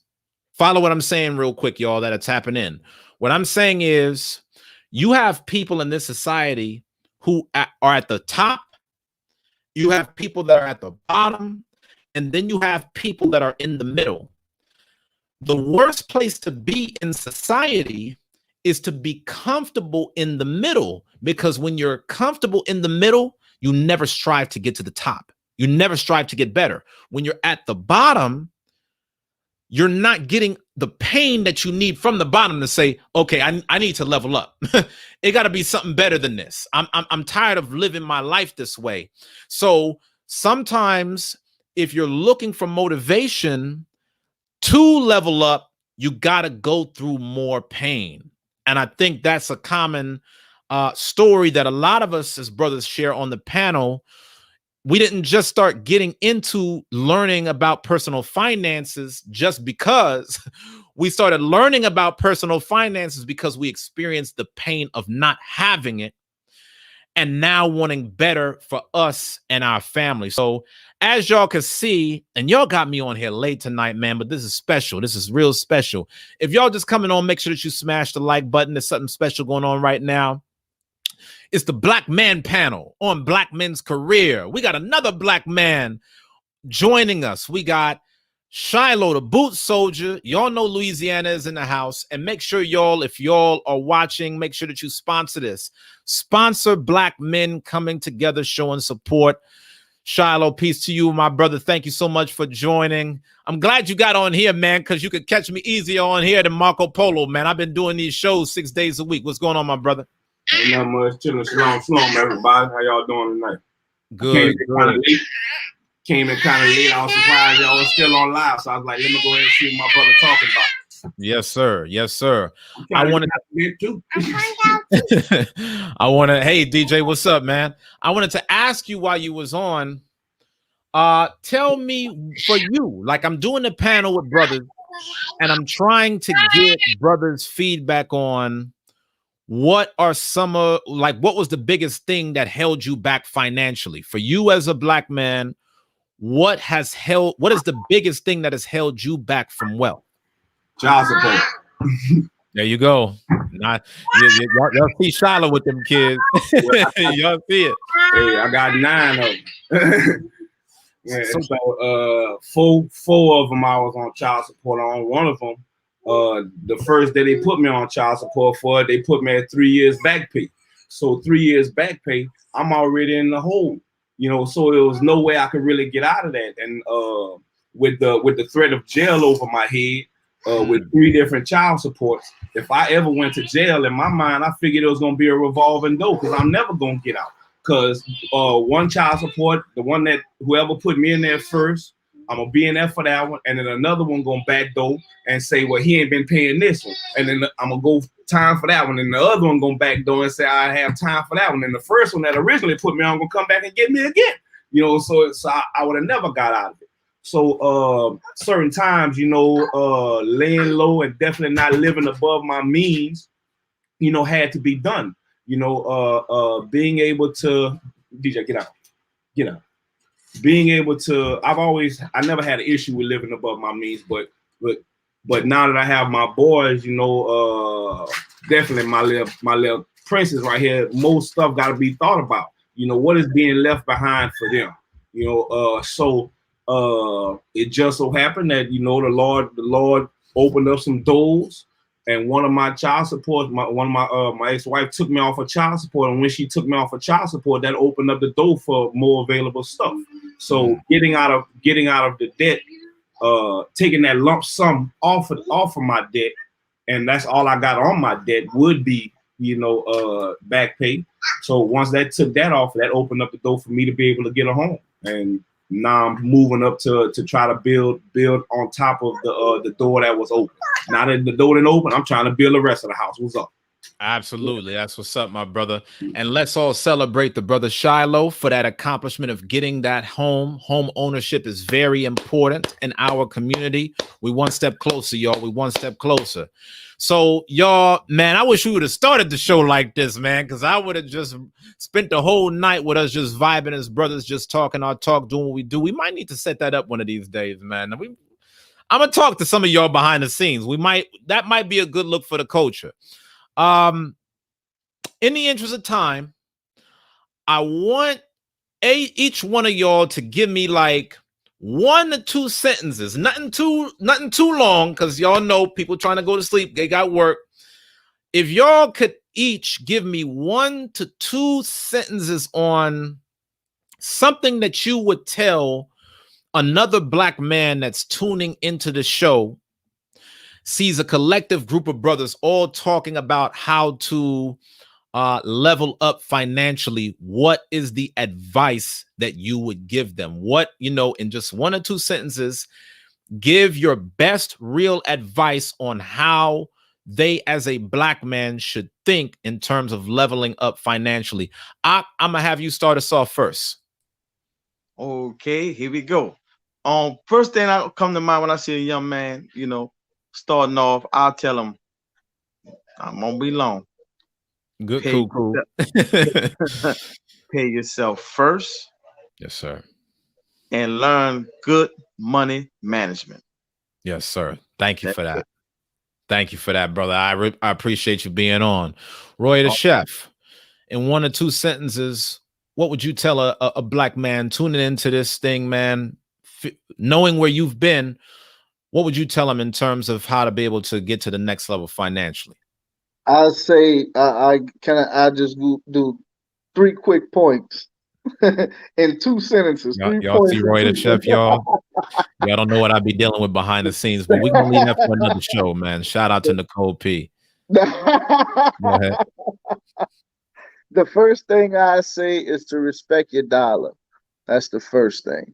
Follow what I'm saying real quick, y'all, that are tapping in. What I'm saying is you have people in this society who are at the top. You have people that are at the bottom. And then you have people that are in the middle. The worst place to be in society is to be comfortable in the middle, because when you're comfortable in the middle, you never strive to get to the top. You never strive to get better. When you're at the bottom, you're not getting the pain that you need from the bottom to say, okay, I need to level up. It got to be something better than this. I'm tired of living my life this way. So sometimes if you're looking for motivation to level up, you got to go through more pain. And I think that's a common story that a lot of us as brothers share on the panel. We didn't just start getting into learning about personal finances just because we started learning about personal finances because we experienced the pain of not having it and now wanting better for us and our family. So as y'all can see, and y'all got me on here late tonight, man, but this is special. This is real special. If y'all just coming on, make sure that you smash the like button. There's something special going on right now. It's the Black Man panel on Black men's career. We got another Black man joining us. We got Shiloh, the boot soldier. Y'all know Louisiana is in the house. And make sure y'all, if y'all are watching, make sure that you sponsor this. Sponsor Black men coming together, showing support. Shiloh, peace to you, my brother. Thank you so much for joining. I'm glad you got on here, man, because you could catch me easier on here than Marco Polo, man. I've been doing these shows 6 days a week. What's going on, my brother? Ain't nothing much. Chilling. Shalom, everybody. How y'all doing tonight? Good. Came in kind of late. I was surprised y'all was still on live, so I was like, let me go ahead and see what my brother talking about. Yes, sir. Yes, sir. I wanted to. Hey, DJ, what's up, man? I wanted to ask you while you was on. Tell me for you, like I'm doing a panel with brothers, and I'm trying to get brothers' feedback on. What are some of what was the biggest thing that held you back financially for you as a Black man? What is the biggest thing that has held you back from wealth? Child support. There you go. Y'all see Shiloh with them kids. Y'all see it. Hey, I got 9 of them. Yeah, so four of them I was on child support on. One of them, the first day they put me on child support for, they put me at 3 years back pay. So 3 years back pay, I'm already in the hole, so there was no way I could really get out of that. And with the threat of jail over my head, with 3 different child supports, if I ever went to jail, in my mind, I figured it was going to be a revolving door because I'm never going to get out. Because one child support, the one that whoever put me in there first, I'm gonna be in there for that one, and then another one gonna backdoor and say, well, he ain't been paying this one, and then I'm gonna go time for that one, and the other one gonna backdoor and say I have time for that one, and the first one that originally put me on gonna come back and get me again, so I would have never got out of it. So certain times, laying low and definitely not living above my means, had to be done. Being able to DJ get out. Being able to, I never had an issue with living above my means, but now that I have my boys, definitely my little princess right here, most stuff got to be thought about. What is being left behind for them? So it just so happened that the Lord opened up some doors. And one of my child support, my ex-wife took me off of child support, and when she took me off of child support, that opened up the door for more available stuff. So getting out of the debt, taking that lump sum off of my debt, and that's all I got on my debt would be back pay. So once that took that off, that opened up the door for me to be able to get a home. And now I'm moving up to try to build on top of the door that was open. Now that the door didn't open, I'm trying to build the rest of the house. What's up? Absolutely. That's what's up, my brother. And let's all celebrate the brother Shiloh for that accomplishment of getting that home. Home ownership is very important in our community. We one step closer, y'all. We one step closer. So, y'all, man, I wish we would have started the show like this, man, because I would have just spent the whole night with us just vibing as brothers, just talking our talk, doing what we do. We might need to set that up one of these days, man. I'm gonna talk to some of y'all behind the scenes. That might be a good look for the culture. In the interest of time, I want each one of y'all to give me like 1 to 2 sentences, nothing too long, because y'all know people trying to go to sleep, they got work. If y'all could each give me 1 to 2 sentences on something that you would tell another Black man that's tuning into the show, sees a collective group of brothers all talking about how to level up financially, what is the advice that you would give them? What, in just 1 or 2 sentences, give your best real advice on how they as a black man should think in terms of leveling up financially. I'm gonna have you start us off first. Okay, here we go. First thing that come to mind when I see a young man, starting off, I'll tell him, I'm gonna be long. Good, Pay cool. Pay yourself first Yes, sir. and learn good money management. Yes, sir. Thank you That's for it. that. Thank you for that, brother. I appreciate you being on. Roy the Chef, in 1 or 2 sentences, what would you tell a black man tuning into this thing, man, knowing where you've been? What would you tell him in terms of how to be able to get to the next level financially? I'll say I just do 3 quick points in 2 sentences. 3 Y'all points. see Roy the Chef, y'all. Y'all don't know what I be dealing with behind the scenes, but we're gonna leave that for another show, man. Shout out to Nicole P. Go ahead. The first thing I say is to respect your dollar. That's the first thing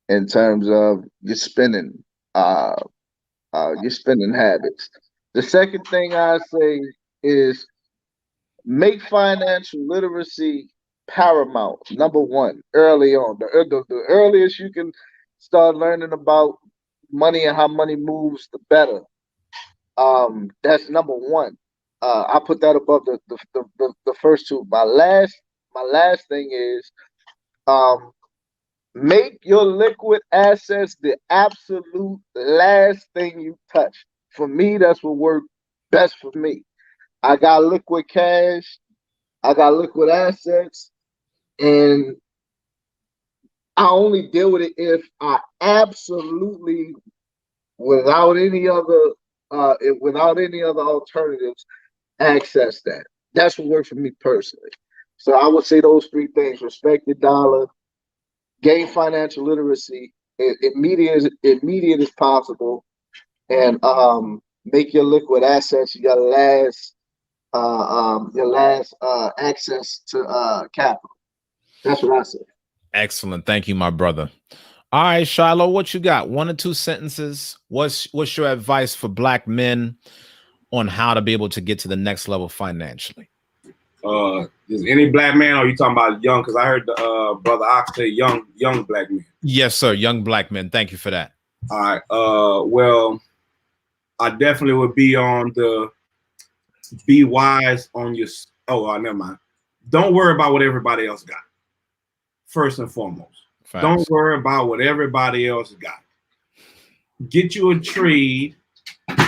in terms of your spending habits. The second thing I say is make financial literacy paramount. Number one, early on. The earliest you can start learning about money and how money moves, the better. That's number one. I put that above the first two. My last thing is make your liquid assets the absolute last thing you touch. For me, that's what worked best for me. I got liquid cash, I got liquid assets, and I only deal with it if I absolutely, without any other alternatives, access that. That's what works for me personally. So I would say those 3 things: respect the dollar, gain financial literacy, immediate as possible, and make your liquid assets your last access to capital. That's what I say. Excellent. Thank you, my brother. All right, Shiloh, what you got? 1 or 2 sentences. What's your advice for black men on how to be able to get to the next level financially? Is any black man, or are you talking about young? Because I heard the brother Ox say young black men. Yes, sir. Young black men. Thank you for that. All right. Well, I definitely would be on the be wise on your. Never mind. Don't worry about what everybody else got. First and foremost, Facts. Don't worry about what everybody else got. Get you a trade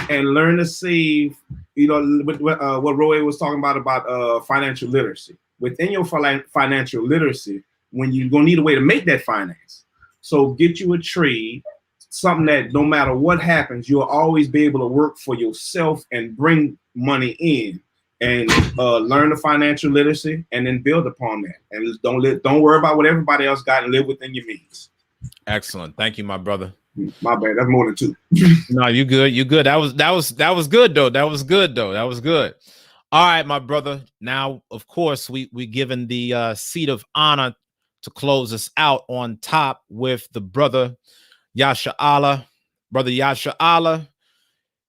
and learn to save. What Roy was talking about financial literacy. Within your financial literacy, when you're gonna need a way to make that finance, so get you a trade, something that no matter what happens, you'll always be able to work for yourself and bring money in, and learn the financial literacy, and then build upon that. And don't worry about what everybody else got, and live within your means. Excellent. Thank you, my brother. My bad. That's more than 2. No, you good. You good. That was good though. That was good. All right, my brother. Now, of course, we given the seat of honor to close us out on top with the brother Yasha Allah. Brother Yasha Allah,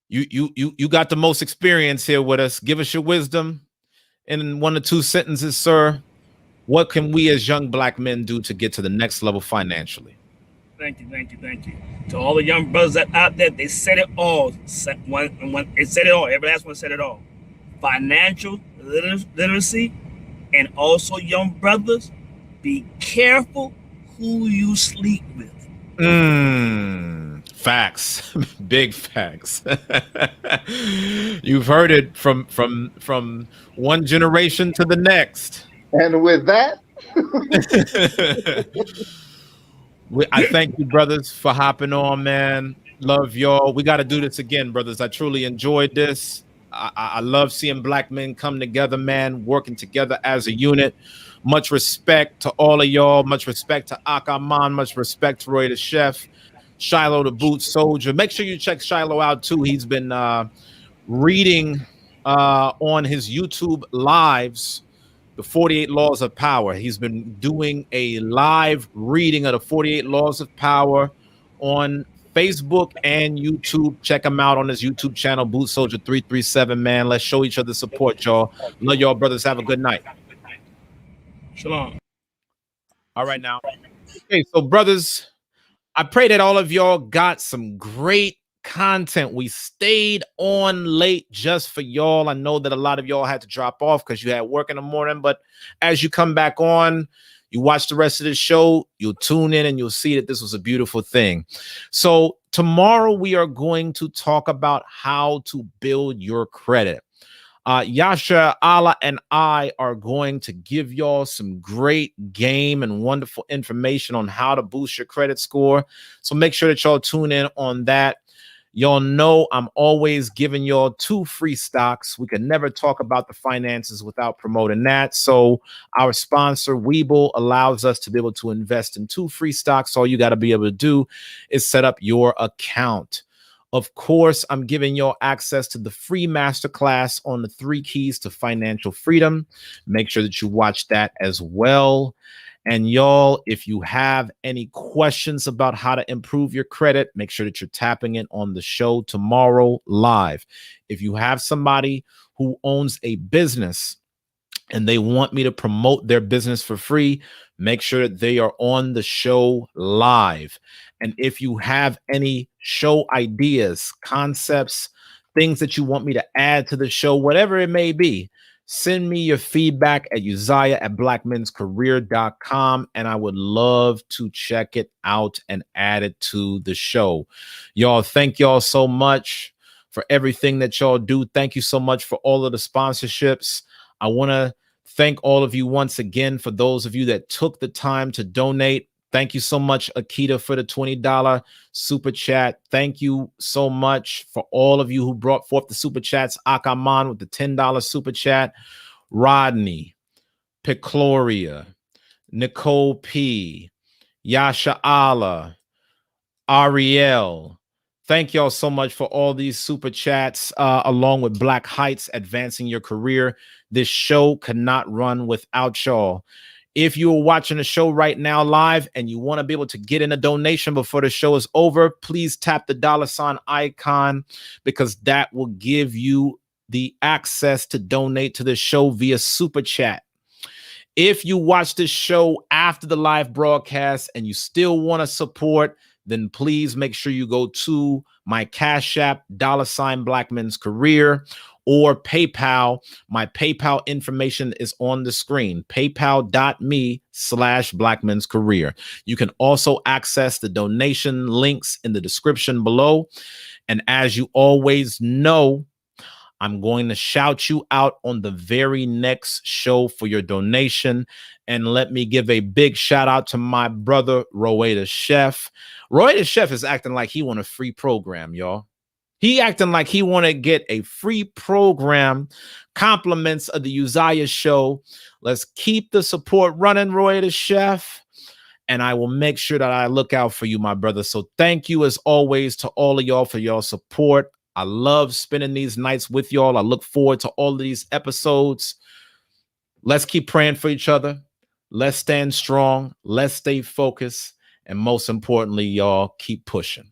you got the most experience here with us. Give us your wisdom in 1 or 2 sentences, sir. What can we as young black men do to get to the next level financially? Thank you. To all the young brothers that out there, they said it all. They said it all. Every last one said it all. Financial literacy, and also young brothers, be careful who you sleep with. Facts. Big facts. You've heard it from one generation to the next. And with that, I thank you, brothers, for hopping on, man. Love y'all. We got to do this again, brothers. I truly enjoyed this. I love seeing black men come together, man, working together as a unit. Much respect to all of y'all. Much respect to Akaman. Much respect to Roy the Chef. Shiloh the Boot Soldier. Make sure you check Shiloh out, too. He's been reading on his YouTube lives the 48 Laws of Power. He's been doing a live reading of the 48 Laws of Power on Facebook and YouTube. Check him out on his YouTube channel, Boot Soldier 337, man. Let's show each other support, y'all. Love y'all, brothers. Have a good night. Shalom. All right, now. Okay, so brothers, I pray that all of y'all got some great content. We stayed on late just for y'all. I know that a lot of y'all had to drop off because you had work in the morning, but as you come back on, you watch the rest of the show, you'll tune in and you'll see that this was a beautiful thing. So tomorrow we are going to talk about how to build your credit. Yasha, Allah, and I are going to give y'all some great game and wonderful information on how to boost your credit score. So make sure that y'all tune in on that. Y'all know I'm always giving y'all 2 free stocks. We can never talk about the finances without promoting that. So our sponsor, Webull, allows us to be able to invest in 2 free stocks. All you got to be able to do is set up your account. Of course, I'm giving y'all access to the free masterclass on the 3 keys to financial freedom. Make sure that you watch that as well. And y'all, if you have any questions about how to improve your credit, make sure that you're tapping in on the show tomorrow live. If you have somebody who owns a business and they want me to promote their business for free, make sure that they are on the show live. And if you have any show ideas, concepts, things that you want me to add to the show, whatever it may be, send me your feedback at uzziah@blackmenscareer.com, and I would love to check it out and add it to the show. Y'all, thank y'all so much for everything that y'all do. Thank you so much for all of the sponsorships. I want to thank all of you once again for those of you that took the time to donate. Thank you so much, Akita, for the $20 super chat. Thank you so much for all of you who brought forth the super chats. Akaman with the $10 super chat. Rodney, Picloria, Nicole P, Yasha Allah, Ariel. Thank y'all so much for all these super chats, along with Black Heights, advancing your career. This show cannot run without y'all. If you are watching the show right now live and you want to be able to get in a donation before the show is over, please tap the $ icon, because that will give you the access to donate to the show via super chat. If you watch this show after the live broadcast and you still want to support, then please make sure you go to my Cash App, $ Black Men's Career, or PayPal. My PayPal information is on the screen, paypal.me/Black Men's Career. You can also access the donation links in the description below. And as you always know, I'm going to shout you out on the very next show for your donation. And let me give a big shout out to my brother, Roy the Chef. Roy the Chef is acting like he want a free program, y'all. He acting like he want to get a free program, compliments of the Uzziah show. Let's keep the support running, Roy the Chef. And I will make sure that I look out for you, my brother. So thank you as always to all of y'all for your support. I love spending these nights with y'all. I look forward to all of these episodes. Let's keep praying for each other. Let's stand strong. Let's stay focused. And most importantly, y'all, keep pushing.